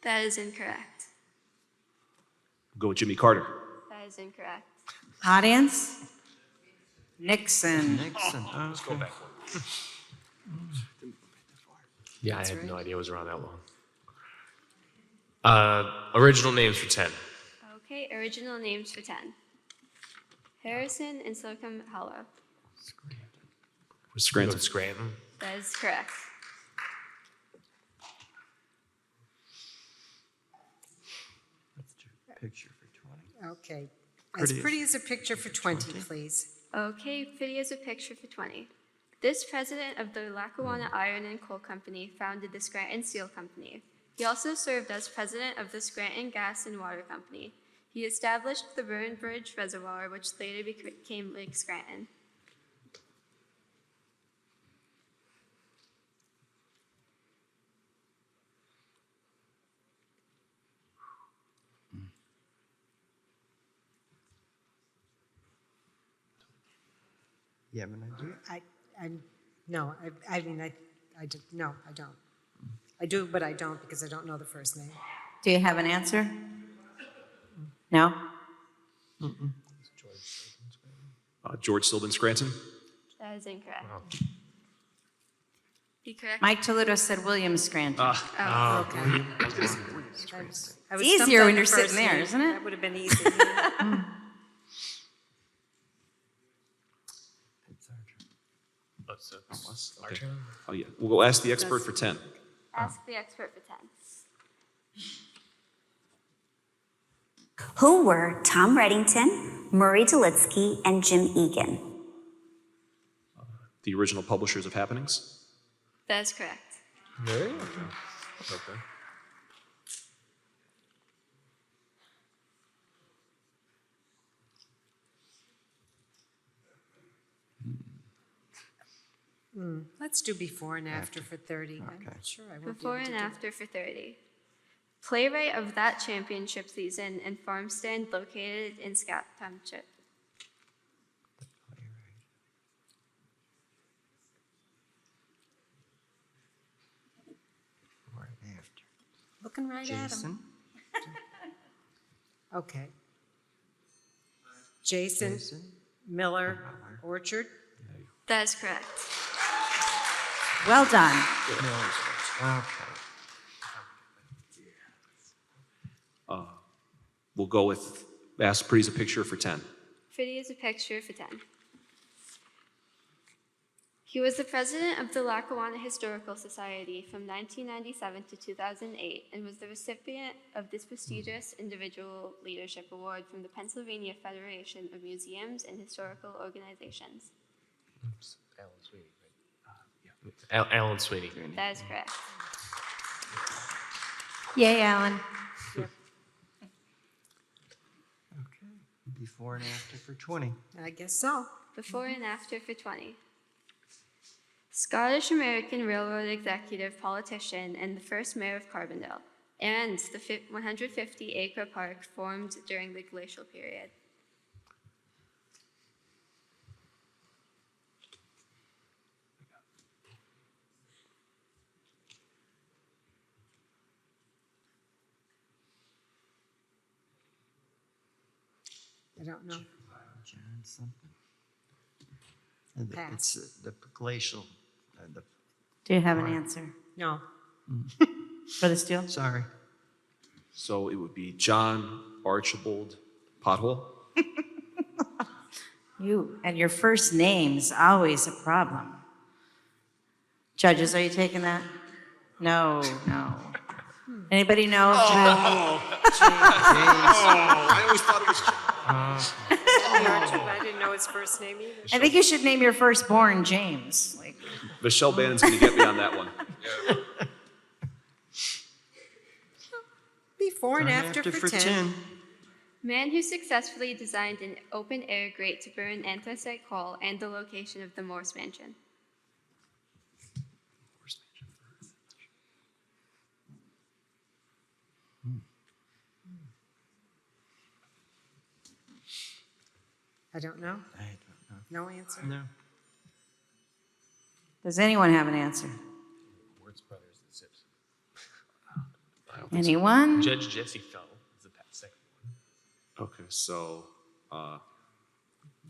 That is incorrect. Go with Jimmy Carter. That is incorrect. Audience? Nixon. Nixon. Let's go back one. Yeah, I had no idea it was around that long. Original names for 10. Okay, original names for 10. Harrison and Slocum Hollow. Scranton. Scranton. That is correct. Picture for 20. Okay. Pretty As pretty as a picture for 20, please. Okay, pretty as a picture for 20. This president of the Lackawanna Iron and Coal Company founded the Scranton Steel Company. He also served as president of the Scranton Gas and Water Company. He established the Burn Bridge Reservoir, which later became Lake Scranton. You have an idea? No, I don't. I do, but I don't because I don't know the first name. Do you have an answer? No? George Silvan Scranton. That is incorrect. Be correct. Mike Toledo said William Scranton. Oh, okay. It's easier when you're sitting there, isn't it? That would have been easy. Okay. Oh, yeah. We'll go ask the expert for 10. Ask the expert for 10. Who were Tom Reddington, Murray Dulitsky, and Jim Egan? The original publishers of Happenings. That is correct. Really? Okay. Let's do before and after for 30. I'm not sure I won't be Before able to and do after for 30. Playwright of that championship season and farm stand located in Scott Township. Looking right at Jason. him. Okay. Jason Miller Orchard. That is correct. Well done. We'll go with ask Pretty's a picture for 10. Pretty is a picture for 10. He was the president of the Lackawanna Historical Society from 1997 to 2008 and was the recipient of this prestigious individual leadership award from the Pennsylvania Federation of Museums and Historical Organizations. Alan Sweeney. Yeah. Alan Sweeney. That is correct. Yay, Alan. Before and after for 20. I guess so. Before and after for 20. Scottish American Railroad executive, politician, and the first mayor of Carbondale, and the 150-acre park formed during the glacial period. I don't know. John something. And Pass. it's the glacial. Do you have an answer No. for the steel? Sorry. So it would be John Archibald Pothole. You and your first name's always a problem. Judges, are you taking that? No. Anybody know? I always thought it was I didn't know his first name either. I think you should name your firstborn James. Like, Michelle Bannon's going to get me on that one. Before and after for 10. Man who successfully designed an open-air grate to burn anthracite coal and the location of the Morse Mansion. I don't know. I don't know. No answer. No. does anyone have an answer? Wertz Brothers and Simpson. Anyone? Judge Jesse Fell is the second one. Okay, so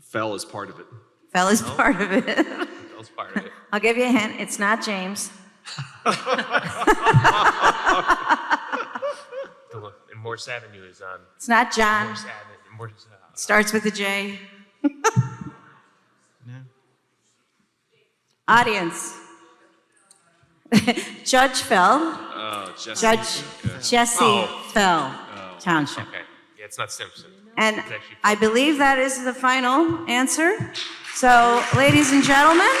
Fell is part of it. Fell is part of it. That's part of it. I'll give you a hint. It's not James. And Morse Avenue is on. It's not John. Morse Avenue. Morse, Starts with a J. Audience. Judge Fell. Oh, Jesse. Judge Jesse Fell Township. Okay. Yeah, it's not Simpson. And It's actually I believe that is the final answer. So, ladies and gentlemen,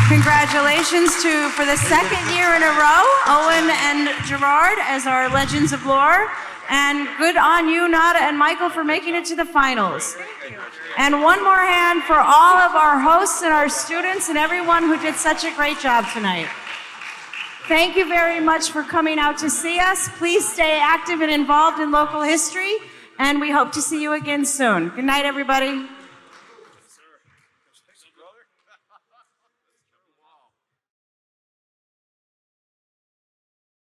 congratulations for the second year in a row, Owen and Gerard as our Legends of Lore. And good on you, Nada and Michael, for making it to the finals. And one more hand for all of our hosts and our students and everyone who did such a great job tonight. Thank you very much for coming out to see us. Please stay active and involved in local history, and we hope to see you again soon. Good night, everybody.